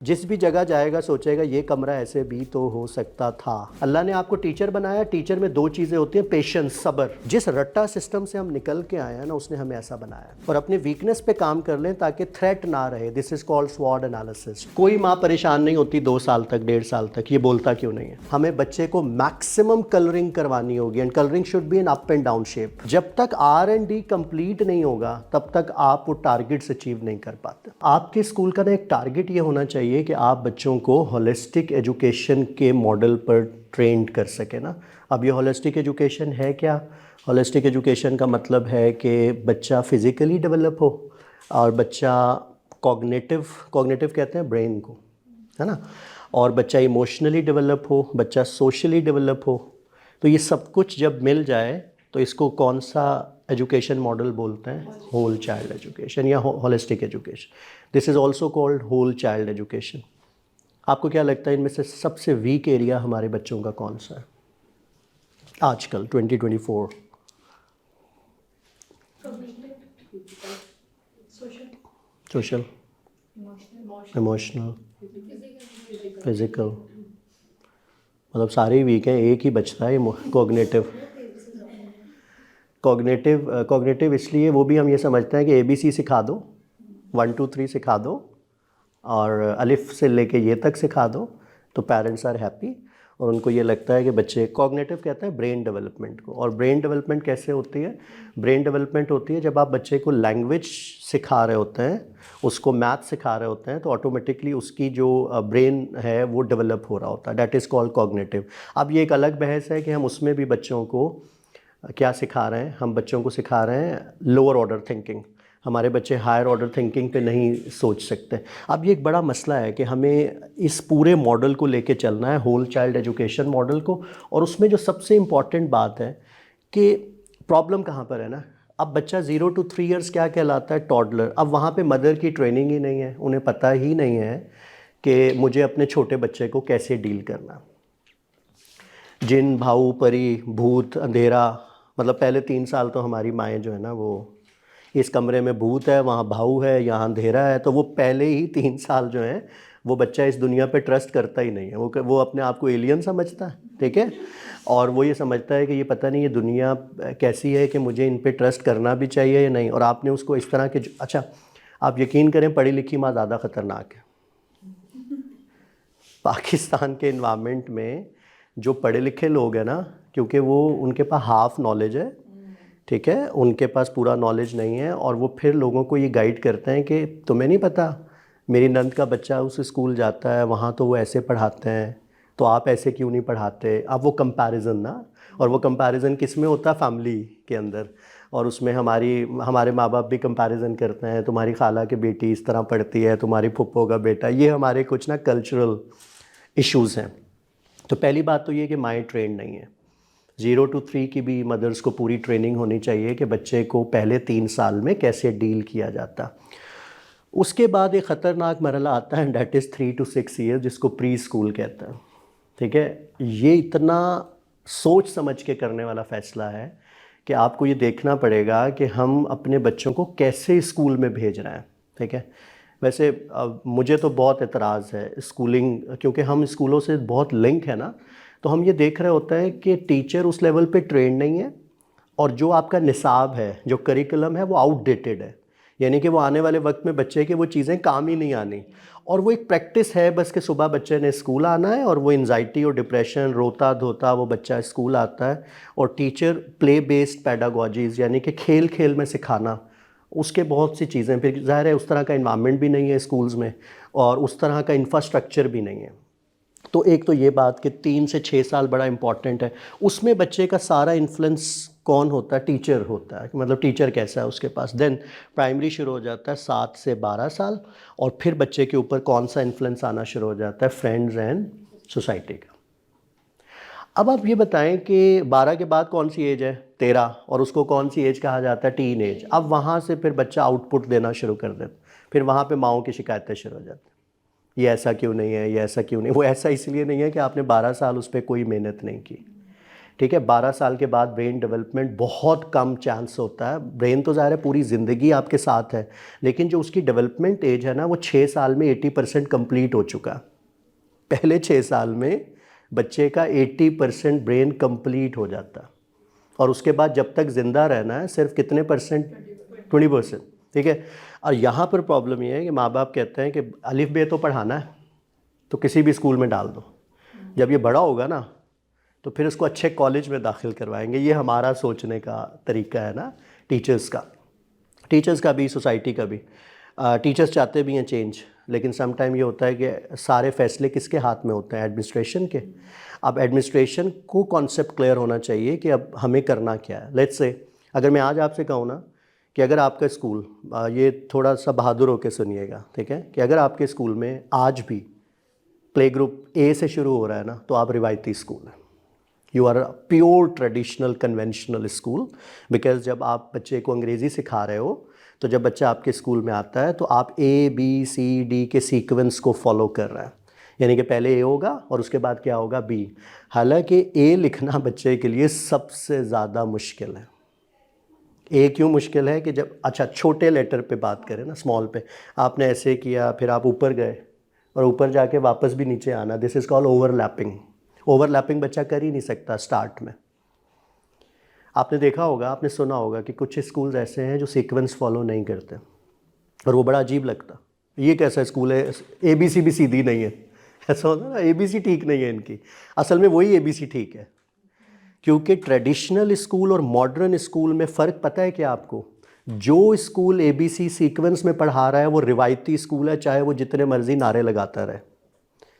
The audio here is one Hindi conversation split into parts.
जिस भी जगह जाएगा सोचेगा ये कमरा ऐसे भी तो हो सकता था। अल्लाह ने आपको टीचर बनाया, टीचर में दो चीज़ें होती हैं, पेशेंस, सब्र। जिस रट्टा सिस्टम से हम निकल के आए हैं ना, उसने हमें ऐसा बनाया। और अपने वीकनेस पे काम कर लें ताकि थ्रेट ना रहे। दिस इज कॉल्ड स्वॉट एनालिसिस। कोई माँ परेशान नहीं होती 2 साल तक, 1.5 साल तक, ये बोलता क्यों नहीं है? हमें बच्चे को मैक्सिमम कलरिंग करवानी होगी, and colouring should be in up and down shape. जब तक R&D कंप्लीट नहीं होगा तब तक आप वो टारगेट्स अचीव नहीं कर पाते। आपके स्कूल का ना एक टारगेट ये होना चाहिए कि आप बच्चों को होलिस्टिक एजुकेशन के मॉडल पर ट्रेंड कर सके ना। अब ये होलिस्टिक एजुकेशन है क्या? होलिस्टिक एजुकेशन का मतलब है कि बच्चा फिज़िकली डेवलप हो, और बच्चा कॉग्निटिव कॉग्निटिव कहते हैं ब्रेन को, है ना, और बच्चा इमोशनली डेवलप हो, बच्चा सोशली डेवलप हो। तो ये सब कुछ जब मिल जाए तो इसको कौन सा एजुकेशन मॉडल बोलते हैं? होल चाइल्ड एजुकेशन या holistic education. This is also called whole child education. आपको क्या लगता है इनमें से सबसे वीक एरिया हमारे बच्चों का कौन सा है आजकल 2024? सोशल, इमोशनल, फिज़िकल, मतलब सारे ही वीक हैं, एक ही बचता है कॉग्निटिव। कॉग्निटिव इसलिए वो भी हम ये समझते हैं कि ABC सिखा दो, 1 2 3 सिखा दो, और अलिफ से लेके ये तक सिखा दो, तो पेरेंट्स आर हैप्पी। और उनको ये लगता है कि बच्चे, कॉग्निटिव कहते हैं ब्रेन डेवलपमेंट को। और ब्रेन डेवलपमेंट कैसे होती है? ब्रेन डेवलपमेंट होती है जब आप बच्चे को लैंग्वेज सिखा रहे होते हैं, उसको मैथ सिखा रहे होते हैं, तो ऑटोमेटिकली उसकी जो ब्रेन है वो डेवलप हो रहा होता है। That is called cognitive. अब ये एक अलग बहस है कि हम उसमें भी बच्चों को क्या सिखा रहे हैं। हम बच्चों को सिखा रहे हैं लोअर ऑर्डर थिंकिंग। हमारे बच्चे हायर ऑर्डर थिंकिंग पे नहीं सोच सकते। अब ये एक बड़ा मसला है कि हमें इस पूरे मॉडल को लेके चलना है, होल चाइल्ड एजुकेशन मॉडल को। और उसमें जो सबसे इम्पॉर्टेंट बात है कि प्रॉब्लम कहाँ पर है ना, अब बच्चा 0 to 3 ईयर्स क्या कहलाता है? टॉडलर। अब वहाँ पे मदर की ट्रेनिंग ही नहीं है, उन्हें पता ही नहीं है कि मुझे अपने छोटे बच्चे को कैसे डील करना। जिन, भाऊ, परी, भूत, अंधेरा, मतलब पहले 3 साल तो हमारी माएँ जो है ना, वो इस कमरे में भूत है, वहाँ भाऊ है, यहाँ अंधेरा है, तो वो पहले ही 3 साल जो है वो बच्चा इस दुनिया पे ट्रस्ट करता ही नहीं है। वो अपने आप को एलियन समझता है, ठीक है, और वो ये समझता है कि ये पता नहीं ये दुनिया कैसी है कि मुझे इन पे ट्रस्ट करना भी चाहिए या नहीं। और आपने उसको इस तरह के, अच्छा आप यकीन करें, पढ़ी लिखी माँ ज़्यादा ख़तरनाक है। पाकिस्तान के इन्वायरमेंट में जो पढ़े लिखे लोग हैं ना, क्योंकि वो उनके पास हाफ नॉलेज है, ठीक है, उनके पास पूरा नॉलेज नहीं है, और वो फिर लोगों को ये गाइड करते हैं कि तुम्हें नहीं पता, मेरी नंद का बच्चा उस स्कूल जाता है, वहाँ तो वो ऐसे पढ़ाते हैं, तो आप ऐसे क्यों नहीं पढ़ाते। अब वो कंपैरिजन ना, और वो कंपैरिजन किस में होता है? फैमिली के अंदर। और उसमें हमारे माँ बाप भी कंपैरिजन करते हैं, तुम्हारी खाला की बेटी इस तरह पढ़ती है, तुम्हारी फुप्पो का बेटा। ये हमारे कुछ ना कल्चरल इश्यूज़ हैं। तो पहली बात तो ये कि माएँ ट्रेंड नहीं है। 0 to 3 की भी मदर्स को पूरी ट्रेनिंग होनी चाहिए कि बच्चे को पहले 3 साल में कैसे डील किया जाता। उसके बाद एक ख़तरनाक मरहला आता है, डैट इज़ 3 to 6 ईयर, जिसको प्री स्कूल कहते हैं, ठीक है। ये इतना सोच समझ के करने वाला फ़ैसला है कि आपको ये देखना पड़ेगा कि हम अपने बच्चों को कैसे स्कूल में भेज रहे हैं, ठीक है। वैसे मुझे तो बहुत एतराज़ है स्कूलिंग, क्योंकि हम स्कूलों से बहुत लिंक है ना, तो हम ये देख रहे होते हैं कि टीचर उस लेवल पे ट्रेंड नहीं है, और जो आपका निसाब है, जो करिकुलम है, वो आउटडेटेड है। यानी कि वो आने वाले वक्त में बच्चे के वो चीज़ें काम ही नहीं आनी। और वो एक प्रैक्टिस है बस कि सुबह बच्चे ने स्कूल आना है, और वो एंजाइटी और डिप्रेशन रोता धोता वो बच्चा स्कूल आता है, और टीचर प्ले बेस्ड पैडागॉजीज़, यानी कि खेल खेल में सिखाना, उसके बहुत सी चीज़ें, फिर ज़ाहिर है उस तरह का इन्वायरमेंट भी नहीं है स्कूल्स में, और उस तरह का इंफ्रास्ट्रक्चर भी नहीं है। तो एक तो ये बात कि 3 से 6 साल बड़ा इंपॉर्टेंट है। उसमें बच्चे का सारा इन्फ्लुएंस कौन होता है? टीचर होता है, मतलब टीचर कैसा है उसके पास। देन प्राइमरी शुरू हो जाता है 7 से 12 साल, और फिर बच्चे के ऊपर कौन सा इन्फ्लुएंस आना शुरू हो जाता है? फ्रेंड्स एंड सोसाइटी का। अब आप ये बताएं कि 12 के बाद कौन सी एज है? 13, और उसको कौन सी एज कहा जाता है? Teen age. अब वहाँ से फिर बच्चा आउटपुट देना शुरू कर देता, फिर वहाँ पे माँओं की शिकायतें शुरू हो जाती, ये ऐसा क्यों नहीं है, ये ऐसा क्यों नहीं। वो ऐसा इसलिए नहीं है कि आपने 12 साल उस पर कोई मेहनत नहीं की, ठीक है। 12 साल के बाद ब्रेन डेवलपमेंट बहुत कम चांस होता है। ब्रेन तो ज़ाहिर है पूरी ज़िंदगी आपके साथ है, लेकिन जो उसकी डेवलपमेंट एज है ना, वो 6 साल में 80% कंप्लीट हो चुका। पहले 6 साल में बच्चे का 80% ब्रेन कंप्लीट हो जाता, और उसके बाद जब तक ज़िंदा रहना है सिर्फ कितने परसेंट? 20%। ठीक है। और यहाँ पर प्रॉब्लम ये है कि माँ बाप कहते हैं कि अलिफ बे तो पढ़ाना है तो किसी भी स्कूल में डाल दो, जब ये बड़ा होगा ना तो फिर उसको अच्छे कॉलेज में दाखिल करवाएंगे। ये हमारा सोचने का तरीका है ना, टीचर्स का भी, सोसाइटी का भी। टीचर्स चाहते भी हैं चेंज, लेकिन सम टाइम ये होता है कि सारे फैसले किसके हाथ में होते हैं? एडमिनिस्ट्रेशन के। अब एडमिनिस्ट्रेशन को कॉन्सेप्ट क्लियर होना चाहिए कि अब हमें करना क्या है। लेट्स से अगर मैं आज आपसे कहूँ ना कि अगर आपका स्कूल, ये थोड़ा सा बहादुर होकर सुनिएगा, ठीक है, कि अगर आपके स्कूल में आज भी प्ले ग्रुप ए से शुरू हो रहा है ना, तो आप रिवायती स्कूल हैं, you are pure traditional conventional school. Because जब आप बच्चे को अंग्रेज़ी सिखा रहे हो, तो जब बच्चा आपके स्कूल में आता है तो आप ABCD के सीक्वेंस को फॉलो कर रहा है, यानी कि पहले ए होगा और उसके बाद क्या होगा? बी। हालांकि ए लिखना बच्चे के लिए सबसे ज़्यादा मुश्किल है। ए क्यों मुश्किल है कि जब, अच्छा छोटे लेटर पे बात करें ना, स्मॉल पे, आपने ऐसे किया, फिर आप ऊपर गए और ऊपर जाके वापस भी नीचे आना, this is called overlapping. Overlapping बच्चा कर ही नहीं सकता स्टार्ट में। आपने देखा होगा, आपने सुना होगा कि कुछ स्कूल्स ऐसे हैं जो सीक्वेंस फॉलो नहीं करते, और वो बड़ा अजीब लगता। ये कैसा स्कूल है, ABC भी सीधी नहीं है, ऐसा होता है ना, ABC ठीक नहीं है इनकी। असल में वही ABC ठीक है, क्योंकि ट्रेडिशनल स्कूल और मॉडर्न स्कूल में फ़र्क पता है क्या आपको? जो स्कूल ABC सीक्वेंस में पढ़ा रहा है वो रिवायती स्कूल है, चाहे वो जितने मर्जी नारे लगाता रहे,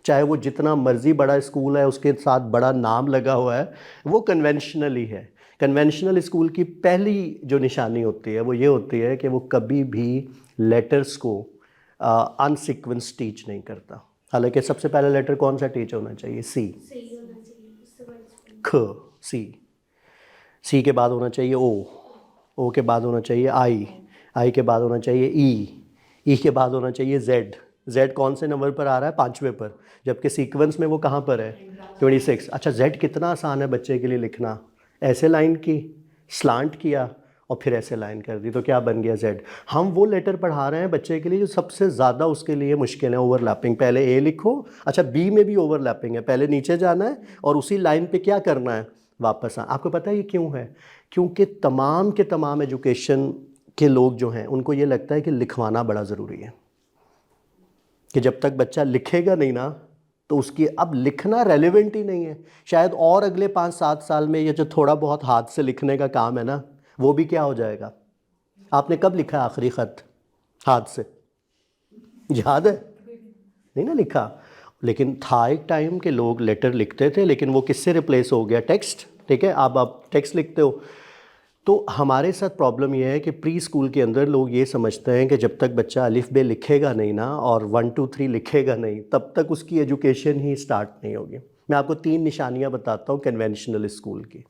चाहे वो जितना मर्जी बड़ा स्कूल है उसके साथ बड़ा नाम लगा हुआ है, वो कन्वेंशनल ही है। कन्वेंशनल स्कूल की पहली जो निशानी होती है वो ये होती है कि वो कभी भी लेटर्स को अनसीक्वेंस टीच नहीं करता। हालांकि सबसे पहला लेटर कौन सा टीच होना चाहिए? सी। ख, सी के बाद होना चाहिए ओ के बाद होना चाहिए आई के बाद होना चाहिए ई के बाद होना चाहिए जेड कौन से नंबर पर आ रहा है? 5वें पर, जबकि सीक्वेंस में वो कहाँ पर है? 26। अच्छा, जेड कितना आसान है बच्चे के लिए लिखना। ऐसे लाइन की, स्लांट किया और फिर ऐसे लाइन कर दी, तो क्या बन गया? जेड। हम वो लेटर पढ़ा रहे हैं बच्चे के लिए जो सबसे ज़्यादा उसके लिए मुश्किल है, ओवरलैपिंग। पहले ए लिखो, अच्छा बी में भी ओवरलैपिंग है, पहले नीचे जाना है और उसी लाइन पे क्या करना है? वापस आ। आपको पता है ये क्यों है? क्योंकि तमाम के तमाम एजुकेशन के लोग जो हैं उनको ये लगता है कि लिखवाना बड़ा ज़रूरी है, कि जब तक बच्चा लिखेगा नहीं ना तो उसकी, अब लिखना रेलेवेंट ही नहीं है। शायद और अगले 5-7 साल में ये जो थोड़ा बहुत हाथ से लिखने का काम है ना, वो भी क्या हो जाएगा? आपने कब लिखा आखिरी ख़त हाथ से? याद है? नहीं ना लिखा। लेकिन था एक टाइम के लोग लेटर लिखते थे, लेकिन वो किससे रिप्लेस हो गया? टेक्स्ट। ठीक है, अब आप टेक्स्ट लिखते हो। तो हमारे साथ प्रॉब्लम यह है कि प्री स्कूल के अंदर लोग ये समझते हैं कि जब तक बच्चा अलिफ बे लिखेगा नहीं ना और 1 2 3 लिखेगा नहीं, तब तक उसकी एजुकेशन ही स्टार्ट नहीं होगी। मैं आपको 3 निशानियां बताता हूँ कन्वेंशनल स्कूल की।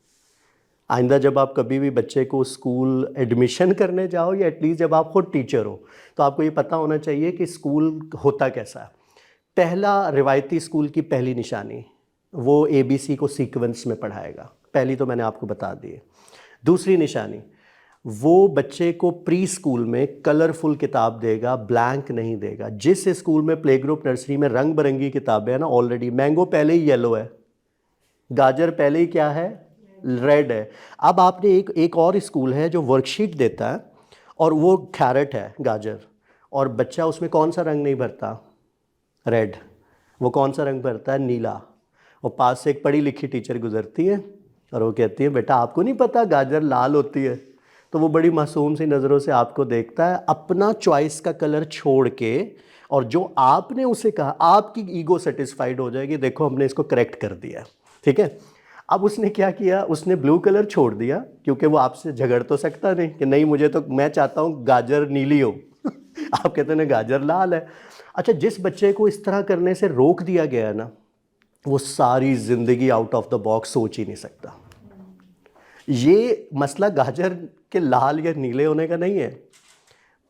आइंदा जब आप कभी भी बच्चे को स्कूल एडमिशन करने जाओ, या एटलीस्ट जब आप खुद टीचर हो, तो आपको ये पता होना चाहिए कि स्कूल होता कैसा है। पहला, रिवायती स्कूल की पहली निशानी, वो ABC को सीक्वेंस में पढ़ाएगा। पहली तो मैंने आपको बता दी है। दूसरी निशानी, वो बच्चे को प्री स्कूल में कलरफुल किताब देगा, ब्लैंक नहीं देगा। जिस स्कूल में प्ले ग्रुप नर्सरी में रंग बिरंगी किताबें हैं ना, ऑलरेडी मैंगो पहले ही येलो है, गाजर पहले ही क्या है? रेड है। अब आपने एक और स्कूल है जो वर्कशीट देता है और वो कैरेट है, गाजर, और बच्चा उसमें कौन सा रंग नहीं भरता? रेड। वो कौन सा रंग भरता है? नीला। और पास से एक पढ़ी लिखी टीचर गुजरती है और वो कहती है, बेटा आपको नहीं पता गाजर लाल होती है? तो वो बड़ी मासूम सी नज़रों से आपको देखता है, अपना चॉइस का कलर छोड़ के, और जो आपने उसे कहा, आपकी ईगो सेटिस्फाइड हो जाएगी, देखो हमने इसको करेक्ट कर दिया। ठीक है। अब उसने क्या किया? उसने ब्लू कलर छोड़ दिया, क्योंकि वो आपसे झगड़ तो सकता नहीं कि नहीं मुझे तो, मैं चाहता हूँ गाजर नीली हो आप कहते हैं गाजर लाल है। अच्छा, जिस बच्चे को इस तरह करने से रोक दिया गया है ना, वो सारी ज़िंदगी आउट ऑफ द बॉक्स सोच ही नहीं सकता। ये मसला गाजर के लाल या नीले होने का नहीं है।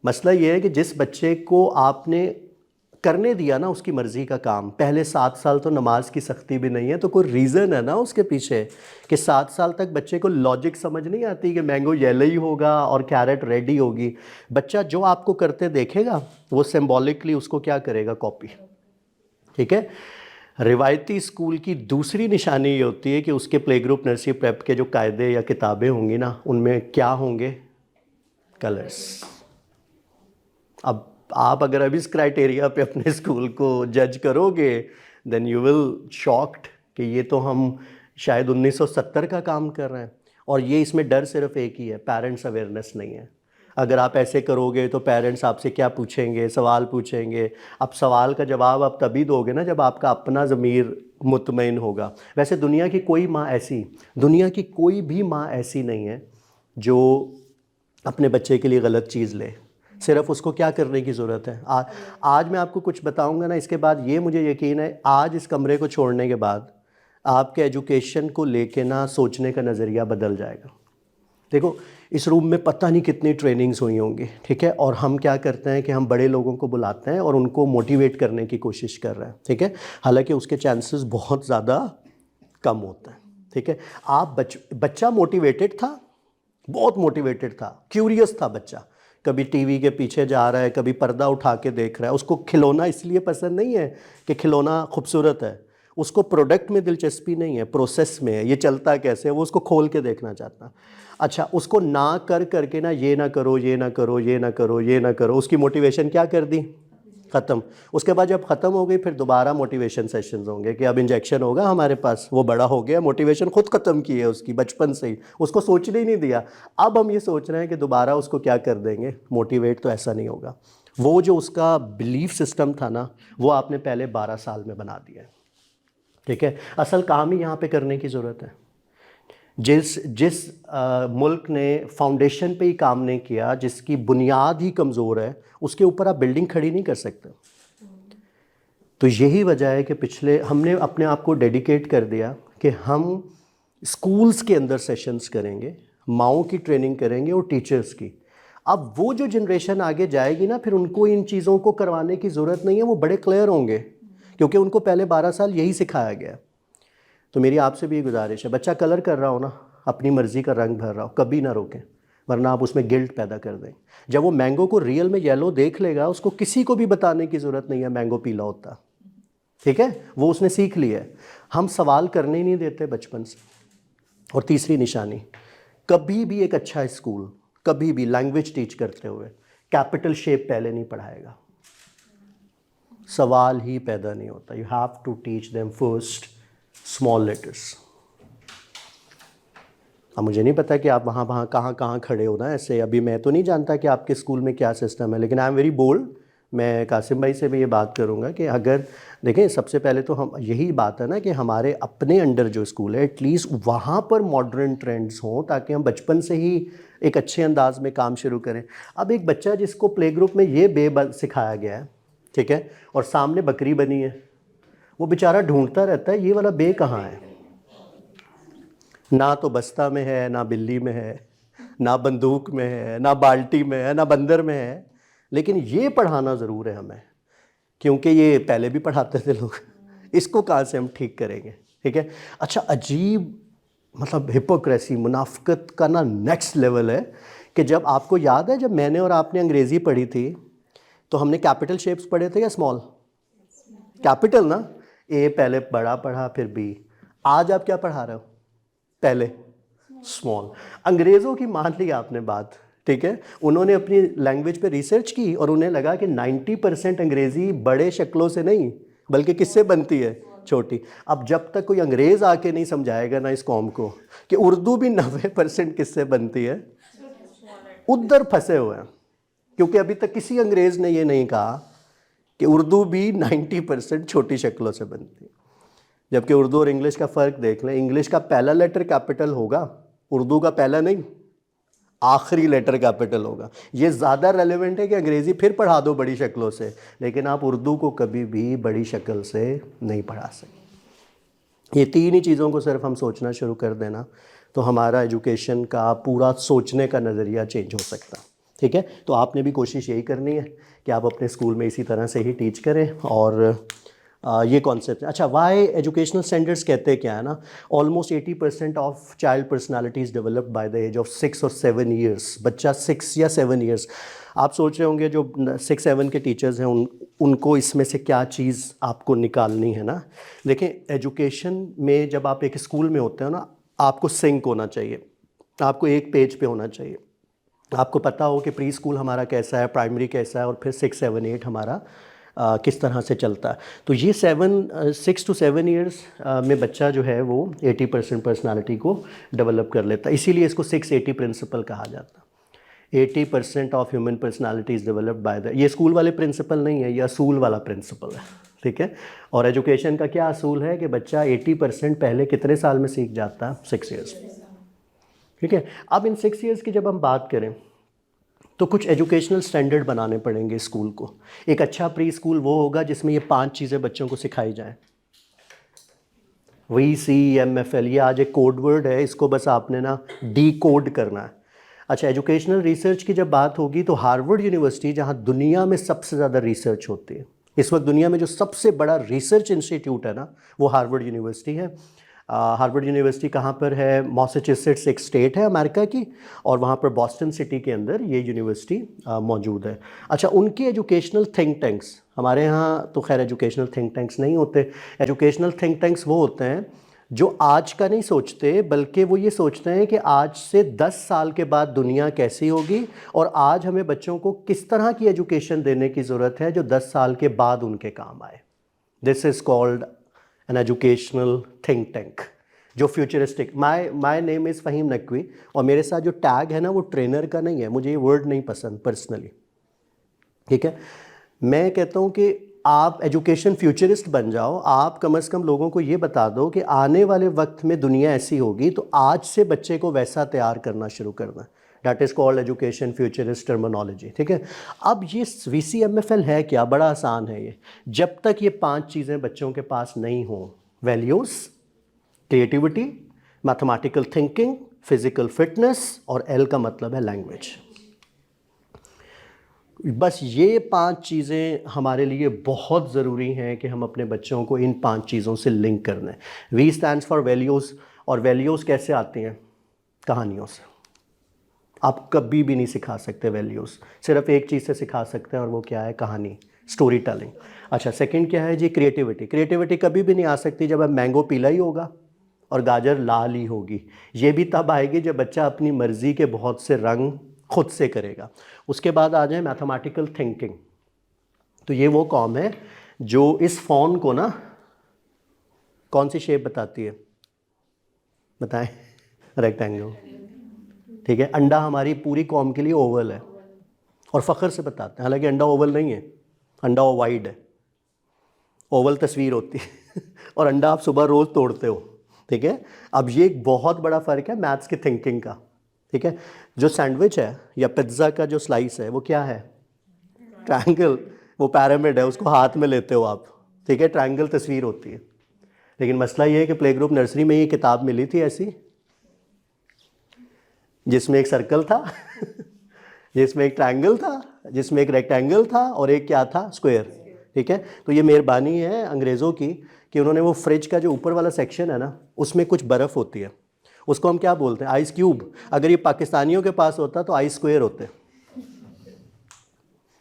मसला ये है कि जिस बच्चे को आपने करने दिया ना उसकी मर्ज़ी का काम। पहले 7 साल तो नमाज की सख्ती भी नहीं है, तो कोई रीज़न है ना उसके पीछे कि 7 साल तक बच्चे को लॉजिक समझ नहीं आती कि मैंगो येलो ही होगा और कैरेट रेड ही होगी। बच्चा जो आपको करते देखेगा वो सिंबॉलिकली उसको क्या करेगा, कॉपी। ठीक है। रिवायती स्कूल की दूसरी निशानी ये होती है कि उसके प्ले ग्रुप, नर्सरी, प्रेप के जो कायदे या किताबें होंगी ना, उनमें क्या होंगे, कलर्स। अब आप अगर अभी इस क्राइटेरिया पे अपने स्कूल को जज करोगे देन यू विल शॉक्ड कि ये तो हम शायद 1970 का काम कर रहे हैं। और ये इसमें डर सिर्फ एक ही है, पेरेंट्स अवेयरनेस नहीं है। अगर आप ऐसे करोगे तो पेरेंट्स आपसे क्या पूछेंगे, सवाल पूछेंगे। अब सवाल का जवाब आप तभी दोगे ना जब आपका अपना ज़मीर मुतमईन होगा। वैसे दुनिया की कोई माँ ऐसी, दुनिया की कोई भी माँ ऐसी नहीं है जो अपने बच्चे के लिए गलत चीज़ ले। सिर्फ उसको क्या करने की ज़रूरत है। आज मैं आपको कुछ बताऊंगा ना, इसके बाद ये मुझे यकीन है आज इस कमरे को छोड़ने के बाद आपके एजुकेशन को लेके ना सोचने का नज़रिया बदल जाएगा। देखो इस रूम में पता नहीं कितनी ट्रेनिंग्स हुई होंगी, ठीक है, और हम क्या करते हैं कि हम बड़े लोगों को बुलाते हैं और उनको मोटिवेट करने की कोशिश कर रहे हैं, ठीक है, हालांकि उसके चांसेस बहुत ज़्यादा कम होते हैं। ठीक है, आप बच्चा मोटिवेटेड था, बहुत मोटिवेटेड था, क्यूरियस था बच्चा, कभी टीवी के पीछे जा रहा है, कभी पर्दा उठा के देख रहा है। उसको खिलौना इसलिए पसंद नहीं है कि खिलौना खूबसूरत है, उसको प्रोडक्ट में दिलचस्पी नहीं है, प्रोसेस में है, ये चलता कैसे है, वो उसको खोल के देखना चाहता। अच्छा, उसको ना कर करके ना ये ना करो, ये ना करो, ये ना करो, ये ना करो, उसकी मोटिवेशन क्या कर दी, ख़त्म। उसके बाद जब ख़त्म हो गई फिर दोबारा मोटिवेशन सेशंस होंगे कि अब इंजेक्शन होगा हमारे पास, वो बड़ा हो गया, मोटिवेशन खुद ख़त्म की है उसकी बचपन से ही, उसको सोचने ही नहीं दिया। अब हम ये सोच रहे हैं कि दोबारा उसको क्या कर देंगे, मोटिवेट। तो ऐसा नहीं होगा। वो जो उसका बिलीफ सिस्टम था ना, वो आपने पहले 12 साल में बना दिया है। ठीक है, असल काम ही यहाँ पे करने की ज़रूरत है। जिस मुल्क ने फाउंडेशन पे ही काम नहीं किया, जिसकी बुनियाद ही कमज़ोर है, उसके ऊपर आप बिल्डिंग खड़ी नहीं कर सकते। तो यही वजह है कि पिछले हमने अपने आप को डेडिकेट कर दिया कि हम स्कूल्स के अंदर सेशंस करेंगे, माओं की ट्रेनिंग करेंगे और टीचर्स की। अब वो जो जनरेशन आगे जाएगी ना, फिर उनको इन चीज़ों को करवाने की ज़रूरत नहीं है, वो बड़े क्लियर होंगे क्योंकि उनको पहले 12 साल यही सिखाया गया। तो मेरी आपसे भी ये गुजारिश है, बच्चा कलर कर रहा हो ना, अपनी मर्ज़ी का रंग भर रहा हो, कभी ना रोकें, वरना आप उसमें गिल्ट पैदा कर दें। जब वो मैंगो को रियल में येलो देख लेगा, उसको किसी को भी बताने की ज़रूरत नहीं है मैंगो पीला होता। ठीक है, वो उसने सीख लिया है। हम सवाल करने ही नहीं देते बचपन से। और तीसरी निशानी, कभी भी एक अच्छा स्कूल कभी भी लैंग्वेज टीच करते हुए कैपिटल शेप पहले नहीं पढ़ाएगा। सवाल ही पैदा नहीं होता। You have to teach them first small letters. अब मुझे नहीं पता कि आप वहाँ कहाँ खड़े हो ना ऐसे। अभी मैं तो नहीं जानता कि आपके स्कूल में क्या सिस्टम है, लेकिन आई एम वेरी बोल्ड। मैं कासिम भाई से भी ये बात करूँगा कि अगर देखें, सबसे पहले तो हम यही बात है ना कि हमारे अपने अंडर जो स्कूल है एटलीस्ट वहाँ पर मॉडर्न ट्रेंड्स हों, ताकि हम बचपन से ही एक अच्छे अंदाज में काम शुरू करें। अब एक बच्चा जिसको प्ले ग्रुप में ये बे सिखाया गया है, ठीक है, और सामने बकरी बनी है, वो बेचारा ढूंढता रहता है ये वाला बे कहाँ है। ना तो बस्ता में है, ना बिल्ली में है, ना बंदूक में है, ना बाल्टी में है, ना बंदर में है, लेकिन ये पढ़ाना ज़रूर है हमें, क्योंकि ये पहले भी पढ़ाते थे लोग। इसको कहाँ से हम ठीक करेंगे। ठीक है। अच्छा, अजीब मतलब हिपोक्रेसी, मुनाफिकत का ना नेक्स्ट लेवल है कि जब आपको याद है जब मैंने और आपने अंग्रेज़ी पढ़ी थी तो हमने कैपिटल शेप्स पढ़े थे या स्मॉल? कैपिटल ना, ए पहले बड़ा पढ़ा फिर बी। आज आप क्या पढ़ा रहे हो? पहले स्मॉल। अंग्रेज़ों की मान ली आपने बात, ठीक है, उन्होंने अपनी लैंग्वेज पे रिसर्च की और उन्हें लगा कि 90% अंग्रेज़ी बड़े शक्लों से नहीं बल्कि किससे बनती है, छोटी। अब जब तक कोई अंग्रेज़ आके नहीं समझाएगा ना इस कौम को कि उर्दू भी 90% किससे बनती है, उधर फंसे हुए हैं। क्योंकि अभी तक किसी अंग्रेज़ ने ये नहीं कहा कि उर्दू भी 90% छोटी शक्लों से बनती है। जबकि उर्दू और इंग्लिश का फ़र्क देख लें, इंग्लिश का पहला लेटर कैपिटल होगा, उर्दू का पहला नहीं, आखिरी लेटर कैपिटल होगा। ये ज़्यादा रेलेवेंट है कि अंग्रेज़ी फिर पढ़ा दो बड़ी शक्लों से, लेकिन आप उर्दू को कभी भी बड़ी शक्ल से नहीं पढ़ा सकते। ये तीन ही चीज़ों को सिर्फ हम सोचना शुरू कर देना तो हमारा एजुकेशन का पूरा सोचने का नज़रिया चेंज हो सकता है। ठीक है, तो आपने भी कोशिश यही करनी है कि आप अपने स्कूल में इसी तरह से ही टीच करें। और ये कॉन्सेप्ट, अच्छा वाई एजुकेशनल स्टैंडर्ड्स कहते हैं क्या है ना, almost 80% of child personality is developed by the age of 6 और 7 ईयर्स। बच्चा 6 या 7 ईयर्स, आप सोच रहे होंगे जो 6-7 के टीचर्स हैं उनको इसमें से क्या चीज़ आपको निकालनी है ना। देखें, एजुकेशन में जब आप एक स्कूल में होते हो ना, आपको सिंक होना चाहिए, आपको एक पेज पे होना चाहिए। आपको पता हो कि प्री स्कूल हमारा कैसा है, प्राइमरी कैसा है, और फिर 6, 7, 8 हमारा किस तरह से चलता है। तो ये 6 to 7 ईयर्स में बच्चा जो है वो 80% पर्सनालिटी को डेवलप कर लेता है। इसीलिए इसको 680 प्रिंसिपल कहा जाता है। 80% of human personality is developed by the, ये स्कूल वाले प्रिंसिपल नहीं है, ये असूल वाला प्रिंसिपल है, ठीक है। और एजुकेशन का क्या असूल है कि बच्चा 80% पहले कितने साल में सीख जाता है, 6 ईयर्स, ठीक है। अब इन 6 ईयर्स की जब हम बात करें तो कुछ एजुकेशनल स्टैंडर्ड बनाने पड़ेंगे स्कूल को। एक अच्छा प्री स्कूल वो होगा जिसमें ये 5 चीज़ें बच्चों को सिखाई जाएं। VCMFL, ये आज एक कोड वर्ड है, इसको बस आपने ना डी कोड करना है। अच्छा, एजुकेशनल रिसर्च की जब बात होगी तो हार्वर्ड यूनिवर्सिटी, जहाँ दुनिया में सबसे ज़्यादा रिसर्च होती है, इस वक्त दुनिया में जो सबसे बड़ा रिसर्च इंस्टीट्यूट है ना, वो हार्वर्ड यूनिवर्सिटी है। हार्वर्ड यूनिवर्सिटी कहाँ पर है, मैसाचुसेट्स एक स्टेट है अमेरिका की, और वहाँ पर बॉस्टन सिटी के अंदर ये यूनिवर्सिटी मौजूद है। अच्छा, उनके एजुकेशनल थिंक टैंक्स, हमारे यहाँ तो खैर एजुकेशनल थिंक टैंक्स नहीं होते। एजुकेशनल थिंक टैंक्स वो होते हैं जो आज का नहीं सोचते, बल्कि वो ये सोचते हैं कि आज से 10 साल के बाद दुनिया कैसी होगी और आज हमें बच्चों को किस तरह की एजुकेशन देने की ज़रूरत है जो 10 साल के बाद उनके काम आए। This is called an educational think tank, जो futuristic. My name is Faheem Naqvi, और मेरे साथ जो टैग है ना वो ट्रेनर का नहीं है, मुझे ये वर्ड नहीं पसंद पर्सनली, ठीक है। मैं कहता हूँ कि आप एजुकेशन फ्यूचरिस्ट बन जाओ, आप कम से कम लोगों को ये बता दो कि आने वाले वक्त में दुनिया ऐसी होगी, तो आज से बच्चे को वैसा तैयार करना शुरू करना। That is called education futurist terminology, ठीक है। अब ये VCMFL है क्या, बड़ा आसान है ये। जब तक ये 5 चीज़ें बच्चों के पास नहीं हों, values, creativity, mathematical thinking, physical fitness, और L का मतलब है लैंग्वेज, बस ये 5 चीज़ें हमारे लिए बहुत ज़रूरी हैं कि हम अपने बच्चों को इन 5 चीज़ों से लिंक कर दें। V स्टैंड्स फॉर वैल्यूज़, और वैल्यूज़ कैसे आती हैं, कहानियों से। आप कभी भी नहीं सिखा सकते वैल्यूज़, सिर्फ एक चीज़ से सिखा सकते हैं, और वो क्या है, कहानी, स्टोरी टेलिंग। अच्छा, सेकंड क्या है जी, क्रिएटिविटी। क्रिएटिविटी कभी भी नहीं आ सकती जब मैंगो पीला ही होगा और गाजर लाल ही होगी। ये भी तब आएगी जब बच्चा अपनी मर्ज़ी के बहुत से रंग खुद से करेगा। उसके बाद आ जाए मैथमेटिकल थिंकिंग। तो ये वो कॉम है जो इस फ़ोन को ना कौन सी शेप बताती है, बताएं, रेक्टेंगल, ठीक है। अंडा हमारी पूरी कॉम के लिए ओवल है, और फ़ख्र से बताते हैं, हालांकि अंडा ओवल नहीं है, अंडा वाइड है, ओवल तस्वीर होती है और अंडा आप सुबह रोज़ तोड़ते हो, ठीक है। अब ये एक बहुत बड़ा फ़र्क है मैथ्स की थिंकिंग का, ठीक है। जो सैंडविच है या पिज़्ज़ा का जो स्लाइस है वो क्या है, ट्रायंगल, वो पिरामिड है, उसको हाथ में लेते हो आप, ठीक है, ट्रायंगल तस्वीर होती है। लेकिन मसला ये है कि प्ले ग्रुप नर्सरी में ये किताब मिली थी ऐसी, जिसमें एक सर्कल था जिसमें एक ट्रायंगल था, जिसमें एक रेक्टेंगल था, और एक क्या था, स्क्वायर, ठीक है। तो ये मेहरबानी है अंग्रेज़ों की कि उन्होंने वो फ्रिज का जो ऊपर वाला सेक्शन है ना, उसमें कुछ बर्फ़ होती है, उसको हम क्या बोलते हैं, आइस क्यूब। अगर ये पाकिस्तानियों के पास होता तो आइस स्क्वायर होते,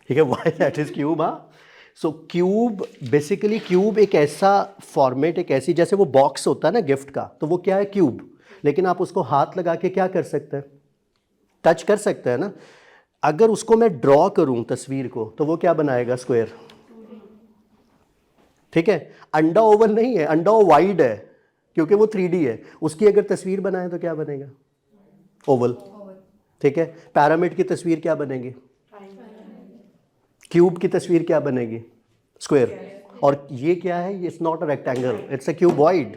ठीक है। वाई दैट इज़ क्यूब, हाँ। सो क्यूब, बेसिकली क्यूब एक ऐसा फॉर्मेट, एक ऐसी, जैसे वो बॉक्स होता है ना गिफ्ट का, तो वो क्या है, क्यूब। लेकिन आप उसको हाथ लगा के क्या कर सकते हैं, टच कर सकते हैं ना। अगर उसको मैं ड्रॉ करूं तस्वीर को, तो वो क्या बनाएगा, स्क्वायर, ठीक है। अंडा ओवल नहीं है, अंडा वाइड है, क्योंकि वो 3D है। उसकी अगर तस्वीर बनाए तो क्या बनेगा, ओवल, ठीक है। पिरामिड की तस्वीर क्या बनेगी, क्यूब की तस्वीर क्या बनेगी, स्क्वायर। और ये क्या है, it's not a rectangle, it's a cuboid,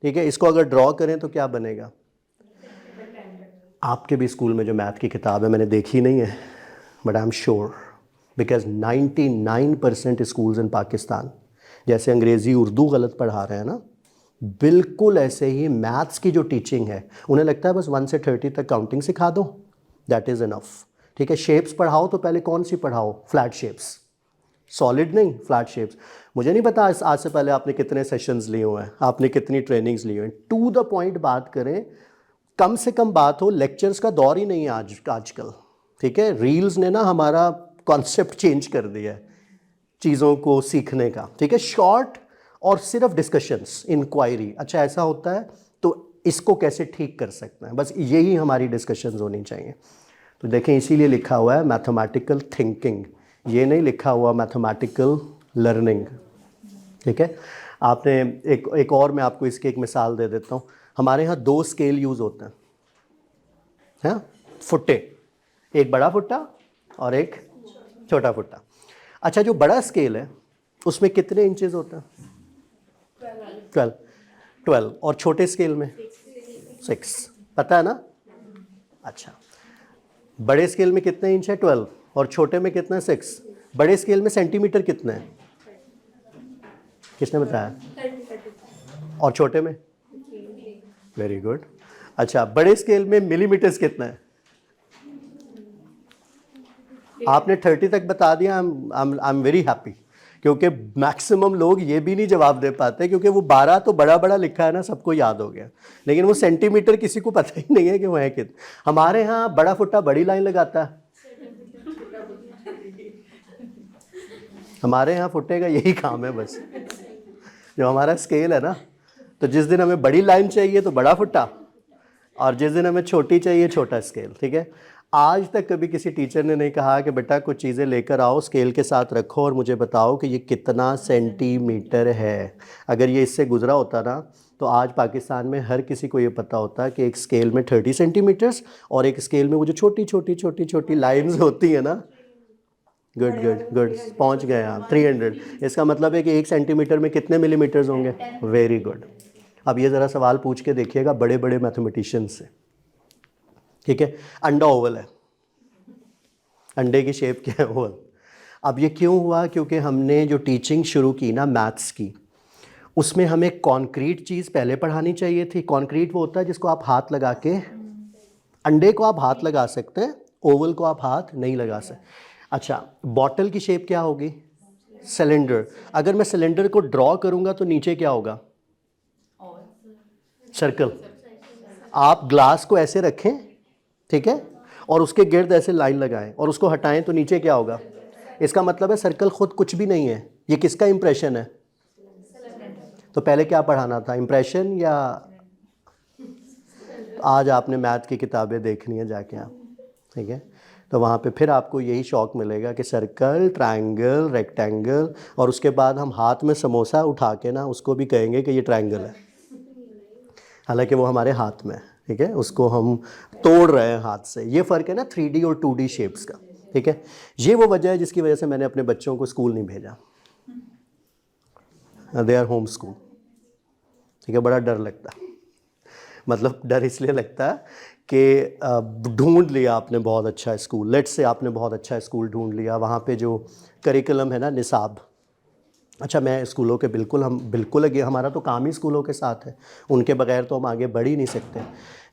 ठीक है। इसको अगर ड्रॉ करें तो क्या बनेगा। आपके भी स्कूल में जो मैथ की किताब है, मैंने देखी नहीं है, but I am sure, because 99% schools in Pakistan जैसे अंग्रेज़ी उर्दू गलत पढ़ा रहे हैं ना, बिल्कुल ऐसे ही मैथ्स की जो टीचिंग है, उन्हें लगता है बस 1 से 30 तक काउंटिंग सिखा दो, दैट इज़ इनफ। ठीक है, शेप्स पढ़ाओ तो पहले कौन सी पढ़ाओ, फ्लैट शेप्स, सॉलिड नहीं, फ्लैट शेप्स। मुझे नहीं पता आज से पहले आपने कितने सेशंस लिए हुए हैं, आपने कितनी ट्रेनिंग्स ली हुई हैं। टू द पॉइंट बात करें, कम से कम बात हो, लेक्चर्स का दौर ही नहीं है आजकल, ठीक है। रील्स ने ना हमारा कॉन्सेप्ट चेंज कर दिया है चीज़ों को सीखने का, ठीक है। शॉर्ट और सिर्फ डिस्कशंस, इंक्वायरी, अच्छा ऐसा होता है तो इसको कैसे ठीक कर सकते हैं, बस यही हमारी डिस्कशंस होनी चाहिए। तो देखें इसीलिए लिखा हुआ है मैथमेटिकल थिंकिंग, ये नहीं लिखा हुआ मैथमेटिकल लर्निंग, ठीक है। आपने एक और मैं आपको इसकी एक मिसाल दे देता हूँ। हमारे यहाँ 2 स्केल यूज़ होते हैं, फुट्टे, एक बड़ा फुट्टा और एक छोटा फुट्टा। अच्छा जो बड़ा स्केल है उसमें कितने इंचेस होते हैं, 12, और छोटे स्केल में 6, पता है ना। अच्छा बड़े स्केल में कितने इंच है, 12, और छोटे में कितना है, 6। बड़े स्केल में सेंटीमीटर कितने हैं, किसने बताया, और छोटे में, वेरी गुड। अच्छा बड़े स्केल में मिलीमीटर्स कितना है, आपने 30 तक बता दिया। आई एम वेरी हैप्पी, क्योंकि मैक्सिमम लोग ये भी नहीं जवाब दे पाते, क्योंकि वो 12 तो बड़ा बड़ा लिखा है ना, सबको याद हो गया, लेकिन वो सेंटीमीटर किसी को पता ही नहीं है कि वो है कितना। हमारे यहाँ बड़ा फुट्टा बड़ी लाइन लगाता है, हमारे यहाँ फुट्टे का यही काम है बस। जो हमारा स्केल है ना, तो जिस दिन हमें बड़ी लाइन चाहिए तो बड़ा फुट्टा, और जिस दिन हमें छोटी चाहिए छोटा स्केल, ठीक है। आज तक कभी किसी टीचर ने नहीं कहा कि बेटा कुछ चीज़ें लेकर आओ, स्केल के साथ रखो और मुझे बताओ कि ये कितना सेंटीमीटर है। अगर ये इससे गुजरा होता ना, तो आज पाकिस्तान में हर किसी को ये पता होता कि एक स्केल में 30 सेंटीमीटर्स और एक स्केल में वो जो छोटी छोटी छोटी छोटी लाइन्स होती है ना। गुड गुड गुड, पहुँच गए आप 300। इसका मतलब है कि 1 सेंटीमीटर में कितने मिलीमीटर्स होंगे, वेरी गुड। अब ये ज़रा सवाल पूछ के देखिएगा बड़े बड़े मैथमेटिशियन से, ठीक है। अंडा ओवल है, अंडे की शेप क्या है, ओवल। अब ये क्यों हुआ, क्योंकि हमने जो टीचिंग शुरू की ना मैथ्स की, उसमें हमें कॉन्क्रीट चीज़ पहले पढ़ानी चाहिए थी। कॉन्क्रीट वो होता है जिसको आप हाथ लगा के, अंडे को आप हाथ लगा सकते हैं, ओवल को आप हाथ नहीं लगा सकते। अच्छा बॉटल की शेप क्या होगी, सिलेंडर। अगर मैं सिलेंडर को ड्रॉ करूँगा तो नीचे क्या होगा, सर्कल। आप ग्लास को ऐसे रखें, ठीक है, और उसके गिर्द ऐसे लाइन लगाएं और उसको हटाएं तो नीचे क्या होगा। इसका मतलब है सर्कल खुद कुछ भी नहीं है, ये किसका इंप्रेशन है। तो पहले क्या पढ़ाना था, इंप्रेशन या। आज आपने मैथ की किताबें देखनी है जाके आप, ठीक है, तो वहाँ पे फिर आपको यही शौक मिलेगा कि सर्कल, ट्रायंगल, रेक्टेंगल, और उसके बाद हम हाथ में समोसा उठा के ना उसको भी कहेंगे कि ये ट्रायंगल है, हालांकि वो हमारे हाथ में है, ठीक है, उसको हम तोड़ रहे हैं हाथ से। ये फ़र्क है ना 3D और 2D शेप्स का, ठीक है। ये वो वजह है जिसकी वजह से मैंने अपने बच्चों को स्कूल नहीं भेजा, दे आर होम स्कूल, ठीक है। बड़ा डर लगता है, मतलब डर इसलिए लगता है कि ढूंढ लिया आपने बहुत अच्छा स्कूल, लेट्स से आपने बहुत अच्छा स्कूल ढूंढ लिया, वहाँ पे जो करिकुलम है ना, निसाब। अच्छा मैं स्कूलों के हम बिल्कुल लगे, हमारा तो काम ही स्कूलों के साथ है, उनके बगैर तो हम आगे बढ़ ही नहीं सकते।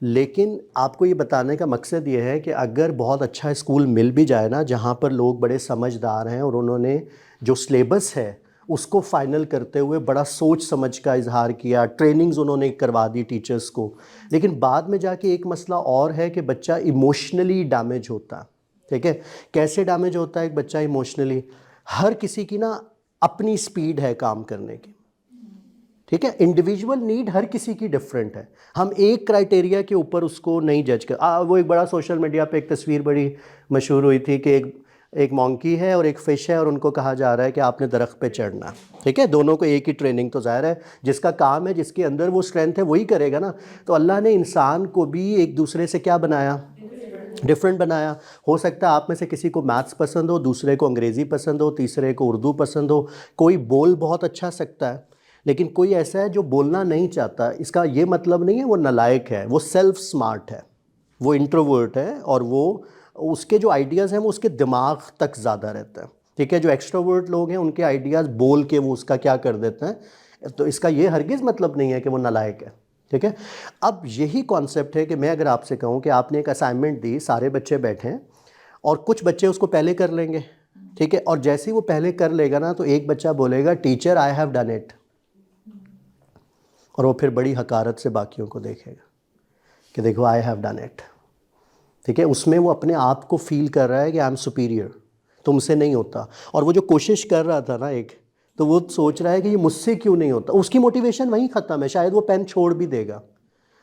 लेकिन आपको ये बताने का मकसद ये है कि अगर बहुत अच्छा स्कूल मिल भी जाए ना, जहाँ पर लोग बड़े समझदार हैं और उन्होंने जो सिलेबस है उसको फाइनल करते हुए बड़ा सोच समझ का इजहार किया, ट्रेनिंग्स उन्होंने करवा दी टीचर्स को, लेकिन बाद में जाके एक मसला और है कि बच्चा इमोशनली डैमेज होता है, ठीक है। कैसे डैमेज होता है एक बच्चा इमोशनली, हर किसी की ना अपनी स्पीड है काम करने की, ठीक है। इंडिविजुअल नीड हर किसी की डिफरेंट है, हम एक क्राइटेरिया के ऊपर उसको नहीं जज कर। वो एक बड़ा सोशल मीडिया पे एक तस्वीर बड़ी मशहूर हुई थी कि एक मॉन्की है और एक फ़िश है और उनको कहा जा रहा है कि आपने दरख्त पे चढ़ना, ठीक है। दोनों को एक ही ट्रेनिंग, तो ज़ाहिर है जिसका काम है, जिसके अंदर वो स्ट्रेंथ है वही करेगा ना। तो अल्लाह ने इंसान को भी एक दूसरे से क्या बनाया, डिफरेंट बनाया। हो सकता है आप में से किसी को मैथ्स पसंद हो, दूसरे को अंग्रेज़ी पसंद हो, तीसरे को उर्दू पसंद हो, कोई बोल बहुत अच्छा सकता है, लेकिन कोई ऐसा है जो बोलना नहीं चाहता। इसका ये मतलब नहीं है वो नालायक है, वो सेल्फ स्मार्ट है, वो इंट्रोवर्ट है, और वो उसके जो आइडियाज़ हैं वो उसके दिमाग तक ज़्यादा रहता है, ठीक है। जो एक्सट्रोवर्ट लोग हैं उनके आइडियाज़ बोल के वो उसका क्या कर देते हैं। तो इसका ये हरगिज़ मतलब नहीं है कि वो नालायक है, ठीक है। अब यही कॉन्सेप्ट है कि मैं अगर आपसे कहूँ कि आपने एक असाइनमेंट दी, सारे बच्चे बैठे हैं और कुछ बच्चे उसको पहले कर लेंगे, ठीक है, और जैसे ही वो पहले कर लेगा ना तो एक बच्चा बोलेगा teacher I have done it, और वो फिर बड़ी हकारत से बाकियों को देखेगा कि देखो आई हैव डन इट, ठीक है। उसमें वो अपने आप को फील कर रहा है कि आई एम सुपीरियर, तुमसे नहीं होता। और वो जो कोशिश कर रहा था ना एक, तो वो सोच रहा है कि ये मुझसे क्यों नहीं होता, उसकी मोटिवेशन वहीं ख़त्म है, शायद वो पेन छोड़ भी देगा।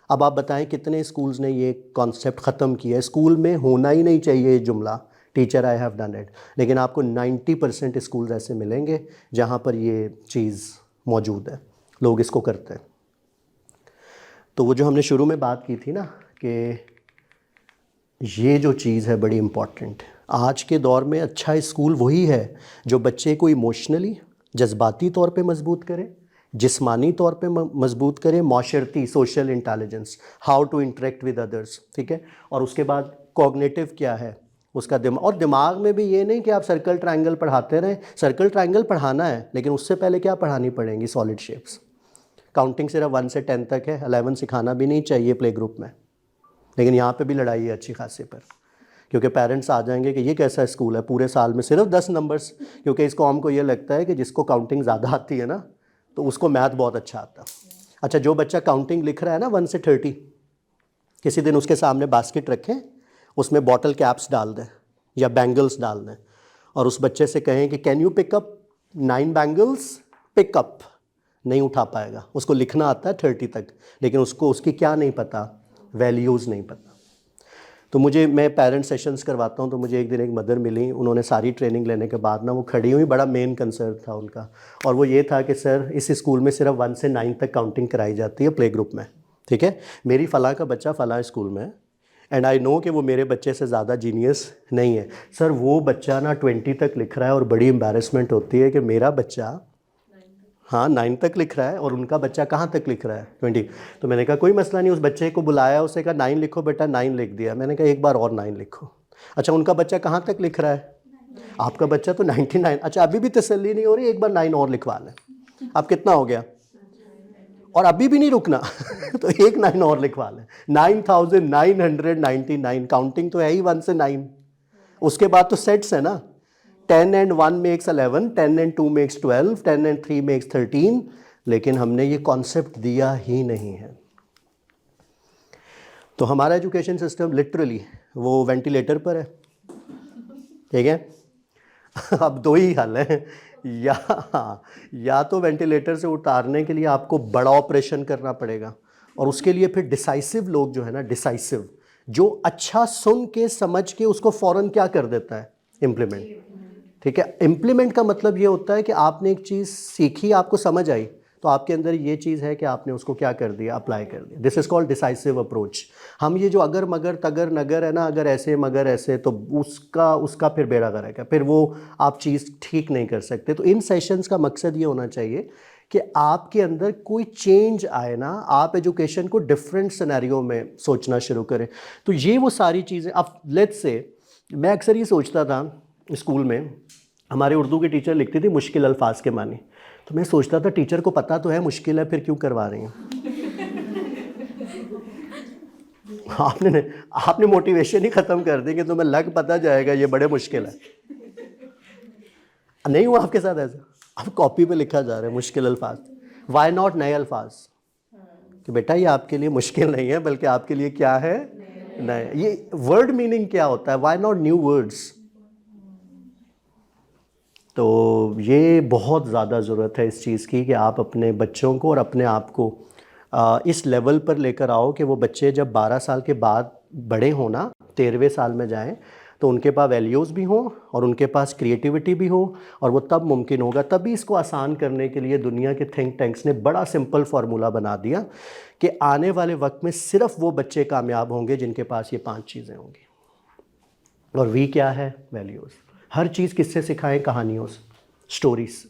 अब आप बताएं कितने स्कूल्स ने ये कॉन्सेप्ट ख़त्म किया है, स्कूल में होना ही नहीं चाहिए ये जुमला teacher I have done it, लेकिन आपको 90% स्कूल्स ऐसे मिलेंगे जहाँ पर ये चीज़ मौजूद है, लोग इसको करते हैं। तो वो जो हमने शुरू में बात की थी ना कि ये जो चीज़ है बड़ी इम्पॉर्टेंट, आज के दौर में अच्छा स्कूल वही है जो बच्चे को इमोशनली, जज्बाती तौर पे मजबूत करे, जिस्मानी तौर पे मजबूत करे, माशरती social intelligence, how to interact with others, ठीक है। और उसके बाद कॉग्निटिव क्या है उसका दिमाग, और दिमाग में भी ये नहीं कि आप सर्कल ट्रायंगल पढ़ाते रहें, सर्कल ट्रायंगल पढ़ाना है लेकिन उससे पहले क्या पढ़ानी पड़ेंगी, सॉलिड शेप्स। काउंटिंग सिर्फ 1 से 10 तक है, 11 सिखाना भी नहीं चाहिए प्ले ग्रुप में, लेकिन यहाँ पे भी लड़ाई है अच्छी खासी पर, क्योंकि पेरेंट्स आ जाएंगे कि ये कैसा स्कूल है, पूरे साल में सिर्फ 10 नंबर्स, क्योंकि इस कॉम को ये लगता है कि जिसको काउंटिंग ज़्यादा आती है ना तो उसको मैथ बहुत अच्छा आता। अच्छा, जो बच्चा काउंटिंग लिख रहा है ना 1 से 30, किसी दिन उसके सामने बास्केट रखें, उसमें बॉटल कैप्स डाल दें या बैंगल्स डाल दें, और उस बच्चे से कहें कि can you pick up 9 bangles, pick up, नहीं उठा पाएगा। उसको लिखना आता है 30 तक, लेकिन उसको उसकी क्या नहीं पता, वैल्यूज़ नहीं पता। तो मैं पेरेंट सेशंस करवाता हूँ, तो मुझे एक दिन एक मदर मिली, उन्होंने सारी ट्रेनिंग लेने के बाद ना वो खड़ी हुई, बड़ा मेन कंसर्न था उनका, और वो ये था कि सर इस स्कूल में सिर्फ 1 से 9 तक काउंटिंग कराई जाती है प्ले ग्रुप में, ठीक है, मेरी फ़लाँ का बच्चा फ़लाँ स्कूल में है, एंड आई नो कि वो मेरे बच्चे से ज़्यादा जीनियस नहीं है। सर वो बच्चा ना 20 तक लिख रहा है और बड़ी एम्बैरेसमेंट होती है कि मेरा बच्चा हाँ 9 तक लिख रहा है और उनका बच्चा कहाँ तक लिख रहा है, 20। तो मैंने कहा कोई मसला नहीं, उस बच्चे को बुलाया, उससे कहा 9 लिखो बेटा, 9 लिख दिया। मैंने कहा एक बार और 9 लिखो। अच्छा, उनका बच्चा कहाँ तक लिख रहा है, आपका बच्चा तो 99। अच्छा, अभी भी तसल्ली नहीं हो रही, एक बार 9 और लिखवा लें। अब कितना हो गया, और अभी भी नहीं रुकना तो एक 9 और लिखवा लें, 9999। काउंटिंग तो है ही 1 से 9, उसके बाद तो सेट्स है ना, 10 and 1 makes 11, 10 and 2 makes 12, 10 and 3 makes 13, लेकिन हमने ये कॉन्सेप्ट दिया ही नहीं है। तो हमारा एजुकेशन सिस्टम लिटरली वो वेंटिलेटर पर है, ठीक है। अब 2 ही हल हैं, या तो वेंटिलेटर से उतारने के लिए आपको बड़ा ऑपरेशन करना पड़ेगा, और उसके लिए फिर डिसाइसिव लोग जो है ना, डिसाइसिव, जो अच्छा सुन के समझ के उसको फ़ौरन क्या कर देता है, इम्प्लीमेंट, ठीक है। इम्प्लीमेंट का मतलब ये होता है कि आपने एक चीज़ सीखी, आपको समझ आई, तो आपके अंदर ये चीज़ है कि आपने उसको क्या कर दिया, अप्लाई कर दिया। This is called decisive approach. हम ये जो अगर मगर तगर नगर है ना, अगर ऐसे मगर ऐसे, तो उसका फिर बेड़ा गर्क है, फिर वो आप चीज़ ठीक नहीं कर सकते। तो इन सेशंस का मकसद ये होना चाहिए कि आपके अंदर कोई चेंज आए ना, आप एजुकेशन को डिफरेंट सिनेरियो में सोचना शुरू करें। तो ये वो सारी चीज़ें, अब लेट्स से मैं अक्सर ये सोचता था, स्कूल में हमारे उर्दू की टीचर लिखती थी मुश्किल अल्फाज के मानी, तो मैं सोचता था टीचर को पता तो है मुश्किल है, फिर क्यों करवा रही हैं। आपने मोटिवेशन ही ख़त्म कर दी कि तुम्हें लग पता जाएगा ये बड़े मुश्किल है। नहीं हुआ आपके साथ ऐसा, अब कॉपी पे लिखा जा रहा है मुश्किल अल्फाज, वाई नॉट नए अल्फाज, कि बेटा ये आपके लिए मुश्किल नहीं है, बल्कि आपके लिए क्या है, नए। ये वर्ड मीनिंग क्या होता है, वाई नॉट न्यू वर्ड्स। तो ये बहुत ज़्यादा ज़रूरत है इस चीज़ की कि आप अपने बच्चों को और अपने आप को इस लेवल पर लेकर आओ कि वो बच्चे जब 12 साल के बाद बड़े हों ना, 13वें साल में जाएं, तो उनके पास वैल्यूज़ भी हों और उनके पास क्रिएटिविटी भी हो, और वो तब मुमकिन होगा। तभी इसको आसान करने के लिए दुनिया के थिंक टैंक्स ने बड़ा सिंपल फार्मूला बना दिया कि आने वाले वक्त में सिर्फ वो बच्चे कामयाब होंगे जिनके पास ये 5 चीज़ें होंगी। और वी क्या है, वैल्यूज़। हर चीज़ किससे सिखाएं, कहानियों से, स्टोरीज।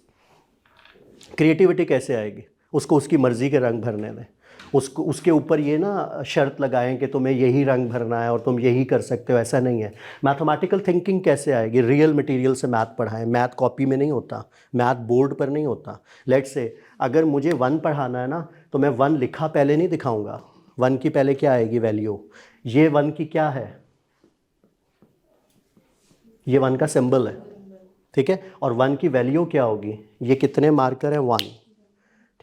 क्रिएटिविटी कैसे आएगी, उसको उसकी मर्ज़ी के रंग भरने दें, उसके ऊपर ये ना शर्त लगाएं कि तुम्हें यही रंग भरना है और तुम यही कर सकते हो, ऐसा नहीं है। मैथमेटिकल थिंकिंग कैसे आएगी, रियल मटेरियल से मैथ पढ़ाएं। मैथ कॉपी में नहीं होता, मैथ बोर्ड पर नहीं होता। लेट्स से अगर मुझे 1 पढ़ाना है ना, तो मैं 1 लिखा पहले नहीं दिखाऊंगा, 1 की पहले क्या आएगी, वैल्यू। ये 1 की क्या है, ये 1 का सिंबल है, ठीक है। और 1 की वैल्यू क्या होगी, ये कितने मार्कर है 1,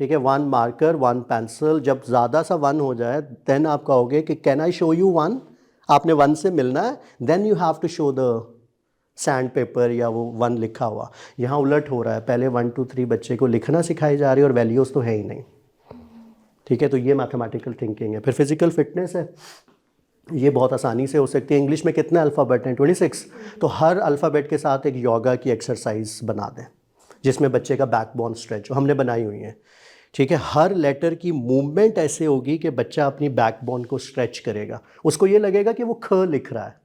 ठीक है। 1 मार्कर 1 पेंसिल, जब ज़्यादा सा 1 हो जाए देन आप कहोगे कि कैन आई शो यू 1, आपने 1 से मिलना है, then you have to show the sandpaper या वो 1 लिखा हुआ। यहाँ उलट हो रहा है, पहले 1 2 3 बच्चे को लिखना सिखाई जा रही है और वैल्यूज़ तो है ही नहीं, ठीक है। तो ये मैथमेटिकल थिंकिंग है। फिर फिजिकल फिटनेस है, ये बहुत आसानी से हो सकती है। इंग्लिश में कितने अल्फ़ाबेट हैं 26, तो हर अल्फ़ाबेट के साथ एक योगा की एक्सरसाइज बना दें जिसमें बच्चे का बैकबोन स्ट्रेच, हमने बनाई हुई है, ठीक है। हर लेटर की मूवमेंट ऐसे होगी कि बच्चा अपनी बैकबोन को स्ट्रेच करेगा, उसको ये लगेगा कि वो ख लिख रहा है,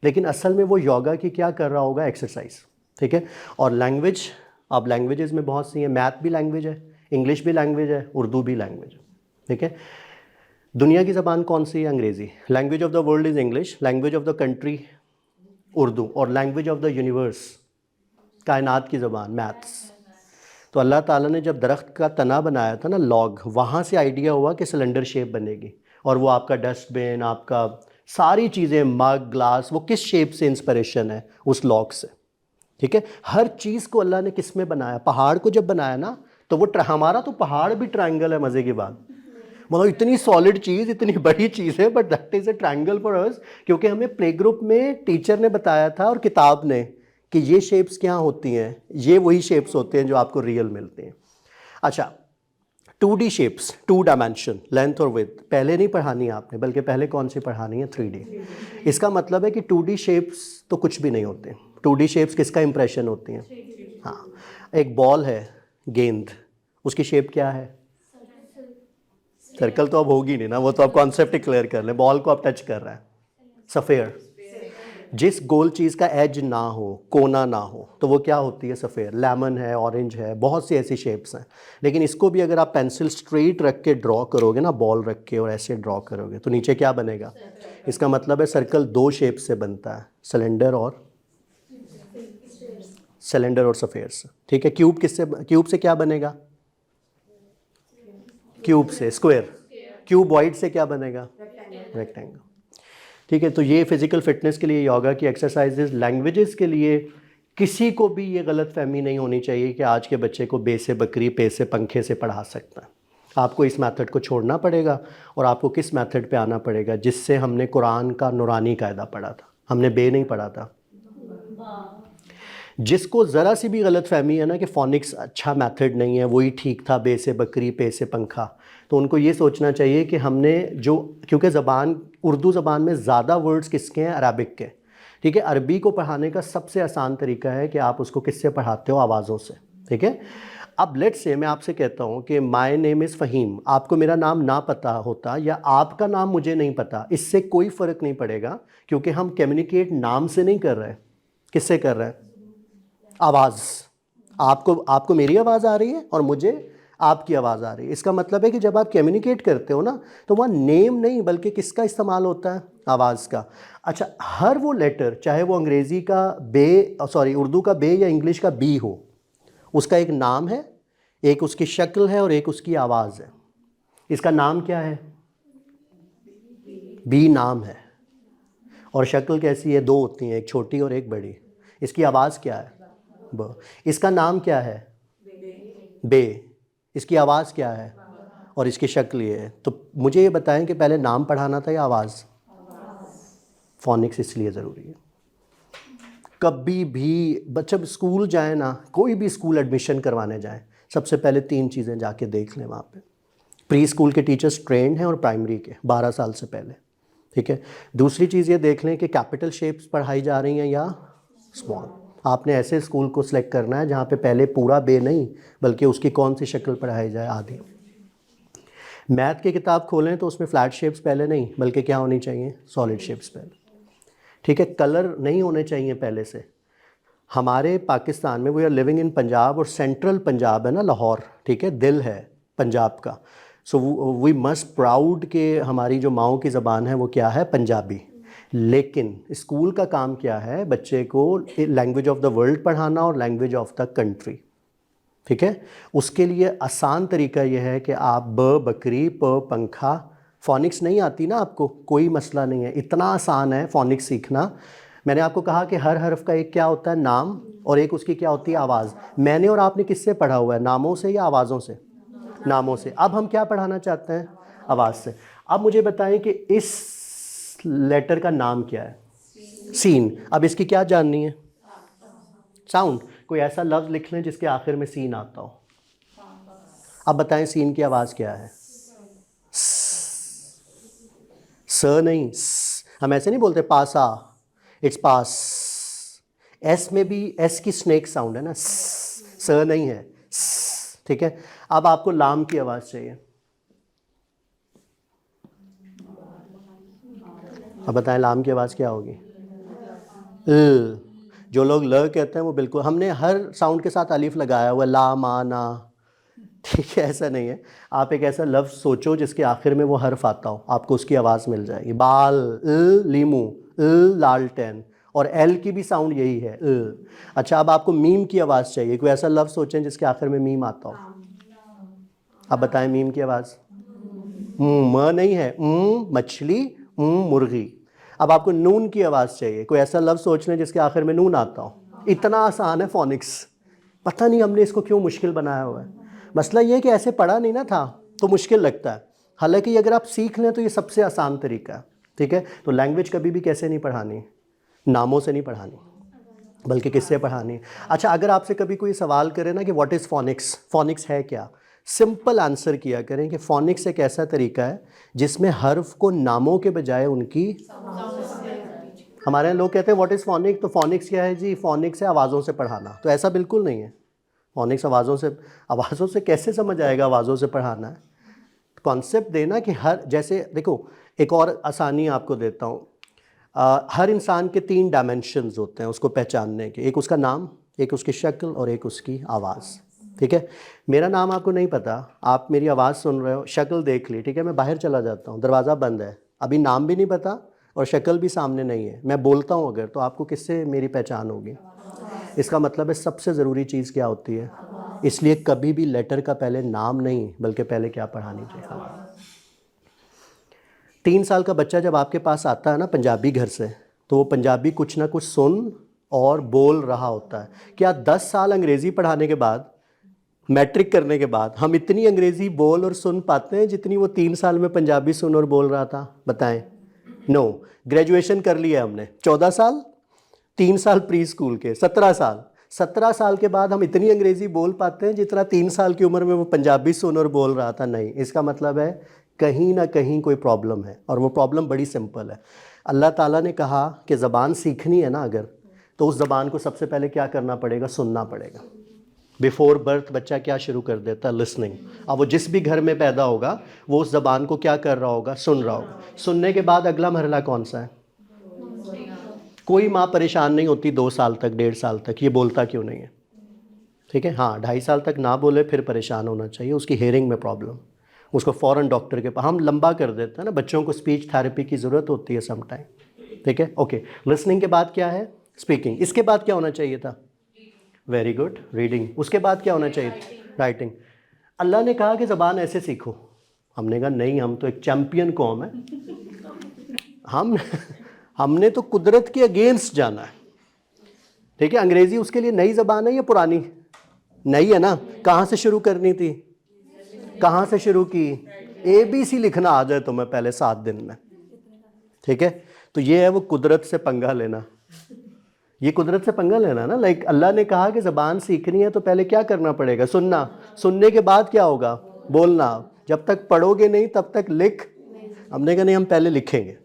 लेकिन असल में वो योगा की क्या कर रहा होगा, एक्सरसाइज, ठीक है। और लैंग्वेज, अब लैंग्वेजेस में बहुत सी हैं, मैथ भी लैंग्वेज है, इंग्लिश भी लैंग्वेज है, उर्दू भी लैंग्वेज है, ठीक है। दुनिया की ज़बान कौन सी है, अंग्रेज़ी। Language of the world is English, language of the country Urdu, और लैंग्वेज ऑफ द यूनिवर्स, कायनात की ज़बान, मैथ्स। तो अल्लाह ताला ने जब दरख्त का तना बनाया था ना, लॉग, वहाँ से आइडिया हुआ कि सिलेंडर शेप बनेगी, और वो आपका डस्टबिन, आपका सारी चीज़ें, मग, ग्लास, वो किस शेप से इंस्पिरेशन है, उस लॉग से, ठीक है। हर चीज़ को अल्लाह ने किस में बनाया, पहाड़ को जब बनाया ना, तो वो हमारा तो पहाड़ भी ट्रायंगल है, मज़े की बात, मतलब इतनी सॉलिड चीज़, इतनी बड़ी चीज़ है, but that is a triangle for us, क्योंकि हमें प्ले ग्रुप में टीचर ने बताया था और किताब ने कि ये शेप्स क्या होती हैं, ये वही शेप्स होते हैं जो आपको रियल मिलते हैं। अच्छा, 2D शेप्स, 2 डायमेंशन, लेंथ और विड्थ, पहले नहीं पढ़ानी है आपने, बल्कि पहले कौन सी पढ़ानी है, 3D। इसका मतलब है कि 2D शेप्स तो कुछ भी नहीं होते। 2D शेप्स किसका इंप्रेशन होती हैं, हाँ। एक बॉल है, गेंद, उसकी शेप क्या है, सर्कल तो अब होगी नहीं ना, वो तो आप कॉन्सेप्ट ही क्लियर कर लें। बॉल को आप टच कर रहे हैं, सफ़ेयर। जिस गोल चीज़ का एज ना हो, कोना ना हो, तो वो क्या होती है, सफ़ेयर। लेमन है, ऑरेंज है, बहुत सी ऐसी शेप्स हैं। लेकिन इसको भी अगर आप पेंसिल स्ट्रेट रख के ड्रॉ करोगे ना, बॉल रख के और ऐसे ड्रॉ करोगे, तो नीचे क्या बनेगा, इसका मतलब है सर्कल 2 शेप से बनता है, सिलेंडर और सफ़ेयर से, ठीक है। क्यूब किससे, क्यूब से क्या बनेगा, क्यूब से स्क्वायर। क्यूब वाइड से क्या बनेगा, रेक्टेंगल, ठीक है। तो ये फिजिकल फिटनेस के लिए योगा की एक्सरसाइजेज। लैंग्वेजेस के लिए किसी को भी ये गलत फहमी नहीं होनी चाहिए कि आज के बच्चे को बे से बकरी, पे से पंखे से पढ़ा सकता है। आपको इस मेथड को छोड़ना पड़ेगा, और आपको किस मेथड पे आना पड़ेगा, जिससे हमने कुरान का नूरानी कायदा पढ़ा था, हमने बे नहीं पढ़ा था। जिसको ज़रा सी भी गलत फहमी है ना कि फोनिक्स अच्छा मेथड नहीं है, वही ठीक था, बे से बकरी, पे से पंखा, तो उनको ये सोचना चाहिए कि हमने जो, क्योंकि ज़बान, उर्दू ज़बान में ज़्यादा वर्ड्स किसके हैं, अरबिक के, ठीक है। अरबी को पढ़ाने का सबसे आसान तरीका है कि आप उसको किससे पढ़ाते हो, आवाज़ों से, ठीक है। अब लेट्स से मैं आपसे कहता हूँ कि माय नेम इज़ फ़हीम, आपको मेरा नाम ना पता होता या आपका नाम मुझे नहीं पता, इससे कोई फ़र्क नहीं पड़ेगा, क्योंकि हम कम्युनिकेट नाम से नहीं कर रहे हैं, किससे कर रहे हैं, आवाज़। आपको मेरी आवाज़ आ रही है और मुझे आपकी आवाज़ आ रही है। इसका मतलब है कि जब आप कम्युनिकेट करते हो ना, तो वह नेम नहीं बल्कि किसका इस्तेमाल होता है, आवाज़ का। अच्छा, हर वो लेटर, चाहे वो अंग्रेज़ी का बे, सॉरी उर्दू का बे या इंग्लिश का बी हो, उसका एक नाम है, एक उसकी शक्ल है और एक उसकी आवाज़ है। इसका नाम क्या है, बी नाम है, और शक्ल कैसी है, 2 होती हैं, एक छोटी और एक बड़ी। इसकी आवाज़ क्या है, ब। इसका नाम क्या है, बे। इसकी आवाज़ क्या है, और इसकी शक्ल ये है। तो मुझे ये बताएं कि पहले नाम पढ़ाना था या आवाज़, फोनिक्स इसलिए ज़रूरी है। कभी भी बच्चा स्कूल जाए ना, कोई भी स्कूल एडमिशन करवाने जाए, सबसे पहले 3 चीज़ें जाके देख लें वहाँ पे। प्री स्कूल के टीचर्स ट्रेंड हैं और प्राइमरी के 12 साल से पहले, ठीक है। दूसरी चीज़ ये देख लें कि कैपिटल शेप्स पढ़ाई जा रही हैं या स्मॉल। आपने ऐसे स्कूल को सिलेक्ट करना है जहाँ पे पहले पूरा बे नहीं बल्कि उसकी कौन सी शक्ल पढ़ाई जाए, आधी। मैथ की किताब खोलें तो उसमें फ्लैट शेप्स पहले नहीं बल्कि क्या होनी चाहिए, सॉलिड शेप्स पहले, ठीक है। कलर नहीं होने चाहिए पहले से। हमारे पाकिस्तान में, we are living in Punjab, और सेंट्रल पंजाब है ना, लाहौर, ठीक है, दिल है पंजाब का। सो वी मस्ट प्राउड कि हमारी जो माओ की ज़बान है वो क्या है, पंजाबी। लेकिन स्कूल का काम क्या है, बच्चे को लैंग्वेज ऑफ द वर्ल्ड पढ़ाना और लैंग्वेज ऑफ द कंट्री, ठीक है। उसके लिए आसान तरीका यह है कि आप ब बकरी, प पंखा, फोनिक्स नहीं आती ना आपको, कोई मसला नहीं है, इतना आसान है फोनिक्स सीखना। मैंने आपको कहा कि हर हर्फ का एक क्या होता है, नाम, और एक उसकी क्या होती है, आवाज़। मैंने और आपने किससे पढ़ा हुआ है, नामों से या आवाज़ों से? नामों से। अब हम क्या पढ़ाना चाहते हैं, आवाज़ से। अब मुझे बताएं कि इस लेटर का नाम क्या है, सीन। अब इसकी क्या जाननी है, साउंड। कोई ऐसा लफ्ज़ लिख लें जिसके आखिर में सीन आता हो। अब बताएं सीन की आवाज़ क्या है, स नहीं, हम ऐसे नहीं बोलते पासा, इट्स पास। एस में भी एस की स्नेक साउंड है ना, स नहीं है, ठीक है। अब आपको लाम की आवाज़ चाहिए। अब बताएं लाम की आवाज़ क्या होगी, ल। जो लोग ल कहते हैं वो बिल्कुल, हमने हर साउंड के साथ अलीफ लगाया हुआ, ला मा ना, ठीक है, ऐसा नहीं है। आप एक ऐसा लफ्ज़ सोचो जिसके आखिर में वो हर्फ आता हो, आपको उसकी आवाज़ मिल जाएगी। बाल, लीमू, लालटेन, और एल की भी साउंड यही है, अच्छा, अब आपको मीम की आवाज़ चाहिए। कोई ऐसा लफ्ज़ सोचें जिसके आखिर में मीम आता हो। अब बताएं मीम की आवाज़, म नहीं है, मछली, मुर्गी। अब आपको नून की आवाज़ चाहिए। कोई ऐसा लफ्ज़ सोच लें जिसके आखिर में नून आता हो। इतना आसान है फोनिक्स, पता नहीं हमने इसको क्यों मुश्किल बनाया हुआ है। मसला ये है कि ऐसे पढ़ा नहीं ना था तो मुश्किल लगता है, हालांकि अगर आप सीख लें तो ये सबसे आसान तरीका है, ठीक है। तो लैंग्वेज कभी भी कैसे नहीं पढ़ानी, नामों से नहीं पढ़ानी, बल्कि किससे पढ़ानी। अच्छा, अगर आपसे कभी कोई सवाल करे ना कि व्हाट इज़ फोनिक्स, फोनिक्स है क्या, सिंपल आंसर किया करें कि फोनिक्स एक ऐसा तरीका है जिसमें हर्फ को नामों के बजाय उनकी, हमारे यहाँ लोग कहते हैं व्हाट इज़ फोनिक्स, तो फोनिक्स क्या है जी, फोनिक्स है आवाज़ों से पढ़ाना। तो ऐसा बिल्कुल नहीं है, फोनिक्स आवाज़ों से कैसे समझ आएगा, आवाज़ों से पढ़ाना है। कॉन्सेप्ट देना कि हर, जैसे देखो एक और आसानी आपको देता हूँ, हर इंसान के 3 डायमेंशंस होते हैं उसको पहचानने के, एक उसका नाम, एक उसकी शक्ल, और एक उसकी आवाज़, ठीक है। मेरा नाम आपको नहीं पता, आप मेरी आवाज़ सुन रहे हो, शक्ल देख ली, ठीक है, मैं बाहर चला जाता हूँ, दरवाज़ा बंद है, अभी नाम भी नहीं पता और शक्ल भी सामने नहीं है, मैं बोलता हूँ अगर, तो आपको किससे मेरी पहचान होगी। इसका मतलब है सबसे ज़रूरी चीज़ क्या होती है, इसलिए कभी भी लेटर का पहले नाम नहीं बल्कि पहले क्या पढ़ानी चाहिए। 3 साल का बच्चा जब आपके पास आता है ना पंजाबी घर से, तो वो पंजाबी कुछ ना कुछ सुन और बोल रहा होता है। क्या 10 साल अंग्रेज़ी पढ़ाने के बाद, मैट्रिक करने के बाद, हम इतनी अंग्रेज़ी बोल और सुन पाते हैं जितनी वो 3 साल में पंजाबी सुन और बोल रहा था? बताएं। नो। ग्रेजुएशन कर लिया हमने 14 साल, 3 साल प्री स्कूल के, 17 साल के बाद हम इतनी अंग्रेज़ी बोल पाते हैं जितना 3 साल की उम्र में वो पंजाबी सुन और बोल रहा था? नहीं। इसका मतलब है कहीं ना कहीं कोई प्रॉब्लम है, और वो प्रॉब्लम बड़ी सिंपल है। अल्लाह ताला ने कहा कि ज़बान सीखनी है ना अगर, तो उस ज़बान को सबसे पहले क्या करना पड़ेगा, सुनना पड़ेगा। बिफोर बर्थ बच्चा क्या शुरू कर देता है, लिसनिंग। अब वो जिस भी घर में पैदा होगा वो उस ज़बान को क्या कर रहा होगा, सुन रहा होगा। सुनने के बाद अगला मरहला कौन सा है? कोई माँ परेशान नहीं होती 2 साल तक, 1.5 साल तक, ये बोलता क्यों नहीं है, ठीक है। हाँ, 2.5 साल तक ना बोले फिर परेशान होना चाहिए, उसकी हेयरिंग में प्रॉब्लम, उसको फ़ौरन डॉक्टर के पास, हम लंबा कर देते हैं ना, बच्चों को स्पीच थेरेपी की ज़रूरत होती है सम टाइम, ठीक है। ओके, लिसनिंग के बाद क्या है, स्पीकिंग। इसके बाद क्या होना चाहिए था? Very good, reading. उसके बाद क्या होना चाहिए? राइटिंग। अल्लाह ने कहा कि ज़बान ऐसे सीखो, हमने कहा नहीं, हम तो एक चैम्पियन कौम है, हम हमने तो कुदरत के अगेंस्ट जाना है, ठीक है। अंग्रेज़ी उसके लिए नई ज़बान है या पुरानी? नई है ना। कहाँ से शुरू करनी थी, कहाँ से शुरू की? ABC लिखना आ जाए तुम्हें पहले 7 दिन में, ठीक है। तो ये है वो कुदरत से पंगा लेना, ये कुदरत से पंगा लेना ना। लाइक अल्लाह ने कहा कि ज़बान सीखनी है तो पहले क्या करना पड़ेगा, सुनना। सुनने के बाद क्या होगा, बोलना। जब तक पढ़ोगे नहीं तब तक लिख, हमने कहा नहीं, हम पहले लिखेंगे,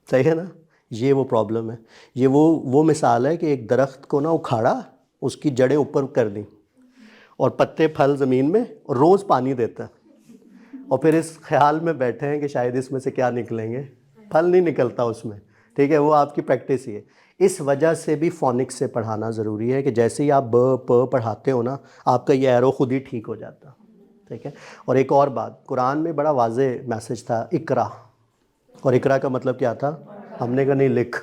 सही है ना। ये वो प्रॉब्लम है। ये वो मिसाल है कि एक दरख्त को ना उखाड़ा, उसकी जड़ें ऊपर कर दी और पत्ते फल ज़मीन में, और रोज़ पानी देता है, और फिर इस ख्याल में बैठे हैं कि शायद इसमें से क्या निकलेंगे, फल नहीं निकलता उसमें, ठीक है। वो आपकी प्रैक्टिस ही है। इस वजह से भी फोनिक्स से पढ़ाना ज़रूरी है कि जैसे ही आप ब प पढ़ाते हो ना, आपका ये एरो खुद ही ठीक हो जाता, ठीक है। और एक और बात, कुरान में बड़ा वाज़े मैसेज था, इकरा, और इकरा का मतलब क्या था? हमने कहा नहीं, लिख,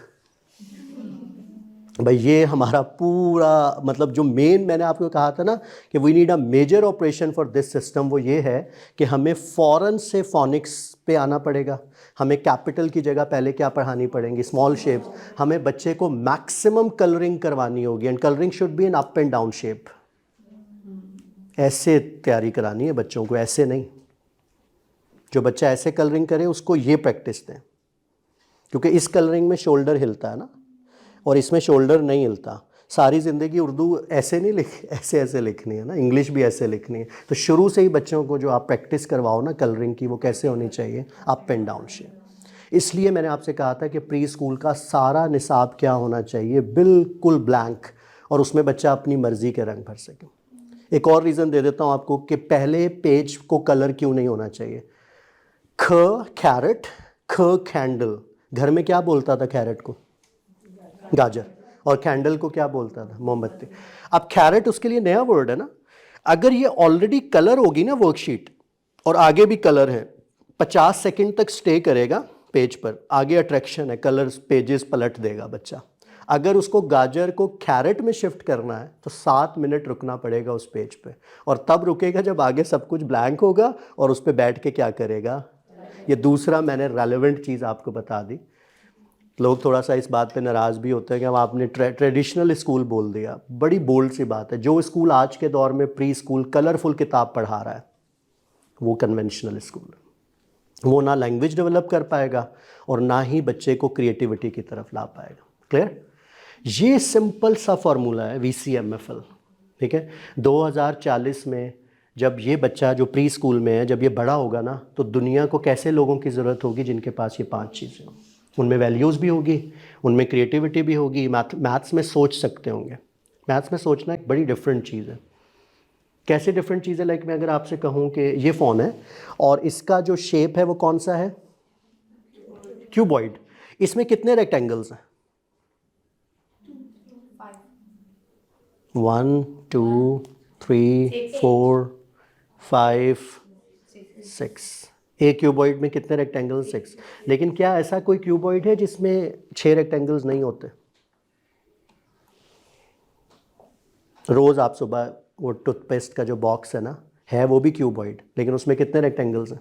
भाई ये हमारा पूरा मतलब जो मेन मैंने आपको कहा था ना कि we need a major operation for this system, वो ये है कि हमें फ़ौरन से फोनिक्स पे आना पड़ेगा। हमें कैपिटल की जगह पहले क्या पढ़ानी पड़ेंगी, स्मॉल शेप्स। हमें बच्चे को मैक्सिमम कलरिंग करवानी होगी, and colouring should be in up and down shape. ऐसे तैयारी करानी है बच्चों को, ऐसे नहीं। जो बच्चा ऐसे कलरिंग करे उसको ये प्रैक्टिस दें, क्योंकि इस कलरिंग में शोल्डर हिलता है ना, और इसमें शोल्डर नहीं हिलता। सारी ज़िंदगी उर्दू ऐसे नहीं ऐसे ऐसे लिखनी है ना, इंग्लिश भी ऐसे लिखनी है। तो शुरू से ही बच्चों को जो आप प्रैक्टिस करवाओ ना कलरिंग की, वो कैसे होनी चाहिए, अप एंड डाउन शेप। इसलिए मैंने आपसे कहा था कि प्री स्कूल का सारा निसाब क्या होना चाहिए, बिल्कुल ब्लैंक, और उसमें बच्चा अपनी मर्ज़ी के रंग भर सके। एक और रीज़न दे देता हूँ आपको कि पहले पेज को कलर क्यों नहीं होना चाहिए। ख कैरेट, ख कैंडल। घर में क्या बोलता था कैरेट को, गाजर, और कैंडल को क्या बोलता था, मोमबत्ती। अब कैरेट उसके लिए नया वर्ड है ना। अगर ये ऑलरेडी कलर होगी ना वर्कशीट, और आगे भी कलर है, 50 सेकंड तक स्टे करेगा पेज पर, आगे अट्रैक्शन है, कलर पेजेस पलट देगा बच्चा। अगर उसको गाजर को कैरेट में शिफ्ट करना है तो 7 मिनट रुकना पड़ेगा उस पेज पे, और तब रुकेगा जब आगे सब कुछ ब्लैंक होगा, और उस पर बैठ के क्या करेगा। ये दूसरा मैंने रेलेवेंट चीज़ आपको बता दी। लोग थोड़ा सा इस बात पे नाराज़ भी होते हैं कि अब आपने ट्रेडिशनल स्कूल बोल दिया। बड़ी बोल्ड सी बात है। जो स्कूल आज के दौर में प्री स्कूल कलरफुल किताब पढ़ा रहा है वो कन्वेंशनल स्कूल है। वो ना लैंग्वेज डेवलप कर पाएगा और ना ही बच्चे को क्रिएटिविटी की तरफ ला पाएगा। क्लियर। ये सिंपल सा फॉर्मूला है VCMFL, ठीक है। 2040 में जब ये बच्चा जो प्री स्कूल में है, जब ये बड़ा होगा ना, तो दुनिया को कैसे लोगों की ज़रूरत होगी जिनके पास ये 5 चीज़ें हों। उनमें वैल्यूज़ भी होगी, उनमें क्रिएटिविटी भी होगी, मैथ्स में सोच सकते होंगे। मैथ्स में सोचना एक बड़ी डिफरेंट चीज़ है। कैसे डिफरेंट चीज़ है, लाइक मैं अगर आपसे कहूँ कि ये फ़ोन है और इसका जो शेप है वो कौन सा है, क्यूबॉइड। इसमें कितने रेक्टेंगल्स हैं, 1 2 3 4 5 6। एक क्यूबॉइड में कितने रेक्टेंगल, 6। लेकिन क्या ऐसा कोई क्यूबॉइड है जिसमें 6 रेक्टेंगल्स नहीं होते। रोज़ आप सुबह वो टूथपेस्ट का जो बॉक्स है ना, है वो भी क्यूबॉइड, लेकिन उसमें कितने रेक्टेंगल्स हैं,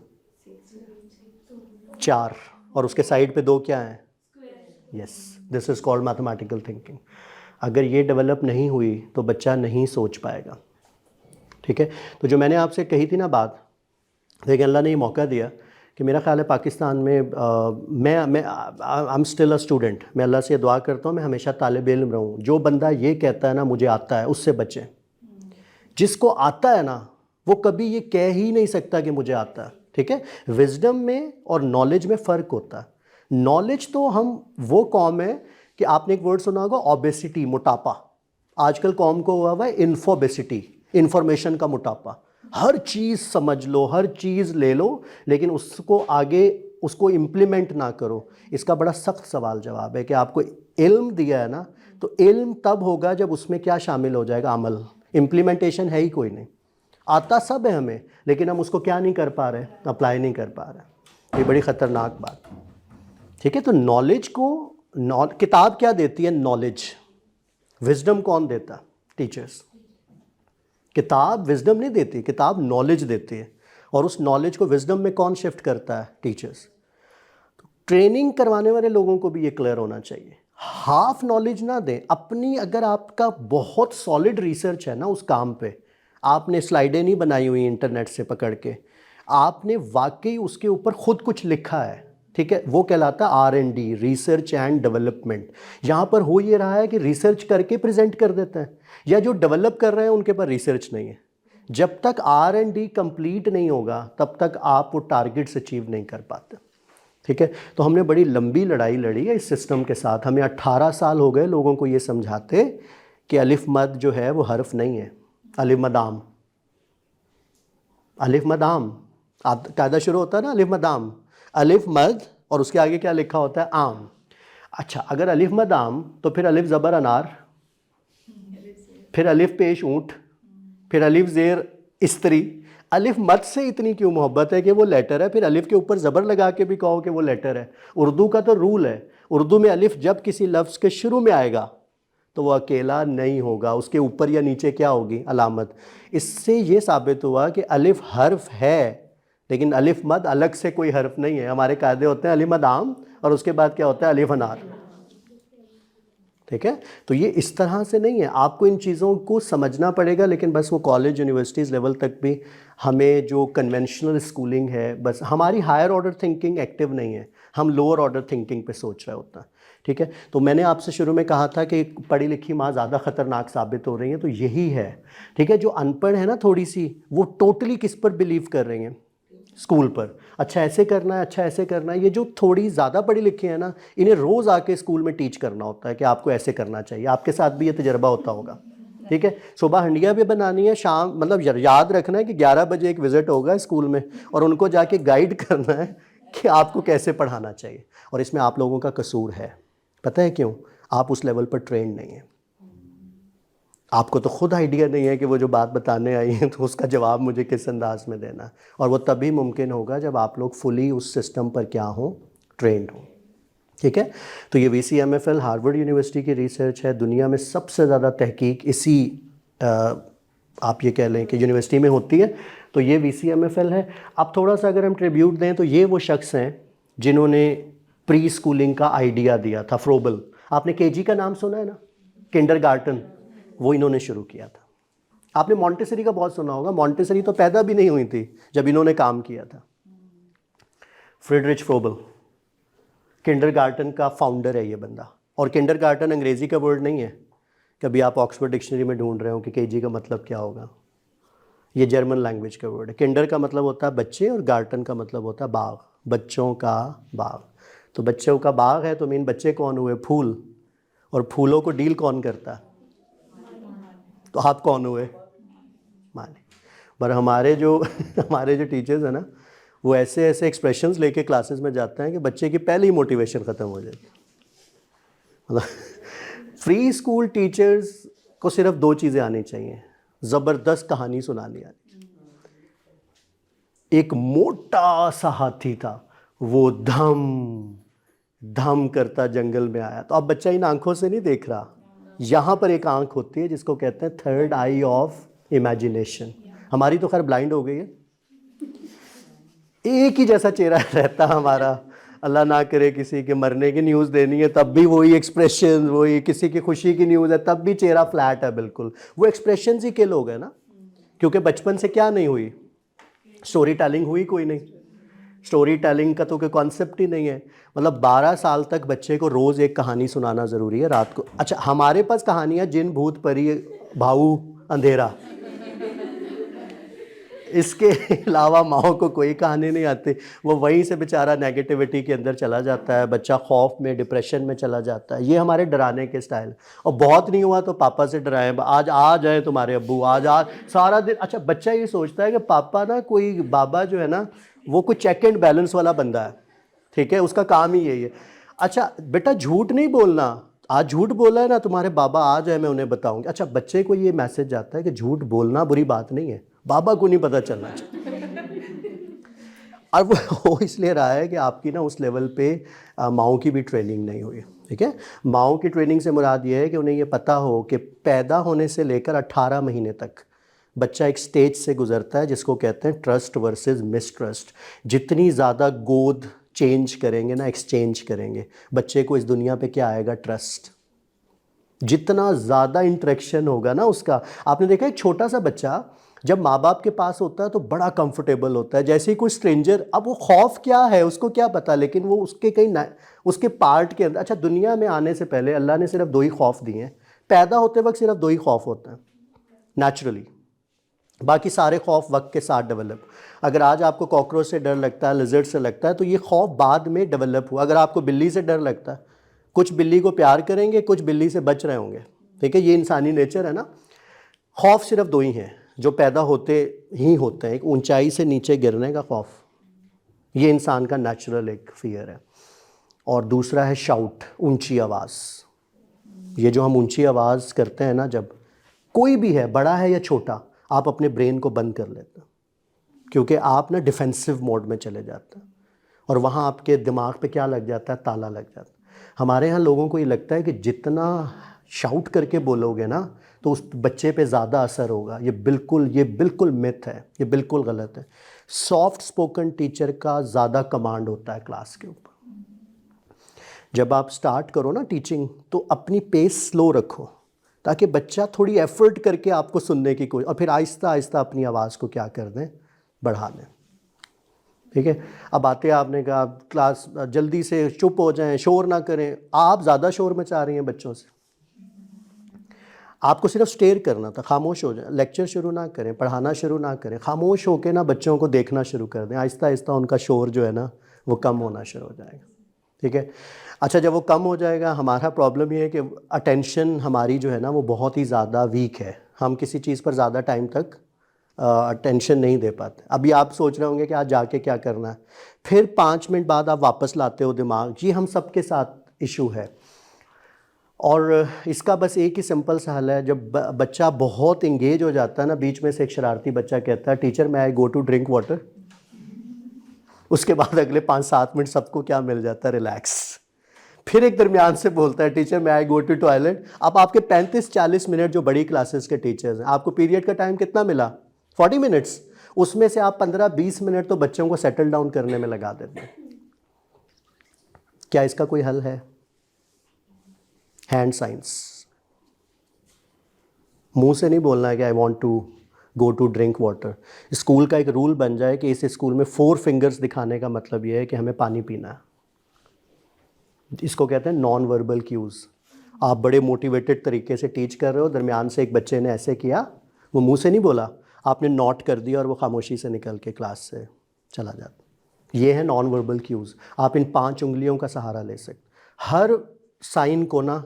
4, और उसके साइड पे 2 क्या हैं, yes, this is called mathematical thinking. अगर ये डेवलप नहीं हुई तो बच्चा नहीं सोच पाएगा, ठीक है। तो जो मैंने आपसे कही थी ना बात, लेकिन अल्लाह ने ये मौका दिया कि मेरा ख़्याल है पाकिस्तान में मैं I am still a student. मैं अल्लाह से दुआ करता हूँ मैं हमेशा तालिब इल्म रहूँ। जो बंदा ये कहता है ना मुझे आता है, उससे बचें। जिसको आता है ना वो कभी ये कह ही नहीं सकता कि मुझे आता है, ठीक है। विजडम में और नॉलेज में फ़र्क होता है। नॉलेज तो हम वो कौम है कि आपने एक वर्ड सुना होगा ओबेसिटी, मोटापा। आजकल कौम को हुआ है इन्फोबेसिटी, इन्फॉर्मेशन का मोटापा। हर चीज़ समझ लो, हर चीज़ ले लो, लेकिन उसको आगे उसको इम्प्लीमेंट ना करो। इसका बड़ा सख्त सवाल जवाब है कि आपको इल्म दिया है ना, तो इल्म तब होगा जब उसमें क्या शामिल हो जाएगा, अमल। इम्प्लीमेंटेशन है ही कोई नहीं। आता सब है हमें, लेकिन हम उसको क्या नहीं कर पा रहे, अप्लाई नहीं कर पा रहे। ये बड़ी ख़तरनाक बात, ठीक है। तो नॉलेज को किताब क्या देती है, नॉलेज। विजडम कौन देता, टीचर्स। किताब विजडम नहीं देती, किताब नॉलेज देती है, और उस नॉलेज को विजडम में कौन शिफ्ट करता है, टीचर्स। तो ट्रेनिंग करवाने वाले लोगों को भी ये क्लियर होना चाहिए। हाफ नॉलेज ना दें अपनी। अगर आपका बहुत सॉलिड रिसर्च है ना उस काम पे, आपने स्लाइडें नहीं बनाई हुई इंटरनेट से पकड़ के, आपने वाकई उसके ऊपर खुद कुछ लिखा है, ठीक है, वो कहलाता है R&D, रिसर्च एंड डेवलपमेंट। यहाँ पर हो ये रहा है कि रिसर्च करके प्रेजेंट कर देते हैं, या जो डेवलप कर रहे हैं उनके पास रिसर्च नहीं है। जब तक R&D कंप्लीट नहीं होगा तब तक आप वो टारगेट्स अचीव नहीं कर पाते, ठीक है। तो हमने बड़ी लंबी लड़ाई लड़ी है इस सिस्टम के साथ। हमें 18 साल हो गए लोगों को ये समझाते कि अलिफ मद जो है वो हर्फ नहीं है, अलिफ मदाम। अलिफ मदाम कायदा शुरू होता है ना, अलिफ मदाम, अलिफ मद, और उसके आगे क्या लिखा होता है, आम। अच्छा, अगर अलिफ मदाम तो फिर अलिफ ज़बर अनार, फिर अलिफ पेश ऊँट, फिर अलिफ ज़ेर स्त्री। अलिफ मद से इतनी क्यों मोहब्बत है कि वो लेटर है, फिर अलिफ के ऊपर ज़बर लगा के भी कहो कि वो लेटर है। उर्दू का तो रूल है, उर्दू में अलिफ जब किसी लफ्ज़ के शुरू में आएगा तो वो अकेला नहीं होगा, उसके ऊपर या नीचे क्या होगी, अलामत। इससे ये साबित हुआ कि अलिफ हर्फ है, लेकिन अलिफ मद अलग से कोई हर्फ नहीं है। हमारे कायदे होते हैं अलिफ मद आम और उसके बाद क्या होता है, अलिफ अनार। ठीक है, तो ये इस तरह से नहीं है, आपको इन चीज़ों को समझना पड़ेगा। लेकिन बस वो कॉलेज यूनिवर्सिटीज़ लेवल तक भी हमें जो कन्वेंशनल स्कूलिंग है, बस हमारी हायर ऑर्डर थिंकिंग एक्टिव नहीं है, हम लोअर ऑर्डर थिंकिंग पे सोच रहे होता है। ठीक है, तो मैंने आपसे शुरू में कहा था कि पढ़ी लिखी माँ ज़्यादा ख़तरनाक साबित हो रही हैं, तो यही है। ठीक है, जो अनपढ़ है ना थोड़ी सी, वो टोटली किस पर बिलीव कर रही हैं, स्कूल पर। अच्छा ऐसे करना है, अच्छा ऐसे करना है। ये जो थोड़ी ज़्यादा पढ़ी लिखी है ना, इन्हें रोज़ आके स्कूल में टीच करना होता है कि आपको ऐसे करना चाहिए। आपके साथ भी ये तजर्बा होता होगा। ठीक है, सुबह हंडिया भी बनानी है, शाम मतलब याद रखना है कि 11 बजे एक विज़िट होगा स्कूल में, और उनको जाके गाइड करना है कि आपको कैसे पढ़ाना चाहिए। और इसमें आप लोगों का कसूर है। पता है क्यों? आप उस लेवल पर ट्रेंड नहीं है। आपको तो खुद आइडिया नहीं है कि वो जो बात बताने आई है तो उसका जवाब मुझे किस अंदाज में देना है। और वो तभी मुमकिन होगा जब आप लोग फुली उस सिस्टम पर क्या हो, ट्रेंड हो। ठीक है, तो ये VCMFL हार्वर्ड यूनिवर्सिटी की रिसर्च है। दुनिया में सबसे ज़्यादा तहकीक इसी आप ये कह लें कि यूनिवर्सिटी में होती है। तो ये VCMFL है। अब थोड़ा सा अगर हम ट्रिब्यूट दें तो ये वो शख्स हैं जिन्होंने प्री स्कूलिंग का आइडिया दिया था। फ्रोबल, आपने KG का नाम सुना है ना, किंडरगार्टन, वो इन्होंने शुरू किया था। आपने मॉन्टेसरी का बहुत सुना होगा, मॉन्टेसरी तो पैदा भी नहीं हुई थी जब इन्होंने काम किया था। फ्रीडरिच फ्रोबल किंडरगार्टन का फाउंडर है ये बंदा। और किंडरगार्टन अंग्रेज़ी का वर्ड नहीं है, कभी आप ऑक्सफोर्ड डिक्शनरी में ढूंढ रहे हो कि KG का मतलब क्या होगा, ये जर्मन लैंग्वेज का वर्ड है। किंडर का मतलब होता है बच्चे और गार्टन का मतलब होता है बाग, बच्चों का बाग। तो बच्चों का बाग है तो मीन बच्चे कौन हुए, फूल। और फूलों को डील कौन करता है, तो आप कौन हुए, मालिक। पर हमारे जो हमारे जो टीचर्स हैं ना, वो ऐसे ऐसे एक्सप्रेशंस लेके क्लासेस में जाते हैं कि बच्चे की पहली मोटिवेशन ख़त्म हो जाती है। मतलब फ्री स्कूल टीचर्स को सिर्फ 2 चीज़ें आनी चाहिए, ज़बरदस्त कहानी सुनानी आनी। एक मोटा सा हाथी था, वो धम धम करता जंगल में आया। तो अब बच्चा इन आंखों से नहीं देख रहा, यहाँ पर एक आंख होती है जिसको कहते हैं थर्ड आई ऑफ इमेजिनेशन। हमारी तो खैर ब्लाइंड हो गई है, एक ही जैसा चेहरा रहता हमारा। अल्लाह ना करे किसी के मरने की न्यूज़ देनी है तब भी वही एक्सप्रेशन, वही किसी की खुशी की न्यूज़ है तब भी चेहरा फ्लैट है बिल्कुल। वो एक्सप्रेशन ही किल हो गए ना, क्योंकि बचपन से क्या नहीं हुई, स्टोरी टेलिंग हुई कोई नहीं। स्टोरी टेलिंग का तो कोई कॉन्सेप्ट ही नहीं है। मतलब 12 साल तक बच्चे को रोज़ एक कहानी सुनाना ज़रूरी है रात को। अच्छा हमारे पास कहानियाँ जिन भूत परी भाऊ अंधेरा, इसके अलावा माओ को कोई कहानी नहीं आती। वो वहीं से बेचारा नेगेटिविटी के अंदर चला जाता है, बच्चा खौफ में डिप्रेशन में चला जाता है। ये हमारे डराने के स्टाइल। और बहुत नहीं हुआ तो पापा से डराएं, आज आ जाए तुम्हारे अब्बू, आज सारा दिन। अच्छा बच्चा ये सोचता है कि पापा ना, कोई बाबा जो है ना वो कोई चेक एंड बैलेंस वाला बंदा है। ठीक है, उसका काम ही यही है। अच्छा बेटा झूठ नहीं बोलना, आज झूठ बोला है ना तुम्हारे बाबा आ जाए मैं उन्हें बताऊंगी। अच्छा बच्चे को ये मैसेज जाता है कि झूठ बोलना बुरी बात नहीं है, बाबा को नहीं पता चलना चाहिए। और वो हो इसलिए रहा है कि आपकी ना उस लेवल पे माओ की भी ट्रेनिंग नहीं हुई। ठीक है, माओ की ट्रेनिंग से मुराद ये है कि उन्हें ये पता हो कि पैदा होने से लेकर 18 महीने तक बच्चा एक स्टेज से गुजरता है जिसको कहते हैं ट्रस्ट वर्सेस मिसट्रस्ट। जितनी ज़्यादा गोद चेंज करेंगे ना, एक्सचेंज करेंगे, बच्चे को इस दुनिया पे क्या आएगा, ट्रस्ट। जितना ज़्यादा इंटरेक्शन होगा ना उसका, आपने देखा एक छोटा सा बच्चा जब माँ बाप के पास होता है तो बड़ा कंफर्टेबल होता है। जैसे ही कोई स्ट्रेंजर, अब वो खौफ क्या है उसको क्या पता, लेकिन वो उसके कहीं उसके पार्ट के अंदर। अच्छा दुनिया में आने से पहले अल्लाह ने सिर्फ 2 ही खौफ दिए हैं, पैदा होते वक्त सिर्फ 2 ही खौफ होते हैं नेचुरली, बाकी सारे खौफ वक्त के साथ डेवलप। अगर आज आपको कॉकरोच से डर लगता है, लिजर्ड से लगता है, तो ये खौफ बाद में डेवलप हुआ। अगर आपको बिल्ली से डर लगता है, कुछ बिल्ली को प्यार करेंगे, कुछ बिल्ली से बच रहे होंगे। ठीक है, ये इंसानी नेचर है ना। खौफ सिर्फ 2 ही हैं जो पैदा होते ही होते हैं, एक ऊंचाई से नीचे गिरने का खौफ, ये इंसान का नेचुरल एक फियर है। और दूसरा है शाउट, ऊंची आवाज़। ये जो हम ऊंची आवाज़ करते हैं ना, जब कोई भी है, बड़ा है या छोटा, आप अपने ब्रेन को बंद कर लेते हैं क्योंकि आप ना डिफेंसिव मोड में चले जाते हैं और वहाँ आपके दिमाग पे क्या लग जाता है, ताला लग जाता है। हमारे यहाँ लोगों को ये लगता है कि जितना शाउट करके बोलोगे ना तो उस बच्चे पे ज़्यादा असर होगा। ये बिल्कुल मिथ है, ये बिल्कुल गलत है। सॉफ्ट स्पोकन टीचर का ज़्यादा कमांड होता है क्लास के ऊपर। जब आप स्टार्ट करो ना टीचिंग तो अपनी पेस स्लो रखो ताकि बच्चा थोड़ी एफर्ट करके आपको सुनने की कोशिश, और फिर आहिस्ता आहिस्ता अपनी आवाज़ को क्या कर दें, बढ़ा दें। ठीक है, अब आते आपने कहा क्लास जल्दी से चुप हो जाएं, शोर ना करें। आप ज़्यादा शोर मचा रही हैं बच्चों से। आपको सिर्फ स्टेयर करना था, खामोश हो जाए, लेक्चर शुरू ना करें, पढ़ाना शुरू ना करें, खामोश होकर ना बच्चों को देखना शुरू कर दें। आहिस्ता आहिस्ता उनका शोर जो है ना वो कम होना शुरू हो जाएगा। ठीक है, अच्छा जब वो कम हो जाएगा, हमारा प्रॉब्लम ये है कि अटेंशन हमारी जो है ना वो बहुत ही ज़्यादा वीक है। हम किसी चीज़ पर ज़्यादा टाइम तक अटेंशन नहीं दे पाते। अभी आप सोच रहे होंगे कि आज जाके क्या करना है, फिर 5 मिनट बाद आप वापस लाते हो दिमाग। जी हम सबके साथ इशू है, और इसका बस एक ही सिंपल सा हल है। जब बच्चा बहुत इंगेज हो जाता है ना, बीच में से एक शरारती बच्चा कहता है टीचर मैं आई गो टू ड्रिंक वाटर, उसके बाद अगले 5-7 मिनट सबको क्या मिल जाता है, रिलैक्स। फिर एक दरमियान से बोलता है टीचर मैं आई गो टू टॉयलेट। अब आपके 35-40 मिनट जो बड़ी क्लासेस के टीचर्स हैं, आपको पीरियड का टाइम कितना मिला, 40 मिनट्स, उसमें से आप 15-20 मिनट तो बच्चों को सेटल डाउन करने में लगा देते हैं। क्या इसका कोई हल है? Hand signs. मुंह से नहीं बोलना है कि I want to go to drink water. School का एक रूल बन जाए कि इस स्कूल में 4 फिंगर्स दिखाने का मतलब ये है कि हमें पानी पीना है। इसको कहते हैं नॉन वर्बल क्यूज़। आप बड़े मोटिवेटेड तरीके से टीच कर रहे हो, दरमियान से एक बच्चे ने ऐसे किया, वो मुंह से नहीं बोला, आपने नोट कर दिया और वो खामोशी से निकल के क्लास से चला जाता। ये है नॉन वर्बल क्यूज़। आप इन 5 उंगलियों का सहारा ले सकते। हर साइन को ना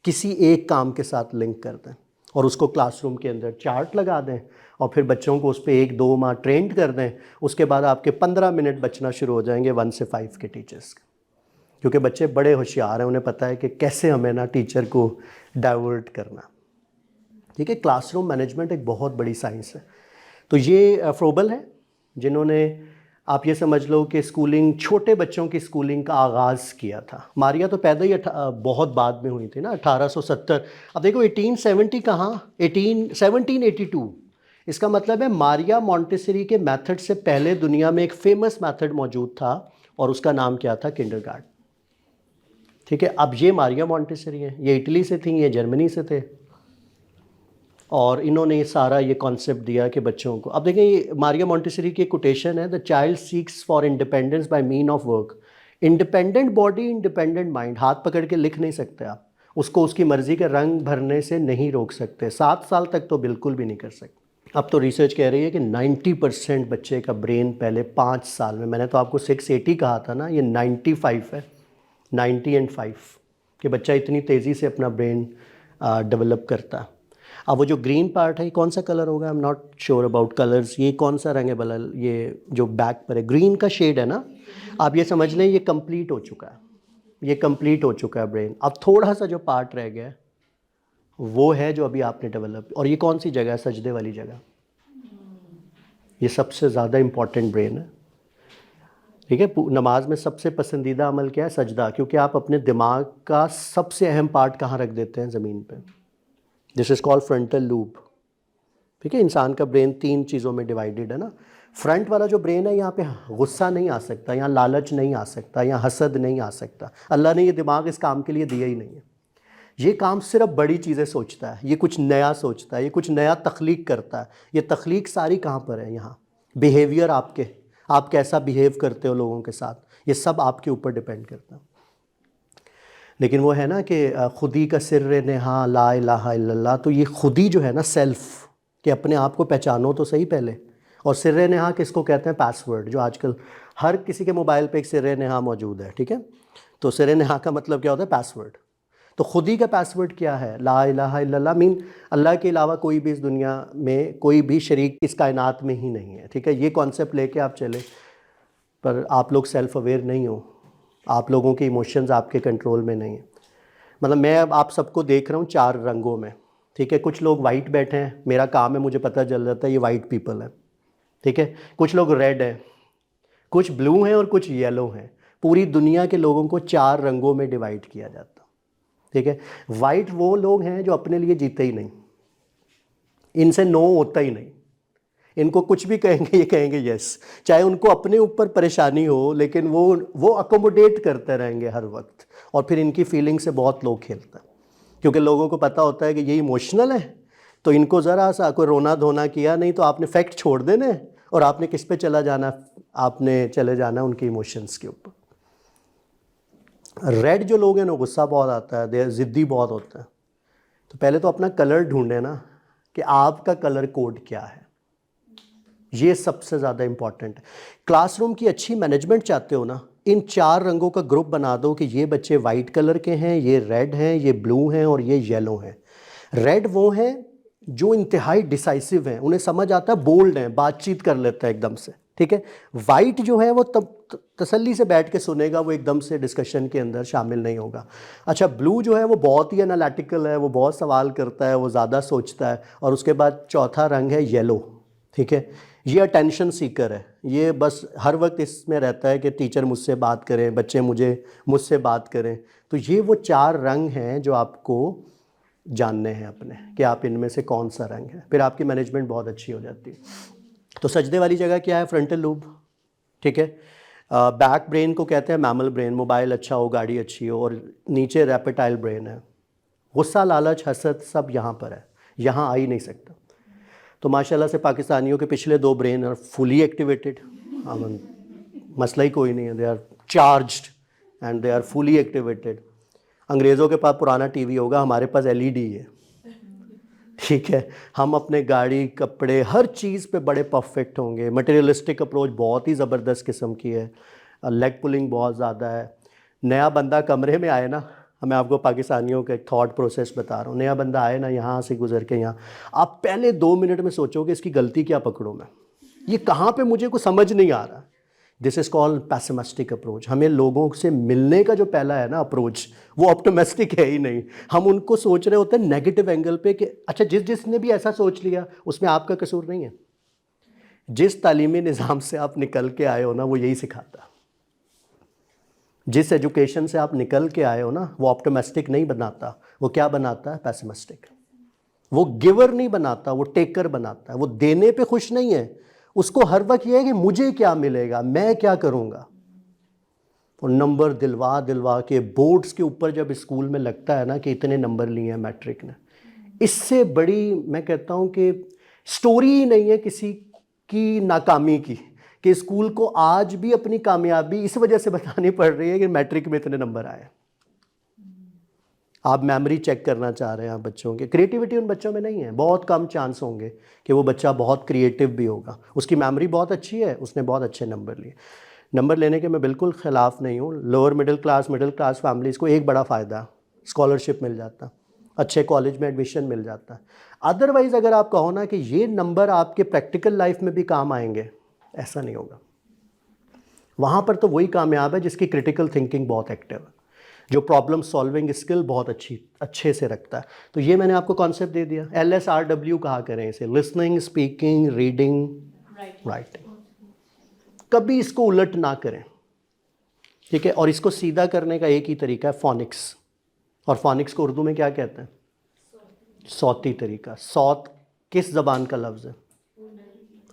किसी एक काम के साथ लिंक कर दें और उसको क्लासरूम के अंदर चार्ट लगा दें और फिर बच्चों को उस पर 1-2 माह ट्रेंड कर दें। उसके बाद आपके 15 मिनट बचना शुरू हो जाएंगे 1 से 5 के टीचर्स के, क्योंकि बच्चे बड़े होशियार हैं, उन्हें पता है कि कैसे हमें ना टीचर को डाइवर्ट करना। ठीक है, क्लासरूम मैनेजमेंट एक बहुत बड़ी साइंस है। तो ये फ्रोबल है जिन्होंने, आप ये समझ लो कि स्कूलिंग, छोटे बच्चों की स्कूलिंग का आगाज़ किया था। मारिया तो पैदा ही बहुत बाद में हुई थी ना, 1870। अब देखो 1870 कहाँ, 1782। इसका मतलब है मारिया मॉन्टेसरी के मेथड से पहले दुनिया में एक फेमस मेथड मौजूद था और उसका नाम क्या था, किंडरगार्टन। ठीक है, अब ये मारिया मॉन्टेसरी है, ये इटली से थी, ये जर्मनी से थे, और इन्होंने ये सारा ये कॉन्सेप्ट दिया कि बच्चों को। अब देखें ये मारिया मॉन्टेसरी की कोटेशन है, the child seeks for independence by mean of work. Independent body independent mind. हाथ पकड़ के लिख नहीं सकते आप उसको, उसकी मर्ज़ी के रंग भरने से नहीं रोक सकते। 7 साल तक तो बिल्कुल भी नहीं कर सकते। अब तो रिसर्च कह रही है कि 90% बच्चे का ब्रेन पहले 5 साल में, मैंने तो आपको 680 कहा था ना, ये 95 है, 90 and 5 कि बच्चा इतनी तेज़ी से अपना ब्रेन डेवलप करता है। अब वो जो ग्रीन पार्ट है, ये कौन सा कलर होगा, I am not sure about colours. ये कौन सा रंग है भला, ये जो बैक पर है ग्रीन का शेड है ना, आप ये समझ लें ये कंप्लीट हो चुका है, ये कंप्लीट हो चुका है ब्रेन। अब थोड़ा सा जो पार्ट रह गया वो है जो अभी आपने डेवलप। और ये कौन सी जगह है, सजदे वाली जगह, ये सबसे ज़्यादा इम्पॉर्टेंट ब्रेन है। ठीक है, नमाज में सबसे पसंदीदा अमल क्या है, सजदा, क्योंकि आप अपने दिमाग का सबसे अहम पार्ट कहाँ रख देते हैं, ज़मीन पे। This is called frontal lube. ठीक है, इंसान का ब्रेन 3 चीज़ों में डिवाइडेड है ना। फ्रंट वाला जो ब्रेन है, यहाँ पे गुस्सा नहीं आ सकता, यहाँ लालच नहीं आ सकता, यहाँ हसद नहीं आ सकता। अल्लाह ने ये दिमाग इस काम के लिए दिया ही नहीं है। ये काम सिर्फ बड़ी चीज़ें सोचता है, ये कुछ नया सोचता है, ये कुछ नया तख्लीक करता है। ये तख्लीक सारी कहाँ पर है, यहाँ। बिहेवियर आपके, आप कैसा बिहेव करते हो लोगों के साथ, ये सब आपके ऊपर डिपेंड करता है। लेकिन वो है ना कि खुदी का सिर्र नेहा ला इलाहा इल्लल्लाह, तो ये खुदी जो है ना, सेल्फ, कि अपने आप को पहचानो तो सही पहले। और सिर्र नेहा किसको कहते हैं, पासवर्ड, जो आजकल हर किसी के मोबाइल पे एक सिर्र नेहा मौजूद है। ठीक है, तो सिर्र नेहा का मतलब क्या होता है, पासवर्ड। तो खुदी का पासवर्ड क्या है, ला इलाहा इल्लल्लाह, मीन अल्लाह के अलावा कोई भी इस दुनिया में, कोई भी शरीक इस कायनात में ही नहीं है। ठीक है, ये कॉन्सेप्ट लेके आप चले, पर आप लोग सेल्फ अवेयर नहीं हो, आप लोगों के इमोशंस आपके कंट्रोल में नहीं है। मतलब मैं अब आप सबको देख रहा हूँ 4 रंगों में। ठीक है, कुछ लोग वाइट बैठे हैं, मेरा काम है, मुझे पता चल जाता है ये वाइट पीपल है। ठीक है, कुछ लोग रेड हैं, कुछ ब्लू हैं और कुछ येलो हैं। पूरी दुनिया के लोगों को 4 रंगों में डिवाइड किया जाता। ठीक है। वाइट वो लोग हैं जो अपने लिए जीते ही नहीं, इनसे नो होता ही नहीं, इनको कुछ भी कहेंगे ये कहेंगे यस, चाहे उनको अपने ऊपर परेशानी हो, लेकिन वो अकोमोडेट करते रहेंगे हर वक्त। और फिर इनकी फीलिंग से बहुत लोग खेलते हैं, क्योंकि लोगों को पता होता है कि ये इमोशनल है, तो इनको ज़रा सा कोई रोना धोना किया नहीं तो आपने फैक्ट छोड़ देने और आपने किस पे चला जाना, आपने चले जाना उनके इमोशंस के ऊपर। रेड जो लोग हैं ना, गुस्सा बहुत आता है, देर ज़िद्दी बहुत होता है। तो पहले तो अपना कलर ढूंढे ना कि आपका कलर कोड क्या है, ये सबसे ज़्यादा इंपॉर्टेंट है। क्लासरूम की अच्छी मैनेजमेंट चाहते हो ना, इन 4 रंगों का ग्रुप बना दो कि ये बच्चे वाइट कलर के हैं, ये रेड हैं, ये ब्लू हैं और ये येलो हैं। रेड वो हैं जो इंतहाई डिसाइसिव हैं, उन्हें समझ आता है, बोल्ड हैं, बातचीत कर लेता है एकदम से, ठीक है। वाइट जो है वो तब तसल्ली से बैठ के सुनेगा, वो एकदम से डिस्कशन के अंदर शामिल नहीं होगा। अच्छा, ब्लू जो है वो बहुत ही एनालिटिकल है, वो बहुत सवाल करता है, वो ज़्यादा सोचता है। और उसके बाद चौथा रंग है येलो, ठीक है। ये अटेंशन सीकर है, ये बस हर वक्त इसमें रहता है कि टीचर मुझसे बात करें, बच्चे मुझसे बात करें। तो ये वो 4 रंग हैं जो आपको जानने हैं अपने, कि आप इनमें से कौन सा रंग है, फिर आपकी मैनेजमेंट बहुत अच्छी हो जाती है। तो सजदे वाली जगह क्या है? फ्रंटल लूब, ठीक है। बैक ब्रेन को कहते हैं मैमल ब्रेन, मोबाइल अच्छा हो, गाड़ी अच्छी हो। और नीचे रेपेटाइल ब्रेन है, गुस्सा, लालच, हसद सब यहाँ पर है, यहाँ आ ही नहीं सकता। तो माशाल्लाह से पाकिस्तानियों के पिछले 2 ब्रेन आर फुली एक्टिवेटेड, मसला ही कोई नहीं है, they are charged and they are fully activated. अंग्रेज़ों के पास पुराना टीवी होगा, हमारे पास एलईडी है, ठीक है। हम अपने गाड़ी, कपड़े, हर चीज़ पे बड़े परफेक्ट होंगे। मटेरियलिस्टिक अप्रोच बहुत ही ज़बरदस्त किस्म की है, लेग पुलिंग बहुत ज़्यादा है। नया बंदा कमरे में आए ना, मैं आपको पाकिस्तानियों का एक थॉट प्रोसेस बता रहा हूँ। नया बंदा आए ना, यहाँ से गुजर के यहाँ, आप पहले 2 मिनट में सोचोगे इसकी गलती क्या पकड़ूँ मैं, ये कहाँ पे मुझे कुछ समझ नहीं आ रहा। This is called pessimistic approach. हमें लोगों से मिलने का जो पहला है ना अप्रोच, वो ऑप्टिमिस्टिक है ही नहीं। हम उनको सोच रहे होते हैं नेगेटिव एंगल पे कि अच्छा जिसने भी ऐसा सोच लिया उसमें आपका कसूर नहीं है। जिस तालीमी निज़ाम से आप निकल के आए हो ना, वो यही सिखाता। जिस एजुकेशन से आप निकल के आए हो ना, वो ऑप्टिमिस्टिक नहीं बनाता, वो क्या बनाता है? पैसिमिस्टिक। वो गिवर नहीं बनाता, वो टेकर बनाता है। वो देने पे खुश नहीं है, उसको हर वक्त ये है कि मुझे क्या मिलेगा, मैं क्या करूँगा। और नंबर दिलवा दिलवा के बोर्ड्स के ऊपर जब स्कूल में लगता है ना कि इतने नंबर लिए हैं मैट्रिक ने, इससे बड़ी मैं कहता हूँ कि स्टोरी ही नहीं है किसी की नाकामी की, कि स्कूल को आज भी अपनी कामयाबी इस वजह से बतानी पड़ रही है कि मैट्रिक में इतने नंबर आए। आप मेमोरी चेक करना चाह रहे हैं आप बच्चों के, क्रिएटिविटी उन बच्चों में नहीं है। बहुत कम चांस होंगे कि वो बच्चा बहुत क्रिएटिव भी होगा। उसकी मेमोरी बहुत अच्छी है, उसने बहुत अच्छे नंबर लिए। नंबर लेने के मैं बिल्कुल ख़िलाफ़ नहीं हूँ। लोअर मिडिल क्लास फैमिलीज़ को एक बड़ा फ़ायदा, स्कॉलरशिप मिल जाता, अच्छे कॉलेज में एडमिशन मिल जाता है। अदरवाइज़ अगर आप कहो ना कि ये नंबर आपके प्रैक्टिकल लाइफ में भी काम आएंगे, ऐसा नहीं होगा। वहाँ पर तो वही कामयाब है जिसकी क्रिटिकल थिंकिंग बहुत एक्टिव है, जो प्रॉब्लम सॉल्विंग स्किल बहुत अच्छे से रखता है। तो ये मैंने आपको कॉन्सेप्ट दे दिया। LSRW कहा करें इसे, लिसनिंग, स्पीकिंग, रीडिंग, राइटिंग। कभी इसको उलट ना करें, ठीक है। और इसको सीधा करने का एक ही तरीका है, फोनिक्स। और फोनिक्स को उर्दू में क्या कहते हैं? सौती तरीका। सौत किस ज़बान का लफ्ज़ है?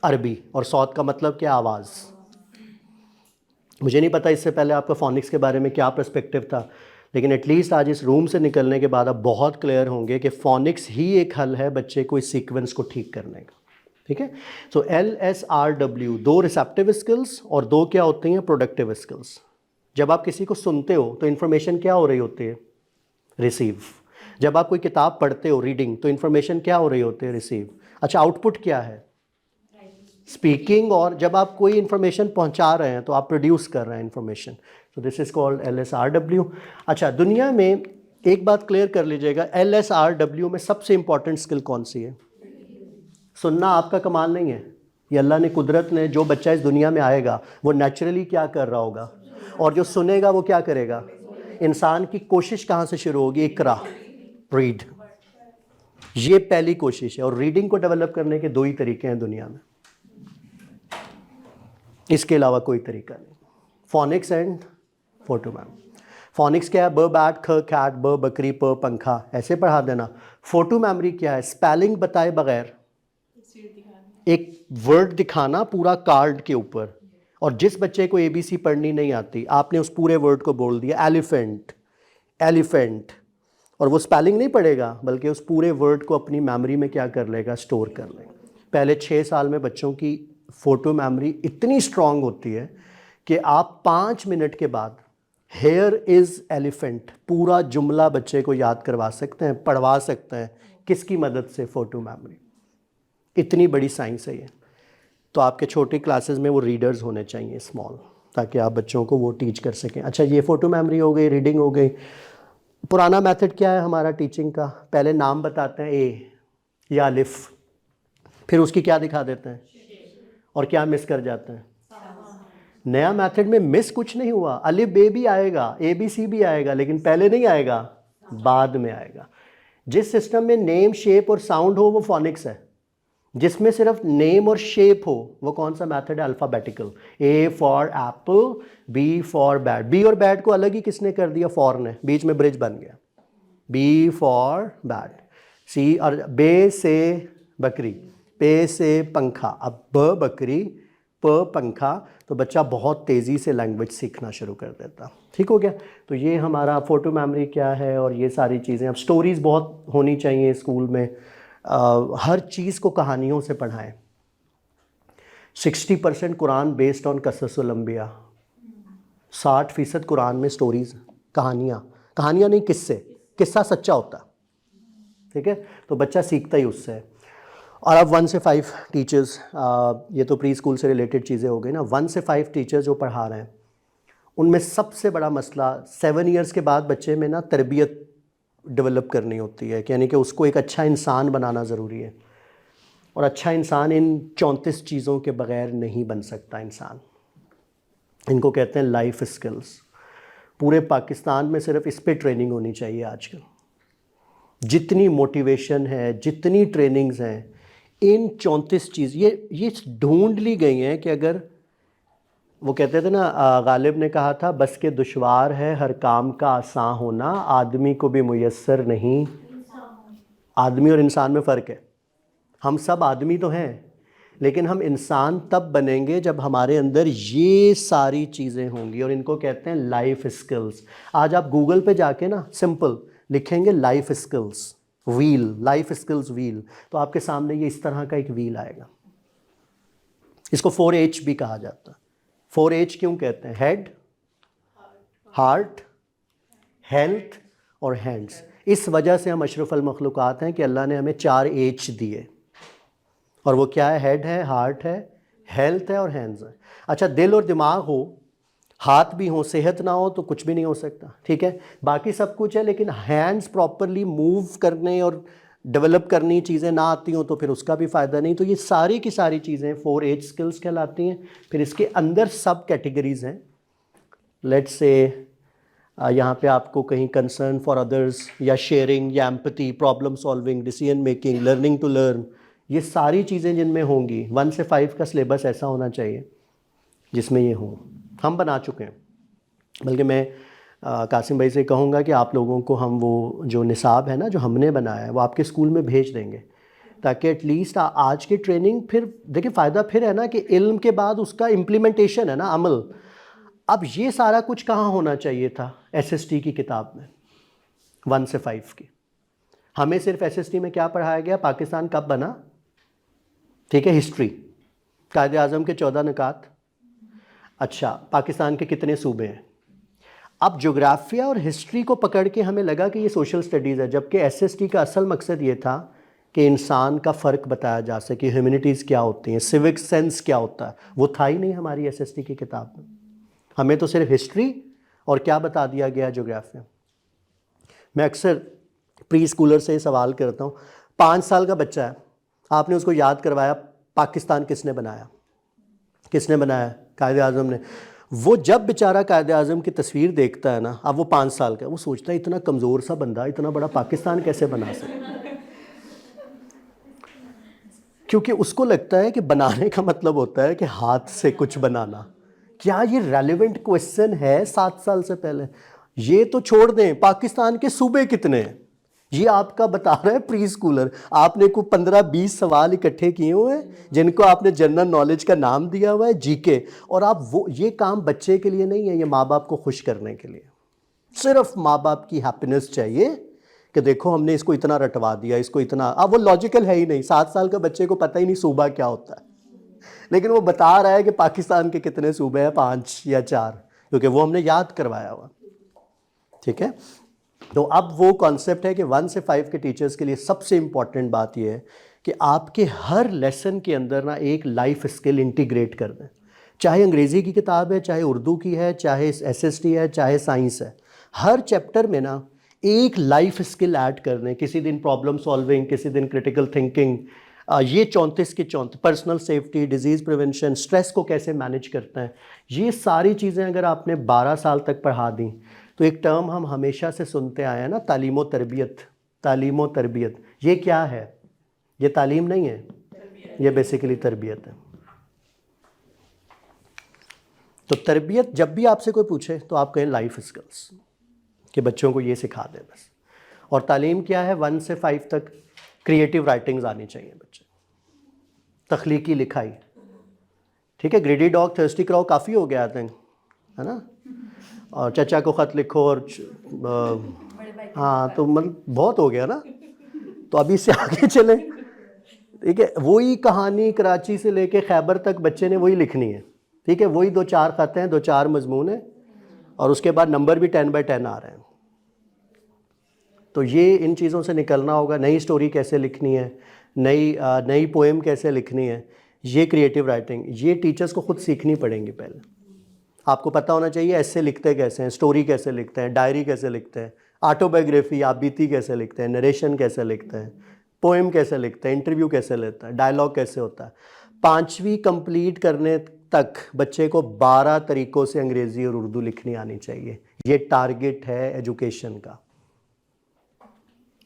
अरबी। और सौत का मतलब क्या? आवाज़। मुझे नहीं पता इससे पहले आपका फोनिक्स के बारे में क्या पर्सपेक्टिव था, लेकिन एटलीस्ट आज इस रूम से निकलने के बाद आप बहुत क्लियर होंगे कि फोनिक्स ही एक हल है बच्चे को इस सीक्वेंस को ठीक करने का, ठीक है। सो LSRW, 2 रिसेप्टिव स्किल्स और 2 क्या होती हैं? Productive skills. जब आप किसी को सुनते हो तो इन्फॉर्मेशन क्या हो रही होती है? रिसीव। जब आप कोई किताब पढ़ते हो, रीडिंग, तो इन्फॉर्मेशन क्या हो रही होती है? रिसीव। अच्छा, आउटपुट क्या है? स्पीकिंग। और जब आप कोई इन्फॉर्मेशन पहुंचा रहे हैं तो आप प्रोड्यूस कर रहे हैं इन्फॉर्मेशन। तो दिस इज़ कॉल्ड LSRW। अच्छा, दुनिया में एक बात क्लियर कर लीजिएगा, LSRW में सबसे इंपॉर्टेंट स्किल कौन सी है? सुनना आपका कमाल नहीं है, ये अल्लाह ने, कुदरत ने, जो बच्चा इस दुनिया में आएगा वो नेचुरली क्या कर रहा होगा, और जो सुनेगा वो क्या करेगा। इंसान की कोशिश कहाँ से शुरू होगी? इकरा, रीड। ये पहली कोशिश है। और रीडिंग को डेवलप करने के 2 ही तरीके हैं दुनिया में, इसके अलावा कोई तरीका नहीं। Phoenix and फोटोमैम। फोनिक्स क्या है? ब बैट, ख कैट, ब बकरी, प पंखा, ऐसे पढ़ा देना। फोटो मेमोरी क्या है? स्पेलिंग बताए बगैर एक वर्ड दिखाना पूरा कार्ड के ऊपर, और जिस बच्चे को ABC पढ़नी नहीं आती, आपने उस पूरे वर्ड को बोल दिया एलिफेंट, एलिफेंट, और वो स्पेलिंग नहीं पढ़ेगा बल्कि उस पूरे वर्ड को अपनी मेमोरी में क्या कर लेगा? स्टोर कर लेगा। पहले 6 साल में बच्चों की फ़ोटो मेमोरी इतनी स्ट्रांग होती है कि आप 5 मिनट के बाद हेयर इज़ एलिफेंट पूरा जुमला बच्चे को याद करवा सकते हैं, पढ़वा सकते हैं। किसकी मदद से? Photo memory. इतनी बड़ी साइंस है ये। तो आपके छोटी क्लासेस में वो रीडर्स होने चाहिए स्मॉल, ताकि आप बच्चों को वो टीच कर सकें। अच्छा, ये फ़ोटो मेमोरी हो गई, रीडिंग हो गई। पुराना मेथड क्या है हमारा टीचिंग का? पहले नाम बताते हैं ए या अलिफ, फिर उसकी क्या दिखा देते हैं और क्या मिस कर जाते हैं? नया मेथड में मिस कुछ नहीं हुआ, अलिफ बे भी आएगा, ABC भी आएगा, लेकिन पहले नहीं आएगा, बाद में आएगा। जिस सिस्टम में नेम, शेप और साउंड हो वो फोनिक्स है। जिसमें सिर्फ नेम और शेप हो वो कौन सा मेथड है? Alphabetical. A for apple, B for bat. B और बैट को अलग ही किसने कर दिया? फॉर ने, बीच में ब्रिज बन गया। B फॉर बैट, C, और बे से बकरी, पे से पंखा। अब ब बकरी, प पंखा, तो बच्चा बहुत तेज़ी से लैंग्वेज सीखना शुरू कर देता। ठीक हो गया? तो ये हमारा फ़ोटो मेमोरी क्या है और ये सारी चीज़ें। अब स्टोरीज़ बहुत होनी चाहिए स्कूल में। हर चीज़ को कहानियों से पढ़ाएं। 60% कुरान बेस्ड ऑन कससुल अंबिया। 60% कुरान में स्टोरीज़, कहानियाँ नहीं, किस्से। किस्सा सच्चा होता, ठीक है? तो बच्चा सीखता ही उससे है। और अब 1 से 5 टीचर्स, ये तो प्री स्कूल से रिलेटेड चीज़ें हो गई ना। 1 से 5 टीचर्स जो पढ़ा रहे हैं, उनमें सबसे बड़ा मसला 7 ईयर्स के बाद बच्चे में ना तरबियत डेवलप करनी होती है, यानी कि उसको एक अच्छा इंसान बनाना ज़रूरी है। और अच्छा इंसान इन 34 चीज़ों के बग़ैर नहीं बन सकता इंसान। इनको कहते हैं लाइफ स्किल्स। पूरे पाकिस्तान में सिर्फ इस पे ट्रेनिंग होनी चाहिए आजकल। जितनी मोटिवेशन है, जितनी ट्रेनिंग्स हैं, इन 34 चीज़ ये ढूंढ ली गई हैं कि अगर वो कहते थे ना, गालिब ने कहा था, बस के दुश्वार है हर काम का आसान होना, आदमी को भी मुयस्सर नहीं। आदमी और इंसान में फ़र्क है। हम सब आदमी तो हैं, लेकिन हम इंसान तब बनेंगे जब हमारे अंदर ये सारी चीज़ें होंगी, और इनको कहते हैं लाइफ स्किल्स। आज आप गूगल पे जाके ना सिंपल लिखेंगे life skills wheel, life skills wheel, तो आपके सामने ये इस तरह का एक व्हील आएगा। इसको 4H भी कहा जाता है। 4H क्यों कहते हैं? हेड, हार्ट, हेल्थ और हैंड्स। इस वजह से हम अशरफुल मखलूक़ात हैं कि अल्लाह ने हमें 4H दिए, और वो क्या है? हेड है, हार्ट है, हेल्थ है और हैंड्स है। अच्छा, दिल और दिमाग हो, हाथ भी हो, सेहत ना हो तो कुछ भी नहीं हो सकता, ठीक है? बाकी सब कुछ है, लेकिन हैंड्स प्रॉपरली मूव करने और डेवलप करनी चीज़ें ना आती हों तो फिर उसका भी फ़ायदा नहीं। तो ये सारी की सारी चीज़ें 4H स्किल्स कहलाती हैं। फिर इसके अंदर सब कैटेगरीज़ हैं। लेट्स से यहाँ पे आपको कहीं कंसर्न फॉर अदर्स या शेयरिंग या empathy, problem solving, decision making, learning to learn, ये सारी चीज़ें जिनमें होंगी। 1 से 5 का सिलेबस ऐसा होना चाहिए जिसमें ये हो। हम बना चुके हैं, बल्कि मैं कासिम भाई से कहूँगा कि आप लोगों को हम वो जो निसाब है ना जो हमने बनाया है वो आपके स्कूल में भेज देंगे, ताकि एटलीस्ट आज की ट्रेनिंग, फिर देखिए फ़ायदा फिर है ना कि इल्म के बाद उसका इम्प्लीमेंटेशन है ना, अमल। अब ये सारा कुछ कहाँ होना चाहिए था? SST की किताब में 1 से 5 की। हमें सिर्फ SST में क्या पढ़ाया गया? पाकिस्तान कब बना, ठीक है, हिस्ट्री, कायदे आज़म के 14 निकात। अच्छा, पाकिस्तान के कितने सूबे हैं? अब जोग्राफिया और हिस्ट्री को पकड़ के हमें लगा कि ये सोशल स्टडीज़ है, जबकि SST का असल मकसद ये था कि इंसान का फ़र्क बताया जा सके, ह्यूमैनिटीज़ क्या होती हैं, सिविक सेंस क्या होता है। वो था ही नहीं हमारी SST की किताब में। हमें तो सिर्फ हिस्ट्री और क्या बता दिया गया? जोग्राफिया। मैं अक्सर प्री स्कूलर से सवाल करता हूँ, 5 साल का बच्चा है, आपने उसको याद करवाया पाकिस्तान किसने बनाया? किसने बनाया? कायदे आज़म ने। वो जब बेचारा कायदे आज़म की तस्वीर देखता है ना, अब वो 5 साल का, वो सोचता है इतना कमज़ोर सा बंदा इतना बड़ा पाकिस्तान कैसे बना सकता? क्योंकि उसको लगता है कि बनाने का मतलब होता है कि हाथ से कुछ बनाना। क्या ये रेलेवेंट क्वेश्चन है 7 साल से पहले? ये तो छोड़ दें, पाकिस्तान के सूबे कितने हैं ये आपका बता रहा है प्री स्कूलर। आपने को 15-20 सवाल इकट्ठे किए हुए हैं जिनको आपने जनरल नॉलेज का नाम दिया हुआ है जीके, और आप वो, ये काम बच्चे के लिए नहीं है, ये माँ बाप को खुश करने के लिए। सिर्फ माँ बाप की हैप्पीनेस चाहिए कि देखो हमने इसको इतना रटवा दिया, इसको इतना। अब वो लॉजिकल है ही नहीं, 7 साल का बच्चे को पता ही नहीं सूबा क्या होता है, लेकिन वो बता रहा है कि पाकिस्तान के कितने सूबे हैं, 5 या 4, क्योंकि वो हमने याद करवाया हुआ। ठीक है, तो अब वो कॉन्सेप्ट है कि 1 से 5 के टीचर्स के लिए सबसे इंपॉर्टेंट बात यह है कि आपके हर लेसन के अंदर ना एक लाइफ स्किल इंटीग्रेट कर दें। चाहे अंग्रेज़ी की किताब है, चाहे उर्दू की है, चाहे एसएसटी है, चाहे साइंस है, हर चैप्टर में ना एक लाइफ स्किल ऐड कर दें। किसी दिन प्रॉब्लम सॉल्विंग, किसी दिन क्रिटिकल थिंकिंग, ये 34 के 34, personal safety, disease prevention, stress को कैसे मैनेज करते हैं, ये सारी चीज़ें अगर आपने 12 साल तक पढ़ा दी तो एक टर्म हम हमेशा से सुनते आए हैं ना, तालीम व तरबियत। तालीम व तरबियत ये क्या है? ये तालीम नहीं है, ये बेसिकली तरबियत है। तो तरबियत जब भी आपसे कोई पूछे तो आप कहें लाइफ स्किल्स, कि बच्चों को ये सिखा दें बस। और तालीम क्या है? 1 से 5 तक क्रिएटिव राइटिंग्स आनी चाहिए बच्चे, तख्लीकी लिखाई। ठीक है, ग्रेडी डॉग थर्स्टी क्राउ काफ़ी हो गया है ना, और चचा को ख़त लिखो, और हाँ, तो मतलब बहुत हो गया ना, तो अभी से आगे चलें। ठीक है, वही कहानी कराची से लेके खैबर तक बच्चे ने वही लिखनी है। ठीक है, वही 2-4 ख़त हैं, 2-4 मजमून हैं, और उसके बाद नंबर भी 10/10 आ रहे हैं। तो ये इन चीज़ों से निकलना होगा। नई स्टोरी कैसे लिखनी है, नई पोएम कैसे लिखनी है, ये क्रिएटिव राइटिंग ये टीचर्स को खुद सीखनी पड़ेंगी। पहले आपको पता होना चाहिए ऐसे लिखते कैसे हैं, स्टोरी कैसे लिखते हैं, डायरी कैसे लिखते हैं, ऑटोबायोग्राफी आप बीती कैसे लिखते हैं, नरेशन कैसे लिखते हैं, पोएम कैसे लिखते हैं, इंटरव्यू कैसे लेता है, डायलॉग कैसे होता है। 5वीं कंप्लीट करने तक बच्चे को 12 तरीक़ों से अंग्रेज़ी और उर्दू लिखनी आनी चाहिए। ये टारगेट है एजुकेशन का।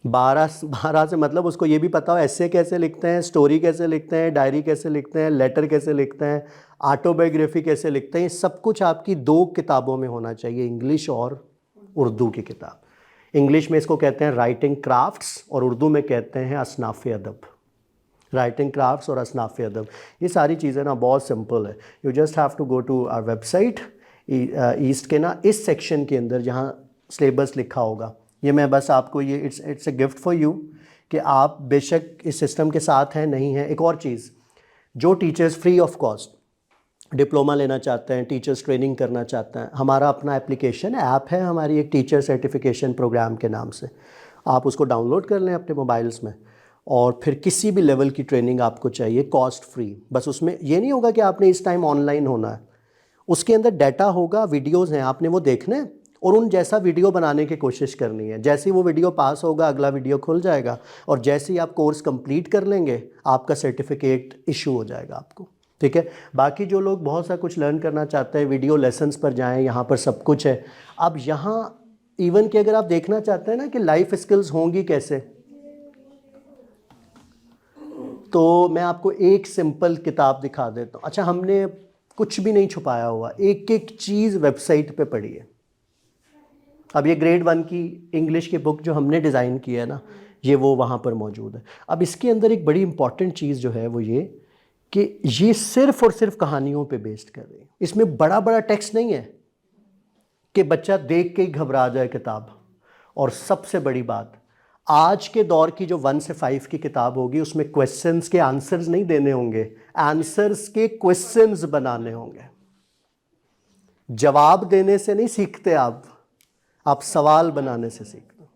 12 से मतलब उसको ये भी पता हो ऐसे कैसे लिखते हैं, स्टोरी कैसे लिखते हैं, डायरी कैसे लिखते हैं, लेटर कैसे लिखते हैं, ऑटोबायोग्राफी कैसे लिखते हैं। ये सब कुछ आपकी 2 किताबों में होना चाहिए, इंग्लिश और उर्दू की किताब। इंग्लिश में इसको कहते हैं राइटिंग क्राफ्ट्स, और उर्दू में कहते हैं असनाफ़ अदब। राइटिंग क्राफ्ट्स और असनाफ़ अदब, ये सारी चीज़ें ना बहुत सिंपल है। You just have to go to our website east के ना इस सेक्शन के अंदर जहाँ सिलेबस लिखा होगा, ये मैं बस आपको ये it's a gift for you कि आप बेशक इस सिस्टम के साथ हैं नहीं हैं। एक और चीज़, जो teachers free of cost diploma लेना चाहते हैं, टीचर्स ट्रेनिंग करना चाहते हैं, हमारा अपना एप्लीकेशन ऐप है हमारी, एक टीचर सर्टिफिकेशन प्रोग्राम के नाम से। आप उसको डाउनलोड कर लें अपने मोबाइल्स में, और फिर किसी भी लेवल की ट्रेनिंग आपको चाहिए कॉस्ट फ्री। बस उसमें ये नहीं होगा कि आपने इस टाइम ऑनलाइन होना है, उसके अंदर डाटा होगा, वीडियोज़ हैं, आपने वो देखने हैं और उन जैसा वीडियो बनाने की कोशिश करनी है। जैसे ही वो वीडियो पास होगा अगला वीडियो खुल जाएगा, और जैसे ही आप कोर्स कंप्लीट कर लेंगे आपका सर्टिफिकेट इशू हो जाएगा आपको। ठीक है, बाकी जो लोग बहुत सा कुछ लर्न करना चाहते हैं वीडियो लेसन्स पर जाएं, यहाँ पर सब कुछ है। अब यहाँ इवन कि अगर आप देखना चाहते हैं ना कि लाइफ स्किल्स होंगी कैसे, तो मैं आपको एक सिंपल किताब दिखा देता हूँ। अच्छा, हमने कुछ भी नहीं छुपाया हुआ, एक एक चीज़ वेबसाइट पे पढ़ी है। अब ये ग्रेड 1 की इंग्लिश की बुक जो हमने डिज़ाइन की है ना, ये वो वहाँ पर मौजूद है। अब इसके अंदर एक बड़ी इंपॉर्टेंट चीज़ जो है वो ये कि ये सिर्फ़ और सिर्फ कहानियों पे बेस्ड कर रही है। इसमें बड़ा बड़ा टेक्स्ट नहीं है कि बच्चा देख के ही घबरा जाए किताब। और सबसे बड़ी बात, आज के दौर की जो 1 से 5 की किताब होगी उसमें क्वेश्चंस के आंसर्स नहीं देने होंगे, आंसर्स के क्वेश्चंस बनाने होंगे। जवाब देने से नहीं सीखते आप सवाल बनाने से सीखते हो।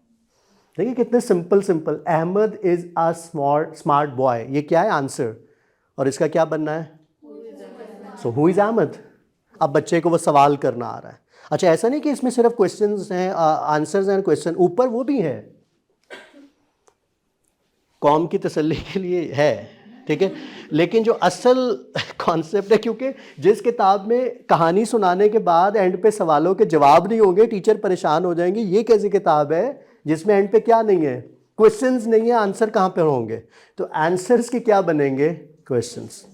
देखिए कितने simple. Ahmed is a smart boy, ये क्या है? आंसर। और इसका क्या बनना है? So who is Ahmed? अब बच्चे को वो सवाल करना आ रहा है। अच्छा, ऐसा नहीं कि इसमें सिर्फ क्वेश्चंस हैं, आंसर्स एंड क्वेश्चन, ऊपर वो भी है, कौम की तसल्ली के लिए है। ठीक है, लेकिन जो असल कॉन्सेप्ट है, क्योंकि जिस किताब में कहानी सुनाने के बाद एंड पे सवालों के जवाब नहीं होंगे, टीचर परेशान हो जाएंगे। ये कैसी किताब है जिसमें एंड पे क्या नहीं है? क्वेश्चंस नहीं है, आंसर कहाँ पे होंगे? तो आंसर्स के क्या बनेंगे? क्वेश्चंस।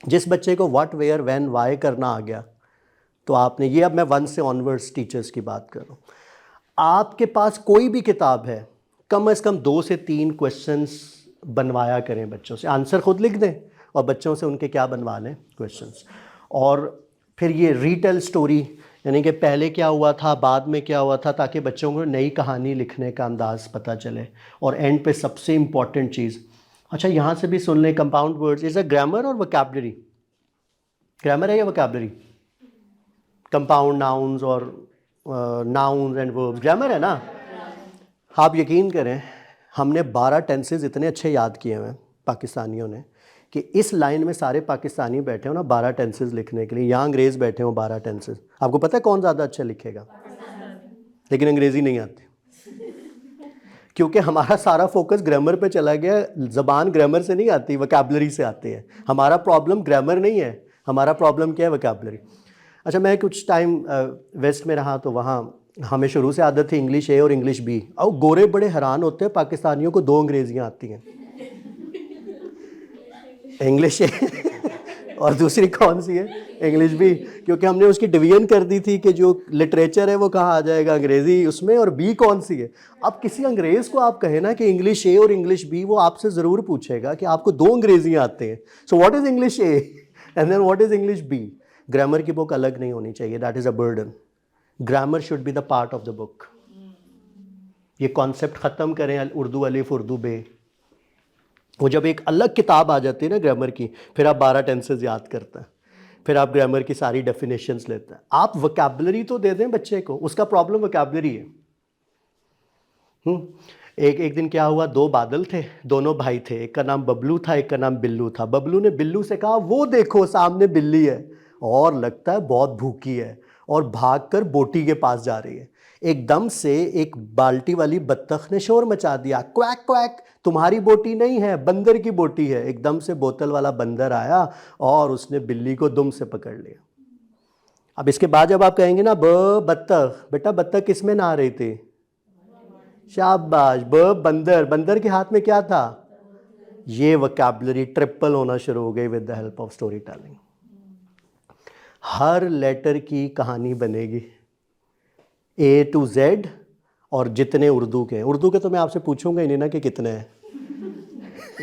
जिस बच्चे को व्हाट, वेयर, व्हेन, व्हाई करना आ गया तो आपने ये, अब मैं 1 से ऑनवर्ड्स टीचर्स की बात कर रहा हूँ, आपके पास कोई भी किताब है, कम से कम 2 से 3 क्वेश्चंस बनवाया करें बच्चों से, आंसर खुद लिख दें और बच्चों से उनके क्या बनवा लें क्वेश्चंस। और फिर ये रीटेल स्टोरी, यानी कि पहले क्या हुआ था, बाद में क्या हुआ था, ताकि बच्चों को नई कहानी लिखने का अंदाज़ पता चले। और एंड पे सबसे इम्पॉर्टेंट चीज़, अच्छा यहाँ से भी सुन लें, compound words is a grammar और वोकैबुलरी? ग्रामर है या वोकैबुलरी? कंपाउंड नाउन्स और नाउन्स एंड वर्ब्स, ग्रामर है ना? आप यकीन करें, हमने 12 टेंसेज इतने अच्छे याद किए हुए हैं पाकिस्तानियों ने कि इस लाइन में सारे पाकिस्तानी बैठे हो ना 12 टेंसेज लिखने के लिए, यहाँ अंग्रेज़ बैठे हो 12 टेंसेज। आपको पता है कौन ज़्यादा अच्छा लिखेगा? लेकिन अंग्रेज़ी नहीं आती, क्योंकि हमारा सारा फोकस ग्रामर पे चला गया। ज़बान ग्रामर से नहीं आती, वोकैबुलरी से आती है। हमारा प्रॉब्लम ग्रामर नहीं है, हमारा प्रॉब्लम क्या है? वोकैबुलरी। अच्छा, मैं कुछ टाइम वेस्ट में रहा तो वहाँ हमें शुरू से आदत थी इंग्लिश ए और इंग्लिश बी। और गोरे बड़े हैरान होते हैं पाकिस्तानियों को 2 अंग्रेजियाँ आती हैं, इंग्लिश ए और दूसरी कौन सी है? इंग्लिश बी, क्योंकि हमने उसकी डिवीजन कर दी थी कि जो लिटरेचर है वो कहाँ आ जाएगा, अंग्रेज़ी उसमें, और बी कौन सी है। अब किसी अंग्रेज़ को आप कहें ना कि इंग्लिश ए और इंग्लिश बी, वो आपसे ज़रूर पूछेगा कि आपको 2 अंग्रेजियाँ आते हैं, so what is English A and then what is English B. Grammar की बुक अलग नहीं होनी चाहिए, that is a burden. Grammar should be the part of the book. ये कॉन्सेप्ट ख़त्म करें उर्दू अलिफ उर्दू बे। वो जब एक अलग किताब आ जाती है ना ग्रामर की, फिर आप 12 टेंसेज याद करते हैं, फिर आप ग्रामर की सारी डेफिनेशंस लेते हैं। आप वोकैबुलरी तो दे दें बच्चे को, उसका प्रॉब्लम वोकैबुलरी है। एक दिन क्या हुआ, 2 बादल थे, दोनों भाई थे, एक का नाम बबलू था, एक का नाम बिल्लू था। बबलू ने बिल्लू से कहा वो देखो सामने बिल्ली है और लगता है बहुत भूखी है, और भागकर बोटी के पास जा रही है। एकदम से एक बाल्टी वाली बत्तख ने शोर मचा दिया, क्वैक क्वैक, तुम्हारी बोटी नहीं है, बंदर की बोटी है। एकदम से बोतल वाला बंदर आया और उसने बिल्ली को दुम से पकड़ लिया। अब इसके बाद जब आप कहेंगे ना बत्तख, बेटा बत्तख किस में नहा रही थी? शाबाश। बंदर, बंदर के हाथ में क्या था? ये वोकैबुलरी ट्रिपल होना शुरू हो गई with the help of story telling. हर लेटर की कहानी बनेगी A to Z, और जितने उर्दू के हैं, उर्दू के तो मैं आपसे पूछूंगा ही नहीं ना कि कितने हैं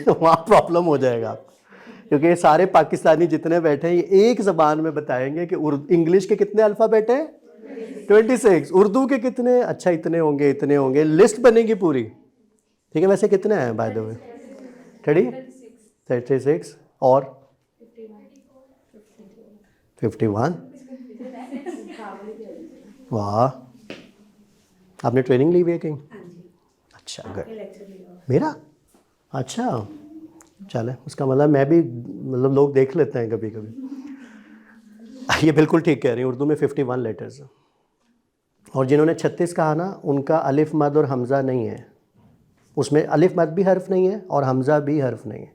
वहाँ प्रॉब्लम हो जाएगा आपको, क्योंकि ये सारे पाकिस्तानी जितने बैठे हैं ये एक ज़बान में बताएंगे कि इंग्लिश के कितने अल्फ़ाबेट हैं? 26। उर्दू के कितने? अच्छा इतने होंगे, इतने होंगे, लिस्ट बनेगी पूरी। ठीक है, वैसे कितने हैं बाय द वे? 36 और 51। वाह, आपने ट्रेनिंग ली हुई है कहीं? अच्छा, गुड। मेरा? अच्छा, चले, उसका मतलब मैं भी, मतलब लोग देख लेते हैं कभी कभी। ये बिल्कुल ठीक कह रही हैं, उर्दू में 51 लेटर्स हैं। और जिन्होंने 36 कहा ना, उनका अलिफ मद और हमज़ा नहीं है, उसमें अलिफ मद भी हर्फ नहीं है और हमज़ा भी हर्फ नहीं है।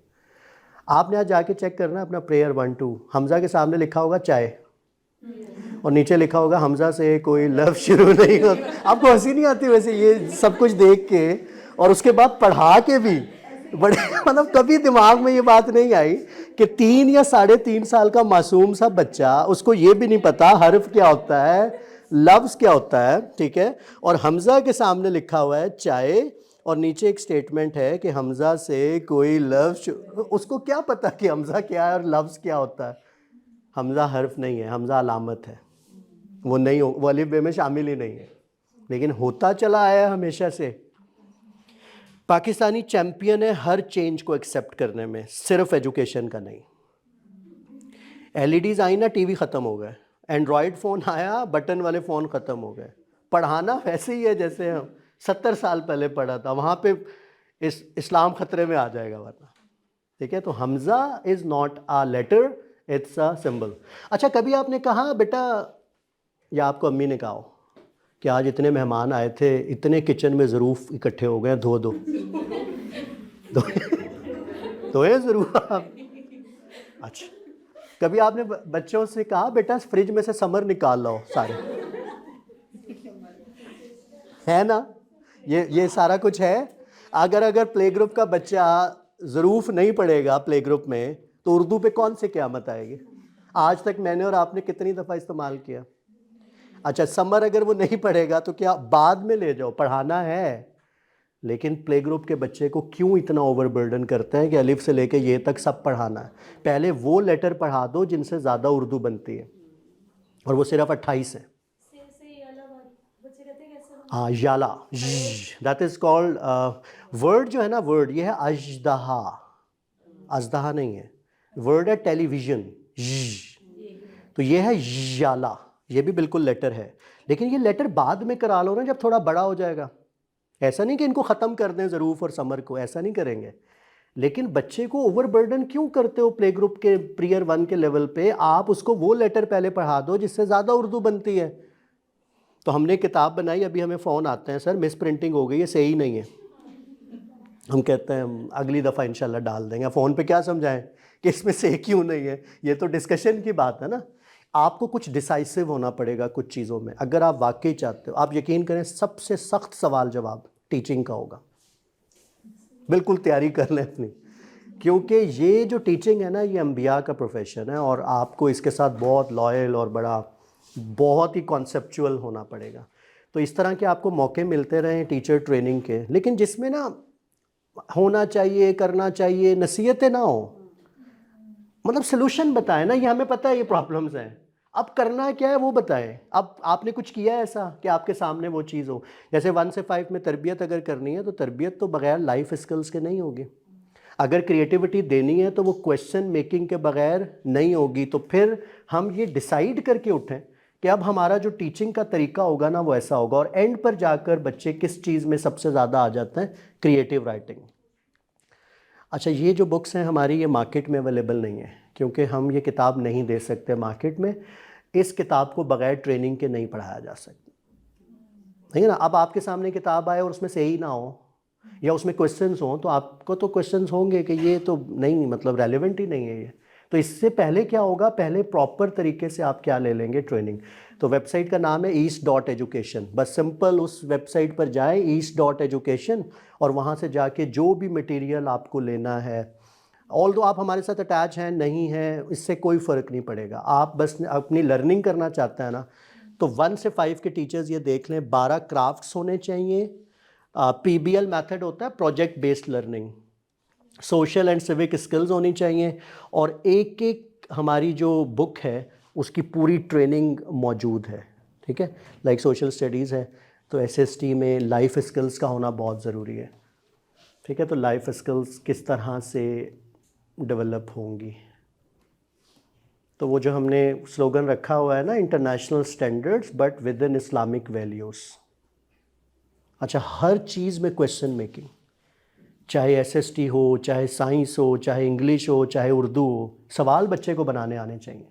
आपने आज जाके चेक करना अपना प्रेयर 1 2, हमज़ा के सामने लिखा होगा चाय और नीचे लिखा होगा हमज़ा से कोई लव शुरू नहीं होता। आपको हंसी नहीं आती वैसे ये सब कुछ देख के, और उसके बाद पढ़ा के भी बड़े मतलब कभी दिमाग में ये बात नहीं आई कि 3 या 3.5 साल का मासूम सा बच्चा, उसको ये भी नहीं पता हर्फ क्या होता है, लफ्ज़ क्या होता है, ठीक है, और हमज़ा के सामने लिखा हुआ है चाय और नीचे एक स्टेटमेंट है कि हमज़ा से कोई लफ्ज़, उसको क्या पता कि हमज़ा क्या है और लफ्ज़ क्या होता है। हमज़ा हर्फ नहीं है, हमज़ा अलामत है, वो नहीं हो, वो अलिफ बे में शामिल ही नहीं है, लेकिन होता चला आया है हमेशा से। पाकिस्तानी चैम्पियन है हर चेंज को एक्सेप्ट करने में, सिर्फ एजुकेशन का नहीं। एलईडीज़ आई ना, टीवी ख़त्म हो गए, एंड्रॉयड फ़ोन आया, बटन वाले फ़ोन ख़त्म हो गए। पढ़ाना वैसे ही है जैसे हम 70 साल पहले पढ़ा था, वहाँ पे इस्लाम ख़तरे में आ जाएगा वरना। ठीक है, तो हमज़ा is not a letter, it's a symbol. अच्छा, कभी आपने कहा बेटा, या आपको अम्मी ने कहा हो कि आज इतने मेहमान आए थे, इतने किचन में ज़रूफ इकट्ठे हो गए, धो दो धोए ज़रूर आप? अच्छा, कभी आपने बच्चों से कहा बेटा फ्रिज में से समर निकाल लो सारे? है ना, ये सारा कुछ है। अगर प्ले ग्रुप का बच्चा ज़रूफ नहीं पढ़ेगा प्ले ग्रुप में, तो उर्दू पे कौन से क़यामत आएगी? आज तक मैंने और आपने कितनी दफ़ा इस्तेमाल किया? अच्छा समर अगर वो नहीं पढ़ेगा तो क्या बाद में ले जाओ, पढ़ाना है। लेकिन प्ले ग्रुप के बच्चे को क्यों इतना ओवरबर्डन करते हैं कि अलिफ से लेके ये तक सब पढ़ाना है। पहले वो लेटर पढ़ा दो जिनसे ज़्यादा उर्दू बनती है, और वो सिर्फ 28 है। हाँ याला, दैट इज कॉल्ड वर्ड जो है ना, वर्ड ये है अजदहा, अजदहा नहीं है, वर्ड है टेलीविजन, तो ये है याला, ये भी बिल्कुल लेटर है। लेकिन ये लेटर बाद में करा लो ना जब थोड़ा बड़ा हो जाएगा। ऐसा नहीं कि इनको ख़त्म कर दें ज़रूफ और समर को, ऐसा नहीं करेंगे। लेकिन बच्चे को ओवरबर्डन क्यों करते हो प्ले ग्रुप के प्रीयर 1 के लेवल पे? आप उसको वो लेटर पहले पढ़ा दो जिससे ज़्यादा उर्दू बनती है। तो हमने किताब बनाई, अभी हमें फ़ोन आते हैं, सर मिस प्रिंटिंग हो गई है, सही नहीं है। हम कहते हैं हम अगली दफ़ा इंशाल्लाह डाल देंगे। फ़ोन पे क्या समझाएं कि इसमें सही क्यों नहीं है, ये तो डिस्कशन की बात है ना। आपको कुछ डिसाइसिव होना पड़ेगा कुछ चीज़ों में, अगर आप वाकई चाहते हो। आप यकीन करें सबसे सख्त सवाल जवाब टीचिंग का होगा, बिल्कुल तैयारी कर लें अपनी, क्योंकि ये जो टीचिंग है ना ये अंबिया का प्रोफेशन है, और आपको इसके साथ बहुत लॉयल और बड़ा बहुत ही कॉन्सेप्चुअल होना पड़ेगा। तो इस तरह के आपको मौके मिलते रहें टीचर ट्रेनिंग के, लेकिन जिसमें ना होना चाहिए, करना चाहिए, नसीहतें ना हो, मतलब सोल्यूशन बताएं ना। ये हमें पता है ये प्रॉब्लम्स हैं, अब करना क्या है वो बताएं। अब आपने कुछ किया है ऐसा कि आपके सामने वो चीज़ हो। जैसे 1 से 5 में तरबियत अगर करनी है तो तरबियत तो बगैर लाइफ स्किल्स के नहीं होगी। अगर क्रिएटिविटी देनी है तो वो क्वेश्चन मेकिंग के बगैर नहीं होगी। तो फिर हम ये डिसाइड करके उठें कि अब हमारा जो टीचिंग का तरीका होगा ना वो ऐसा होगा। और एंड पर जाकर बच्चे किस चीज़ में सबसे ज़्यादा आ जाते हैं? Creative writing. अच्छा ये जो बुक्स हैं हमारी, ये मार्केट में अवेलेबल नहीं है, क्योंकि हम ये किताब नहीं दे सकते मार्केट में। इस किताब को बगैर ट्रेनिंग के नहीं पढ़ाया जा सकता, ठीक है ना। अब आपके सामने किताब आए और उसमें सही ना हो या उसमें क्वेश्चंस हों, तो आपको तो क्वेश्चंस होंगे कि ये तो नहीं, मतलब रेलेवेंट ही नहीं है ये। तो इससे पहले क्या होगा, पहले प्रॉपर तरीके से आप क्या ले लेंगे? ट्रेनिंग। तो वेबसाइट का नाम है east.education, बस सिंपल उस वेबसाइट पर जाएं east.education, और वहाँ से जाके जो भी मटेरियल आपको लेना है, ऑल्दो आप हमारे साथ अटैच हैं नहीं हैं इससे कोई फ़र्क नहीं पड़ेगा। आप बस अपनी लर्निंग करना चाहते हैं ना, तो 1 से 5 के टीचर्स ये देख लें, 12 क्राफ्ट्स होने चाहिए। PBL मेथड होता है project based learning, social and civic skills होनी चाहिए, और एक एक हमारी जो बुक है उसकी पूरी ट्रेनिंग मौजूद है, ठीक है। लाइक सोशल स्टडीज़ है तो SST में लाइफ स्किल्स का होना बहुत ज़रूरी है, ठीक है। तो लाइफ स्किल्स किस तरह से डेवलप होंगी, तो वो जो हमने स्लोगन रखा हुआ है ना, international standards but with in Islamic values. अच्छा हर चीज़ में क्वेश्चन मेकिंग, चाहे SST हो, चाहे साइंस हो, चाहे इंग्लिश हो, चाहे उर्दू हो, सवाल बच्चे को बनाने आने चाहिए,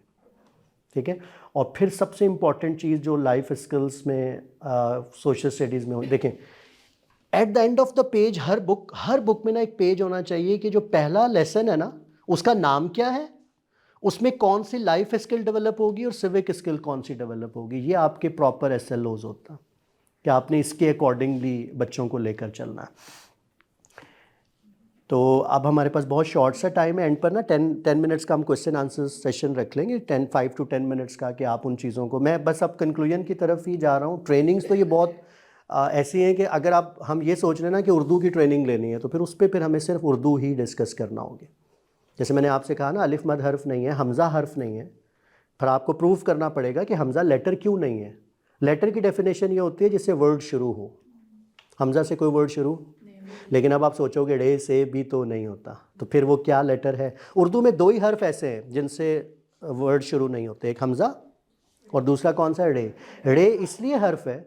ठीक है। और फिर सबसे इम्पॉर्टेंट चीज़ जो लाइफ स्किल्स में सोशल स्टडीज़ में हो, देखें at the end of the page her book में ना एक पेज होना चाहिए कि जो पहला लेसन है ना उसका नाम क्या है, उसमें कौन सी लाइफ स्किल डेवलप होगी और सिविक स्किल कौन सी डेवलप होगी। ये आपके प्रॉपर SLOs होता है कि आपने इसके अकॉर्डिंगली बच्चों को लेकर चलना है। तो अब हमारे पास बहुत शॉर्ट सा टाइम है, एंड पर ना 10 मिनट्स का हम क्वेश्चन आंसर सेशन रख लेंगे, 5 to 10 मिनट्स का, कि आप उन चीज़ों को, मैं बस अब कंक्लूजन की तरफ ही जा रहा हूँ। ट्रेनिंग्स तो ये बहुत ऐसी हैं कि अगर हम ये सोच रहे ना कि उर्दू की ट्रेनिंग लेनी है तो फिर उस पर फिर हमें सिर्फ उर्दू ही डिस्कस करना होगी। जैसे मैंने आपसे कहा ना, अलिफ मद हर्फ नहीं है, हमज़ा हर्फ नहीं है, फिर आपको प्रूव करना पड़ेगा कि हमज़ा लेटर क्यों नहीं है। लेटर की डेफिनेशन ये होती है जिससे वर्ड शुरू हो, हमज़ा से कोई वर्ड शुरू, लेकिन अब आप सोचोगे रे से भी तो नहीं होता, तो फिर वो क्या लेटर है? उर्दू में 2 ही हर्फ ऐसे हैं जिनसे वर्ड शुरू नहीं होते, एक हमज़ा और दूसरा कौन सा? रे। रे इसलिए हर्फ है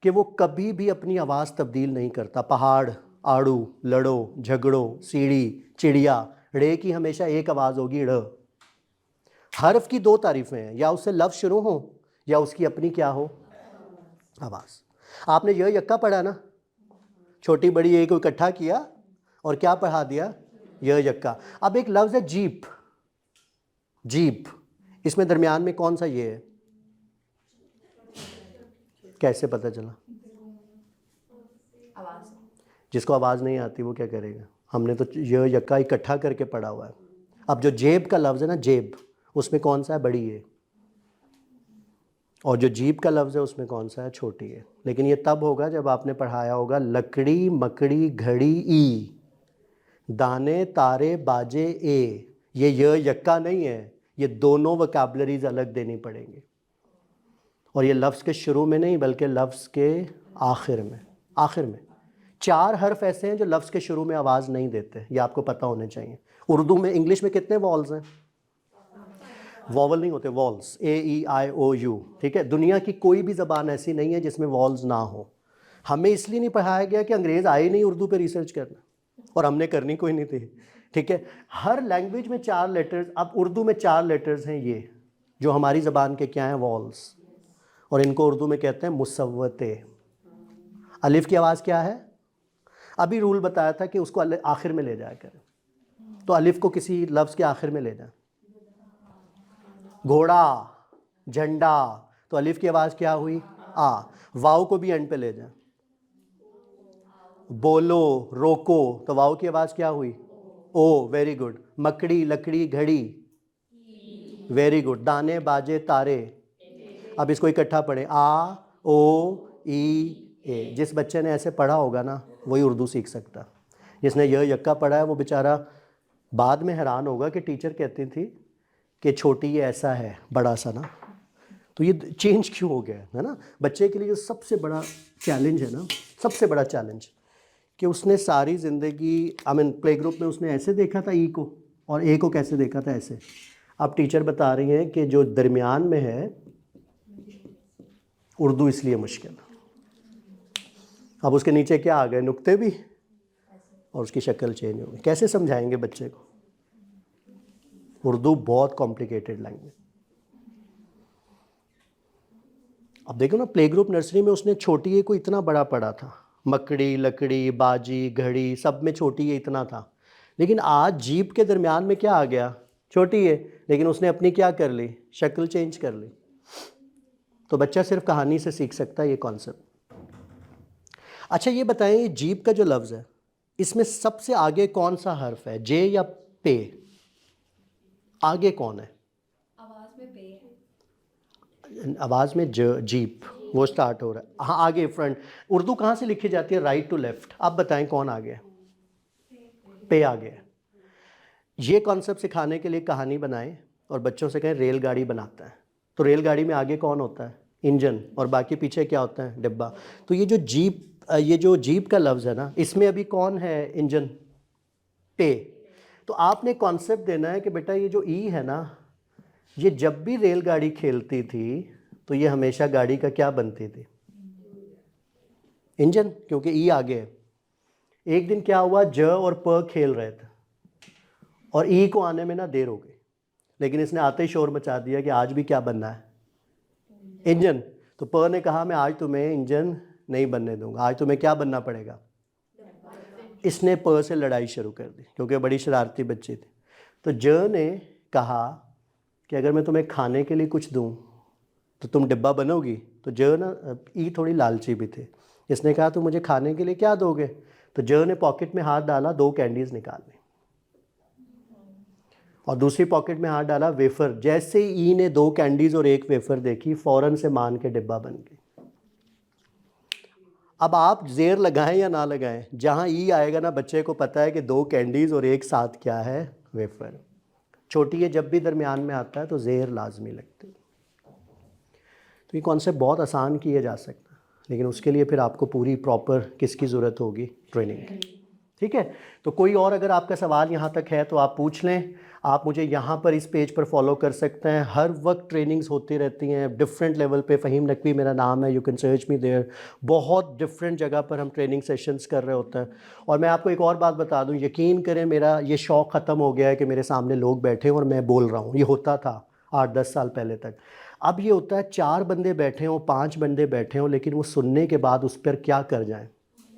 कि वो कभी भी अपनी आवाज़ तब्दील नहीं करता। पहाड़, आड़ू, लड़ो, झगड़ो, सीढ़ी, चिड़िया, रे की हमेशा एक आवाज़ होगी, ड़। हर्फ की 2 तारीफ़ें हैं, या उससे लफ्ज़ शुरू हो या उसकी अपनी क्या हो? आवाज़। आपने य यक्का पढ़ा ना, छोटी बड़ी एक को इकट्ठा किया और क्या पढ़ा दिया? य यक्का। अब एक लफ्ज़ है जीप, जीप, इसमें दरमियान में कौन सा ये है? कैसे पता चला? जिसको आवाज़ नहीं आती वो क्या करेगा? हमने तो य यक्का इकट्ठा करके पढ़ा हुआ है। अब जो जेब का लफ्ज़ है ना, जेब, उसमें कौन सा है? बड़ी है। और जो जीप का लफ्ज़ है उसमें कौन सा है? छोटी है। लेकिन ये तब होगा जब आपने पढ़ाया होगा लकड़ी मकड़ी घड़ी ई, दाने तारे बाजे ए। ये यक्का नहीं है, ये दोनों वोकैबुलरीज अलग देनी पड़ेंगी। और ये लफ्ज़ के शुरू में नहीं बल्कि लफ्ज़ के आखिर में। आखिर में 4 हर्फ ऐसे हैं जो लफ्ज़ के शुरू में आवाज़ नहीं देते, ये आपको पता होने चाहिए। उर्दू में, इंग्लिश में कितने वॉल्स हैं? वॉवल नहीं होते, वॉल्स, AEIOU। ठीक है, दुनिया की कोई भी ज़बान ऐसी नहीं है जिसमें वॉल्स ना हो। हमें इसलिए नहीं पढ़ाया गया कि अंग्रेज़ आए नहीं उर्दू पे रिसर्च करना, और हमने करनी कोई नहीं थी। ठीक है, हर लैंग्वेज में 4 लेटर्स। अब उर्दू में 4 लेटर्स हैं, ये जो हमारी ज़बान के क्या हैं? वॉल्स। और इनको उर्दू में कहते हैं मुसव्वते। अलिफ की आवाज़ क्या है? अभी रूल बताया था कि उसको आखिर में ले जाया करें, तो अलिफ को किसी लफ्ज़ के आखिर में ले जाए। घोड़ा, झंडा, तो अलिफ की आवाज़ क्या हुई? आ। वाव को भी एंड पे ले जाए। बोलो, रोको, तो वाव की आवाज़ क्या हुई? ओ। Very good. मकड़ी लकड़ी घड़ी, वेरी गुड। दाने बाजे तारे, अब इसको इकट्ठा पढ़े, आ ओ ई ए। जिस बच्चे ने ऐसे पढ़ा होगा ना वही उर्दू सीख सकता। जिसने यक्का पढ़ा है वो बेचारा बाद में हैरान होगा कि टीचर कहती थी कि छोटी ये ऐसा है, बड़ा सा ना, तो ये चेंज क्यों हो गया है ना। बच्चे के लिए जो सबसे बड़ा चैलेंज है ना, सबसे बड़ा चैलेंज, कि उसने सारी ज़िंदगी प्ले ग्रुप में उसने ऐसे देखा था ई को, और ए को कैसे देखा था? ऐसे। अब टीचर बता रही हैं कि जो दरमियान में है उर्दू इसलिए मुश्किल। अब उसके नीचे क्या आ गए? नुक्ते भी, और उसकी शक्ल चेंज हो गई। कैसे समझाएंगे बच्चे को? उर्दू बहुत कॉम्प्लिकेटेड लैंग्वेज। अब देखो ना, प्ले ग्रुप नर्सरी में उसने छोटी ए को इतना बड़ा पढ़ा था, मकड़ी लकड़ी बाजी घड़ी सब में छोटी ए इतना था। लेकिन आज जीप के दरमियान में क्या आ गया? छोटी ए। लेकिन उसने अपनी क्या कर ली? शक्ल चेंज कर ली। तो बच्चा सिर्फ कहानी से सीख सकता है ये कॉन्सेप्ट। अच्छा ये बताएं, ये जीप का जो लफ्ज़ है इसमें सबसे आगे कौन सा हर्फ है? जे या पे? आगे कौन है? आवाज़ में पे है। आवाज़ में जीप, वो स्टार्ट हो रहा है। हाँ, आगे फ्रंट। उर्दू कहाँ से लिखी जाती है? Right to left. आप बताएं कौन आगे है? पे आगे है। ये कॉन्सेप्ट सिखाने के लिए कहानी बनाएं और बच्चों से कहें रेलगाड़ी बनाता है, तो रेलगाड़ी में आगे कौन होता है? इंजन, और बाकी पीछे क्या होता है? डिब्बा। तो ये जो जीप का लफ्ज़ है ना, इसमें अभी कौन है? इंजन, पे। तो आपने कॉन्सेप्ट देना है कि बेटा ये जो ई है ना, ये जब भी रेलगाड़ी खेलती थी तो ये हमेशा गाड़ी का क्या बनती थी? इंजन, क्योंकि ई आगे है। एक दिन क्या हुआ, ज और प खेल रहे थे और ई को आने में ना देर हो गई, लेकिन इसने आते ही शोर मचा दिया कि आज भी क्या बनना है? इंजन। तो प ने कहा मैं आज तुम्हें इंजन नहीं बनने दूंगा, आज तुम्हें क्या बनना पड़ेगा? इसने प से लड़ाई शुरू कर दी क्योंकि बड़ी शरारती बच्ची थी। तो ज ने कहा कि अगर मैं तुम्हें खाने के लिए कुछ दूं तो तुम डिब्बा बनोगी? तो ज ना, ई थोड़ी लालची भी थे, इसने कहा तुम मुझे खाने के लिए क्या दोगे? तो ज ने पॉकेट में हाथ डाला, 2 कैंडीज निकाल ली, और दूसरी पॉकेट में हाथ डाला, वेफर। जैसे ही ई ने 2 कैंडीज और 1 वेफर देखी, फौरन से मान के डिब्बा बन गई। अब आप जेर लगाएं या ना लगाएं, जहां ई आएगा ना बच्चे को पता है कि 2 कैंडीज और एक साथ क्या है? वेफर। छोटी है जब भी दरमियान में आता है तो जेर लाजमी लगती है। तो ये कॉन्सेप्ट बहुत आसान किया जा सकता है, लेकिन उसके लिए फिर आपको पूरी प्रॉपर किसकी ज़रूरत होगी? ट्रेनिंग की। ठीक है, तो कोई और अगर आपका सवाल यहाँ तक है तो आप पूछ लें। आप मुझे यहाँ पर इस पेज पर फॉलो कर सकते हैं, हर वक्त ट्रेनिंग्स होती रहती हैं डिफरेंट लेवल पे। फ़हीम नकवी मेरा नाम है, you can search me there. बहुत डिफरेंट जगह पर हम ट्रेनिंग सेशंस कर रहे होते हैं। और मैं आपको एक और बात बता दूँ, यकीन करें मेरा ये शौक़ ख़त्म हो गया है कि मेरे सामने लोग बैठे हैं और मैं बोल रहा हूँ। ये होता था 8-10 साल पहले तक। अब ये होता है 4 बंदे बैठे हों, 5 बंदे बैठे हों, लेकिन वो सुनने के बाद उस पर क्या कर जाएं?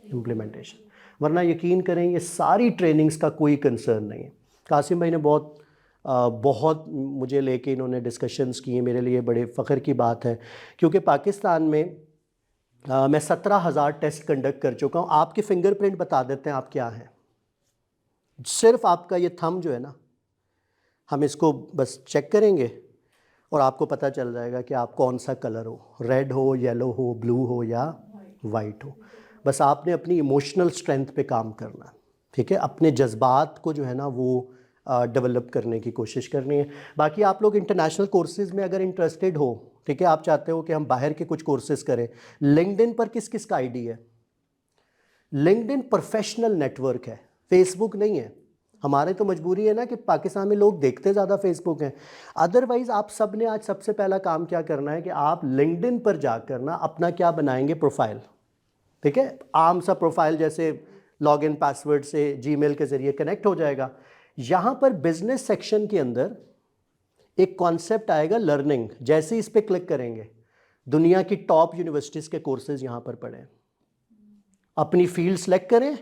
इम्प्लीमेंटेशन। वरना यकीन करें ये सारी ट्रेनिंग्स का कोई कंसर्न नहीं है। कासिम भाई ने बहुत मुझे लेके इन्होंने डिस्कशंस किए, मेरे लिए बड़े फ़ख्र की बात है, क्योंकि पाकिस्तान में मैं 17,000 टेस्ट कंडक्ट कर चुका हूँ। आपके फिंगरप्रिंट बता देते हैं आप क्या हैं। सिर्फ आपका ये थंब जो है ना, हम इसको बस चेक करेंगे और आपको पता चल जाएगा कि आप कौन सा कलर हो, रेड हो, येलो हो, ब्लू हो या वाइट हो। बस आपने अपनी इमोशनल स्ट्रेंथ पे काम करना है, ठीक है, अपने जज्बात को जो है ना वो डेवलप करने की कोशिश करनी है। बाकी आप लोग इंटरनेशनल कोर्सेज में अगर इंटरेस्टेड हो, ठीक है, आप चाहते हो कि हम बाहर के कुछ कोर्सेज करें, लिंक्डइन पर किस किस का आईडी है? लिंक्डइन प्रोफेशनल नेटवर्क है, फेसबुक नहीं है। हमारे तो मजबूरी है ना कि पाकिस्तान में लोग देखते ज़्यादा फेसबुक हैं। अदरवाइज़ आप सब ने आज सबसे पहला काम क्या करना है कि आप लिंक्डइन पर जाकर ना अपना क्या बनाएंगे, प्रोफाइल, ठीक है, आम सा प्रोफाइल, जैसे लॉगिन पासवर्ड से जीमेल के ज़रिए कनेक्ट हो जाएगा। यहाँ पर बिजनेस सेक्शन के अंदर एक कॉन्सेप्ट आएगा लर्निंग, जैसे इस पर क्लिक करेंगे दुनिया की टॉप यूनिवर्सिटीज़ के कोर्सेज यहाँ पर पढ़ें, अपनी फील्ड सेलेक्ट करें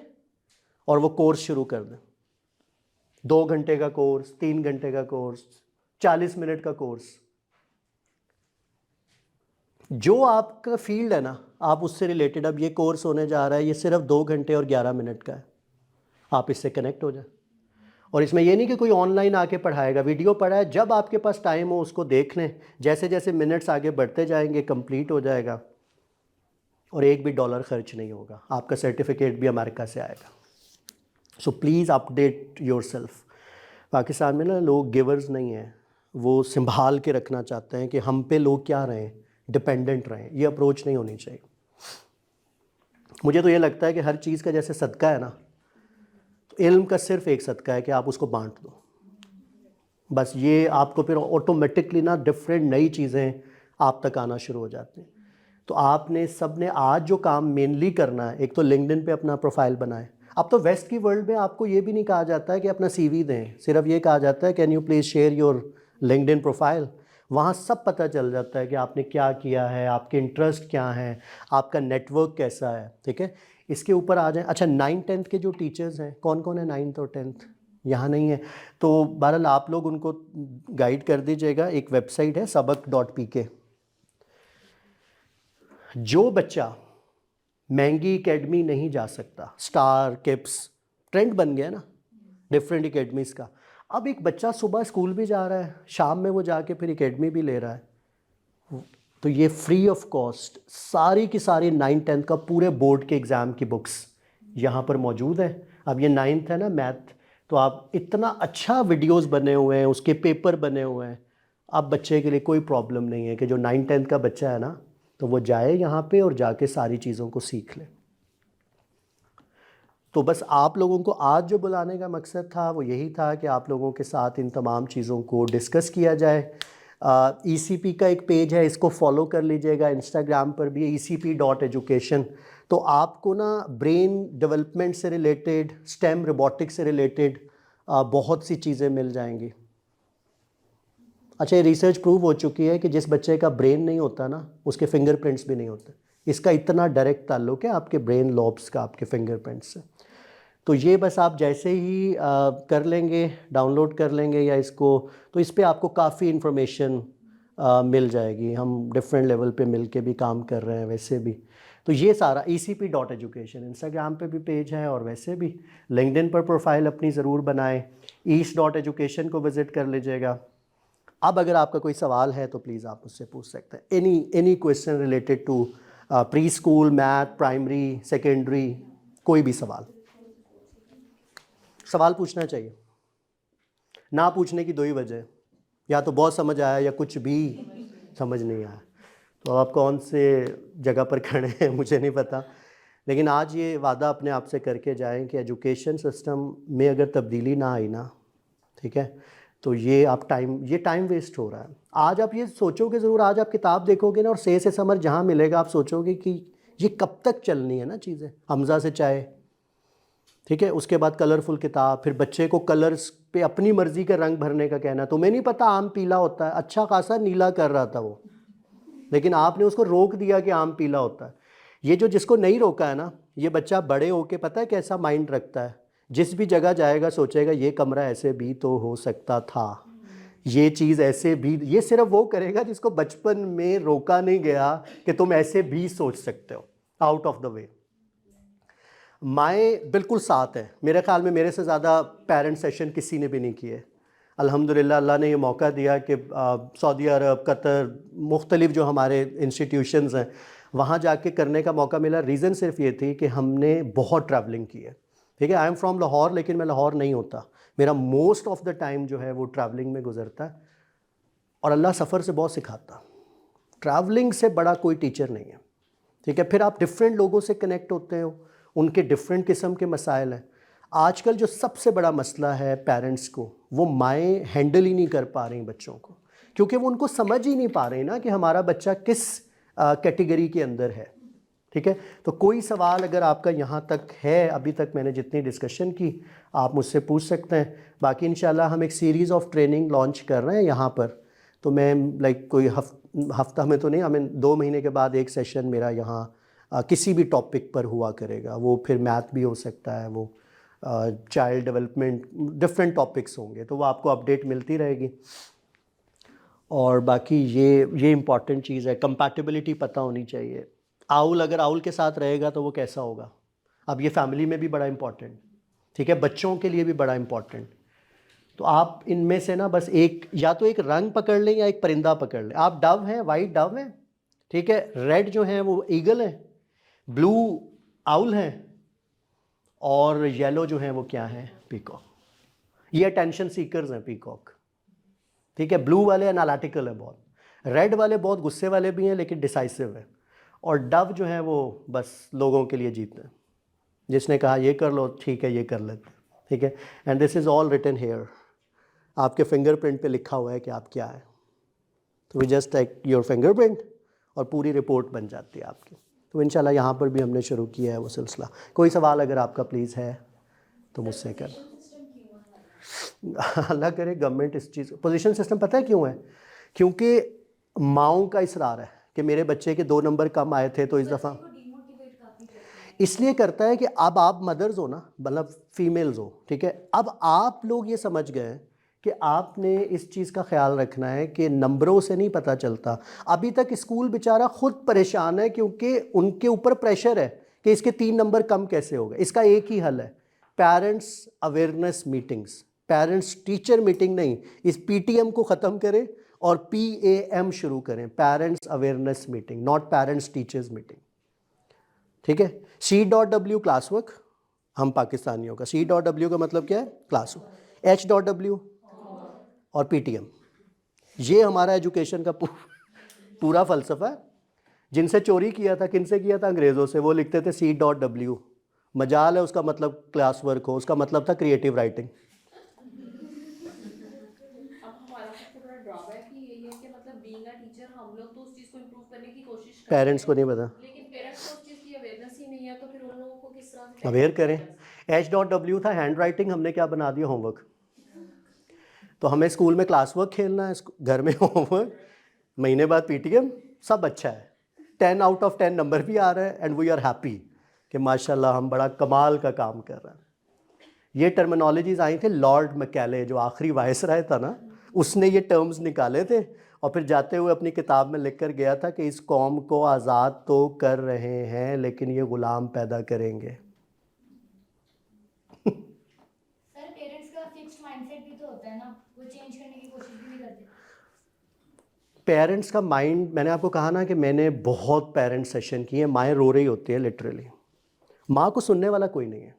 और वो कोर्स शुरू कर दें। 2 घंटे का कोर्स, 3 घंटे का कोर्स, 40 मिनट का कोर्स, जो आपका फील्ड है ना, आप उससे रिलेटेड, अब ये कोर्स होने जा रहा है, ये सिर्फ 2 घंटे और 11 मिनट का है, आप इससे कनेक्ट हो जाए। और इसमें ये नहीं कि कोई ऑनलाइन आके पढ़ाएगा, वीडियो पढ़ा है, जब आपके पास टाइम हो उसको देख लें, जैसे जैसे मिनट्स आगे बढ़ते जाएंगे कंप्लीट हो जाएगा और एक भी डॉलर खर्च नहीं होगा, आपका सर्टिफिकेट भी अमेरिका से आएगा। So please update yourself. Pakistan में ना लोग गिवर्स नहीं हैं, वो संभाल के रखना चाहते हैं कि हम पे लोग क्या रहें, डिपेंडेंट रहें। ये अप्रोच नहीं होनी चाहिए। मुझे तो ये लगता है कि हर चीज़ का जैसे सदका है ना, तो इल्म का सिर्फ एक सदका है कि आप उसको बांट दो, बस। ये आपको फिर ऑटोमेटिकली ना डिफरेंट नई चीज़ें आप तक आना शुरू हो जाती हैं। तो आपने सब ने आज जो काम मेनली करना है, एक तो लिंक्डइन पे अपना प्रोफाइल बनाएं। अब तो वेस्ट की वर्ल्ड में आपको ये भी नहीं कहा जाता है कि अपना सीवी दें, सिर्फ ये कहा जाता है can you please share your LinkedIn profile. वहाँ सब पता चल जाता है कि आपने क्या किया है, आपके इंटरेस्ट क्या हैं, आपका नेटवर्क कैसा है, ठीक है। इसके ऊपर आ जाएं। अच्छा, 9th-10th के जो टीचर्स हैं, कौन कौन है 9th और 10th? यहाँ नहीं है, तो बहरहाल आप लोग उनको गाइड कर दीजिएगा। एक वेबसाइट है sabak.pk। जो बच्चा महंगी एकेडमी नहीं जा सकता, स्टार, किप्स ट्रेंड बन गया ना डिफरेंट एकेडमीज़ का, अब एक बच्चा सुबह स्कूल भी जा रहा है, शाम में वो जाके फिर एकेडमी भी ले रहा है, तो ये फ्री ऑफ कॉस्ट सारी की सारी 9th-10th का पूरे बोर्ड के एग्ज़ाम की बुक्स यहाँ पर मौजूद है। अब ये 9th है ना, मैथ, तो आप इतना अच्छा वीडियोस बने हुए हैं, उसके पेपर बने हुए हैं। अब बच्चे के लिए कोई प्रॉब्लम नहीं है कि जो 9th-10th का बच्चा है ना, तो वो जाए यहाँ पे और जाके सारी चीज़ों को सीख ले। तो बस आप लोगों को आज जो बुलाने का मकसद था वो यही था कि आप लोगों के साथ इन तमाम चीज़ों को डिस्कस किया जाए। ECP का एक पेज है, इसको फॉलो कर लीजिएगा। इंस्टाग्राम पर भी ECP.education। तो आपको ना ब्रेन डेवलपमेंट से रिलेटेड, स्टेम रोबोटिक्स से रिलेटेड बहुत सी चीज़ें मिल जाएंगी। अच्छा, ये रिसर्च प्रूव हो चुकी है कि जिस बच्चे का ब्रेन नहीं होता ना, उसके फिंगरप्रिंट्स भी नहीं होते। इसका इतना डायरेक्ट ताल्लुक है आपके ब्रेन लॉब्स का आपके फिंगरप्रिंट्स से। तो ये बस आप जैसे ही कर लेंगे, डाउनलोड कर लेंगे या इसको, तो इस पे आपको काफ़ी इन्फॉर्मेशन मिल जाएगी। हम डिफरेंट लेवल पे मिल के भी काम कर रहे हैं वैसे भी। तो ये सारा ECP.education, इंस्टाग्राम पे भी पेज है और वैसे भी लिंक्डइन पर प्रोफाइल अपनी ज़रूर बनाएं। East.education को विज़िट कर लीजिएगा। अब अगर आपका कोई सवाल है तो प्लीज़ आप मुझसे पूछ सकते हैं। Any question related to preschool, math, primary, secondary, कोई भी सवाल पूछना चाहिए। ना पूछने की 2 ही वजह, या तो बहुत समझ आया या कुछ भी समझ नहीं आया। तो आप कौन से जगह पर खड़े हैं मुझे नहीं पता, लेकिन आज ये वादा अपने आप से करके जाएं कि एजुकेशन सिस्टम में अगर तब्दीली ना आई ना, ठीक है, तो ये टाइम वेस्ट हो रहा है। आज आप ये सोचोगे ज़रूर, आज आप किताब देखोगे ना और से समर जहाँ मिलेगा आप सोचोगे कि ये कब तक चलनी है ना चीज़ें। हमज़ा से चाय, ठीक है, उसके बाद कलरफुल किताब, फिर बच्चे को कलर्स पे अपनी मर्ज़ी का रंग भरने का कहना। तुम्हें नहीं पता आम पीला होता है, अच्छा खासा नीला कर रहा था वो, लेकिन आपने उसको रोक दिया कि आम पीला होता है। ये जो जिसको नहीं रोका है ना, ये बच्चा बड़े होके पता है कैसा माइंड रखता है, जिस भी जगह जाएगा सोचेगा ये कमरा ऐसे भी तो हो सकता था, ये चीज़ ऐसे भी। ये सिर्फ वो करेगा जिसको बचपन में रोका नहीं गया कि तुम ऐसे भी सोच सकते हो, आउट ऑफ द वे। माएँ बिल्कुल साथ है, मेरे ख्याल में मेरे से ज़्यादा पेरेंट सेशन किसी ने भी नहीं किए। अल्हम्दुलिल्लाह अल्लाह ने ये मौका दिया कि सऊदी अरब, कतर, मुख्तलिफ जो हमारे इंस्टीट्यूशंस हैं वहाँ जाके करने का मौका मिला। रीज़न सिर्फ ये थी कि हमने बहुत ट्रैवलिंग की है, ठीक है। आई एम फ्रॉम लाहौर, लेकिन मैं लाहौर नहीं होता, मेरा मोस्ट ऑफ द टाइम जो है वो ट्रैवलिंग में गुजरता है। और अल्लाह सफ़र से बहुत सिखाता, ट्रैवलिंग से बड़ा कोई टीचर नहीं है, ठीक है। फिर आप डिफरेंट लोगों से कनेक्ट होते हो, उनके डिफरेंट किस्म के मसाइल हैं। आजकल जो सबसे बड़ा मसला है पेरेंट्स को, वो माएँ हैंडल ही नहीं कर पा रही बच्चों को, क्योंकि वो उनको समझ ही नहीं पा रही ना कि हमारा बच्चा किस कैटेगरी के अंदर है, ठीक है। तो कोई सवाल अगर आपका यहाँ तक है, अभी तक मैंने जितनी डिस्कशन की, आप मुझसे पूछ सकते हैं। बाकी इंशाल्लाह हम एक सीरीज़ ऑफ ट्रेनिंग लॉन्च कर रहे हैं यहाँ पर। तो मैं लाइक कोई हफ्ता में तो नहीं, हमें 2 महीने के बाद एक सेशन मेरा यहाँ किसी भी टॉपिक पर हुआ करेगा। वो फिर मैथ भी हो सकता है, वो चाइल्ड डेवलपमेंट, डिफरेंट टॉपिक्स होंगे, तो वो आपको अपडेट मिलती रहेगी। और बाकी ये इम्पॉर्टेंट चीज़ है, कंपैटिबिलिटी पता होनी चाहिए। आउल अगर आउल के साथ रहेगा तो वो कैसा होगा। अब ये फैमिली में भी बड़ा इम्पॉर्टेंट, ठीक है, बच्चों के लिए भी बड़ा इम्पॉर्टेंट। तो आप इनमें से ना बस एक, या तो एक रंग पकड़ लें या एक परिंदा पकड़ लें। आप डव हैं, वाइट डव हैं, ठीक है, रेड जो है वो ईगल है, ब्लू आउल है, और येलो जो है वो क्या है, पीकॉक। ये अटेंशन सीकर्स हैं पीकॉक, ठीक है। ब्लू वाले एनालिटिकल है बहुत, रेड वाले बहुत गुस्से वाले भी हैं लेकिन डिसाइसिव है, और डव जो है वो बस लोगों के लिए जीते हैं। जिसने कहा ये कर लो, ठीक है ये कर लेते हैं, ठीक है। And this is all written here, आपके फिंगरप्रिंट पे लिखा हुआ है कि आप क्या है। तो we just take your fingerprint और पूरी रिपोर्ट बन जाती है आपकी। तो इंशाल्लाह यहाँ पर भी हमने शुरू किया है वो सिलसिला। कोई सवाल अगर आपका प्लीज़ है तो मुझसे कर। अल्लाह करे गवर्नमेंट इस चीज़, पोजीशन सिस्टम पता है क्यों है? क्योंकि माओं का इसरार है कि मेरे बच्चे के 2 नंबर कम आए थे, तो इस दफ़ा इसलिए करता है कि अब आप मदर्स हो ना, मतलब फीमेल्स हो, ठीक है। अब आप लोग ये समझ गए कि आपने इस चीज़ का ख्याल रखना है कि नंबरों से नहीं पता चलता। अभी तक स्कूल बेचारा खुद परेशान है क्योंकि उनके ऊपर प्रेशर है कि इसके 3 नंबर कम कैसे हो गए। इसका एक ही हल है, parents awareness meetings, parents teacher meeting नहीं, इस पीटीएम को ख़त्म करें और PAM शुरू करें, parents awareness meeting, not parents teachers meeting, ठीक है। C.W क्लास वर्क, हम पाकिस्तानियों का C.W का मतलब क्या है, क्लास वर्क। H.W और PTM, ये हमारा एजुकेशन का पूरा फ़लसफ़ा है। जिनसे चोरी किया था, किनसे किया था, अंग्रेज़ों से। वो लिखते थे C.W, मजाल है उसका मतलब क्लास वर्क हो, उसका मतलब था क्रिएटिव राइटिंग। पेरेंट्स को नहीं पता, पेरेंट्स को उस चीज़ की अवेयरनेस ही नहीं है, तो फिर उन लोगों को किस तरह से अवेयर करें। H.W था हैंड राइटिंग, हमने क्या बना दिया, होमवर्क। तो हमें स्कूल में क्लास वर्क खेलना है, घर में होमवर्क, महीने बाद PTM, सब अच्छा है। 10 आउट ऑफ 10 नंबर भी आ रहा है एंड वी आर हैप्पी कि माशाल्लाह हम बड़ा कमाल का काम कर रहे हैं। ये टर्मिनोलॉजीज़ आई थे, लॉर्ड मैकेले जो आखिरी वायसराय था ना, उसने ये टर्म्स निकाले थे और फिर जाते हुए अपनी किताब में लिख कर गया था कि इस कौम को आज़ाद तो कर रहे हैं लेकिन ये ग़ुलाम पैदा करेंगे। सर पेरेंट्स का फिक्स्ड माइंडसेट भी तो होता है ना, वो चेंज करने की कोशिश भी नहीं करते। पेरेंट्स का माइंड, मैंने आपको कहा ना कि मैंने बहुत पेरेंट सेशन किए, माएँ रो रही होती है लिटरली, माँ को सुनने वाला कोई नहीं है,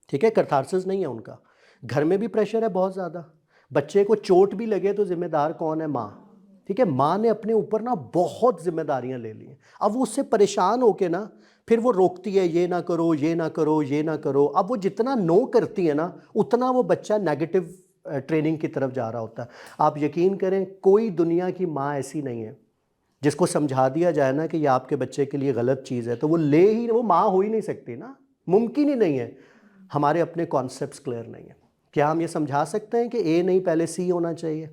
ठीक है, कैथारसिस नहीं है उनका। घर में भी प्रेशर है बहुत ज़्यादा, बच्चे को चोट भी लगे तो जिम्मेदार कौन है, माँ, ठीक है। माँ ने अपने ऊपर ना बहुत जिम्मेदारियाँ ले ली हैं। अब वो उससे परेशान होके ना फिर वो रोकती है, ये ना करो, ये ना करो, ये ना करो। अब वो जितना नो करती है ना, उतना वो बच्चा नेगेटिव ट्रेनिंग की तरफ जा रहा होता है। आप यकीन करें, कोई दुनिया की माँ ऐसी नहीं है जिसको समझा दिया जाए ना कि ये आपके बच्चे के लिए गलत चीज़ है तो वो ले ही, वो माँ हो ही नहीं सकती ना, मुमकिन ही नहीं है। हमारे अपने कॉन्सेप्ट्स क्लियर नहीं है। क्या हम ये समझा सकते हैं कि A नहीं पहले C होना चाहिए?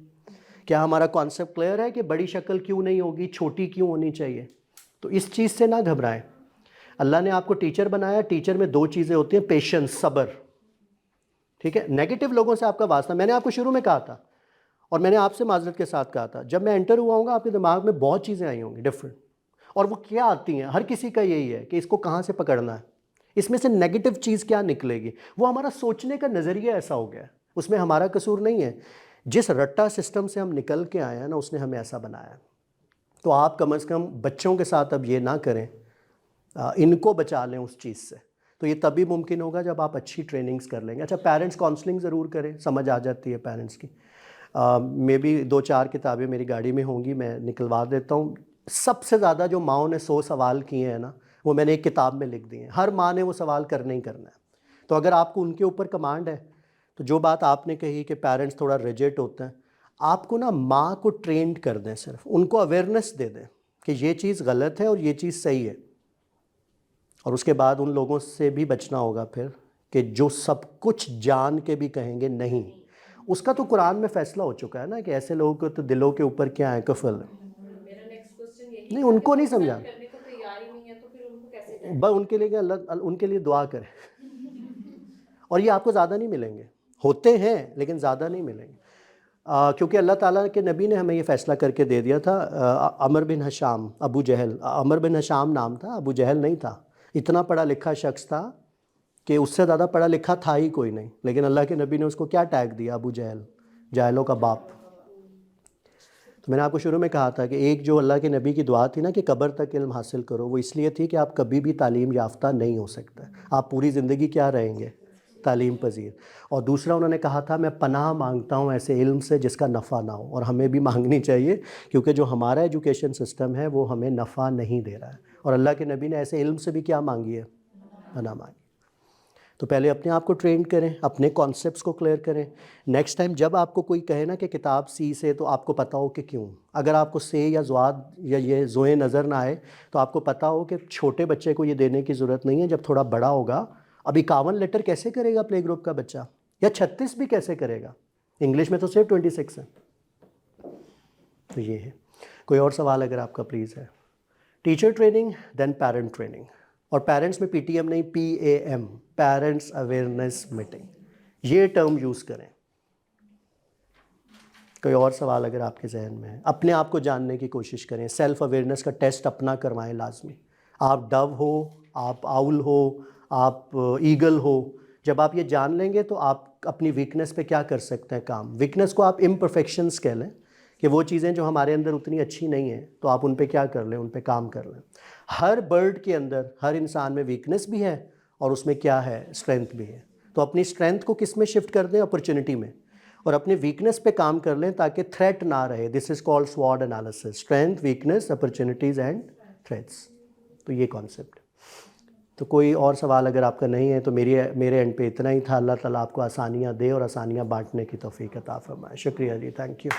क्या हमारा कॉन्सेप्ट क्लियर है कि बड़ी शक्ल क्यों नहीं होगी, छोटी क्यों होनी चाहिए? तो इस चीज़ से ना घबराएं। अल्लाह ने आपको टीचर बनाया, टीचर में 2 चीज़ें होती हैं, पेशेंस, सब्र, ठीक है। नेगेटिव लोगों से आपका वास्ता, मैंने आपको शुरू में कहा था और मैंने आपसे माजरत के साथ कहा था, जब मैं एंटर हुआ हूँगा आपके दिमाग में बहुत चीज़ें आई होंगी डिफरेंट, और वो क्या आती हैं, हर किसी का यही है कि इसको कहाँ से पकड़ना है, इसमें से नेगेटिव चीज़ क्या निकलेगी। वो हमारा सोचने का नज़रिया ऐसा हो गया है, उसमें हमारा कसूर नहीं है। जिस रट्टा सिस्टम से हम निकल के आए हैं ना, उसने हमें ऐसा बनाया है। तो आप कम से कम बच्चों के साथ अब ये ना करें, इनको बचा लें उस चीज़ से। तो ये तभी मुमकिन होगा जब आप अच्छी ट्रेनिंग्स कर लेंगे। अच्छा, पेरेंट्स काउंसलिंग ज़रूर करें, समझ आ जाती है पेरेंट्स की। मे भी 2-4 किताबें मेरी गाड़ी में होंगी, मैं निकलवा देता हूँ। सबसे ज़्यादा जो माँओं ने 100 सवाल किए हैं ना, वो मैंने एक किताब में लिख दिए हैं। हर माँ ने वो सवाल करना ही करना है। तो अगर आपको उनके ऊपर कमांड है, तो जो बात आपने कही कि पेरेंट्स थोड़ा रिजिड होते हैं, आपको ना माँ को ट्रेंड कर दें, सिर्फ उनको अवेयरनेस दे दें कि ये चीज़ गलत है और ये चीज़ सही है। और उसके बाद उन लोगों से भी बचना होगा फिर, कि जो सब कुछ जान के भी कहेंगे नहीं। उसका तो कुरान में फैसला हो चुका है ना कि ऐसे लोगों को तो दिलों के ऊपर क्या है, कफल है। मेरा नेक्स्ट क्वेश्चन यही नहीं, था उनको कि नहीं वो समझा। accept करने को तैयार ही नहीं है, तो फिर उनको कैसे करें? बस उनके लिए अल्लाह उनके लिए दुआ करें। और ये आपको ज़्यादा नहीं मिलेंगे, होते हैं लेकिन ज़्यादा नहीं मिलेंगे। क्योंकि अल्लाह ताला के नबी ने हमें ये फ़ैसला करके दे दिया था। अमर बिन हशाम, अबू जहल, अमर बिन हशाम नाम था, अबू जहल नहीं था। इतना पढ़ा लिखा शख्स था कि उससे ज़्यादा पढ़ा लिखा था ही कोई नहीं, लेकिन अल्लाह के नबी ने उसको क्या टैग दिया, अबू जहल, जाहलों का बाप। तो मैंने आपको शुरू में कहा था कि एक जो अल्लाह के नबी की दुआ थी ना कि कब्र तक इल्म हासिल करो, वो इसलिए थी कि आप कभी भी तालीम याफ्ता नहीं हो सकते, आप पूरी ज़िंदगी क्या रहेंगे, तालीम पजीर। और दूसरा उन्होंने कहा था, मैं पनाह मांगता हूँ ऐसे इल्म से जिसका नफ़ा ना हो। और हमें भी मांगनी चाहिए, क्योंकि जो हमारा एजुकेशन सिस्टम है वो हमें नफ़ा नहीं दे रहा है। और अल्लाह के नबी ने ऐसे इल्म से भी क्या मांगी है, पनाह मांगी। तो पहले अपने आप को ट्रेन करें, अपने कॉन्सेप्ट्स को क्लियर करें। नेक्स्ट टाइम जब आपको कोई कहे ना कि किताब सी से, तो आपको पता हो कि क्यों। अगर आपको से या ज़्वाद या ये ज़ोए नज़र ना आए, तो आपको पता हो कि छोटे बच्चे को ये देने की ज़रूरत नहीं है, जब थोड़ा बड़ा होगा। अब 51 लेटर कैसे करेगा प्ले ग्रुप का बच्चा, या 36 भी कैसे करेगा, इंग्लिश में तो सिर्फ 26 है। तो ये है। कोई और सवाल अगर आपका प्लीज़ है। Teacher training, then parent training. और पेरेंट्स में PTM नहीं, PAM, पेरेंट्स अवेयरनेस मीटिंग, ये टर्म यूज़ करें। कोई और सवाल अगर आपके जहन में है। अपने आप को जानने की कोशिश करें, सेल्फ अवेयरनेस का टेस्ट अपना करवाएं लाजमी। आप डव हो, आप आउल हो, आप ईगल हो, जब आप ये जान लेंगे तो आप अपनी वीकनेस पे क्या कर सकते हैं काम। वीकनेस को आप इम्परफेक्शंस कह लें, कि वो चीज़ें जो हमारे अंदर उतनी अच्छी नहीं है, तो आप उन पे क्या कर लें, उन पे काम कर लें। हर बर्ड के अंदर, हर इंसान में वीकनेस भी है और उसमें क्या है, स्ट्रेंथ भी है। तो अपनी स्ट्रेंथ को किस में शिफ्ट कर दें, अपॉर्चुनिटी में। और अपने वीकनेस पे काम कर लें ताकि थ्रेट ना रहे। दिस इज़ कॉल्ड स्वॉट analysis, strength, weakness, opportunities and threats. तो ये कॉन्सेप्ट। तो कोई और सवाल अगर आपका नहीं है तो मेरे एंड पे इतना ही था। अल्लाह ताला आपको आसानियाँ दे और आसानियाँ बांटने की तौफीक अता फरमाए। शुक्रिया जी, थैंक यू।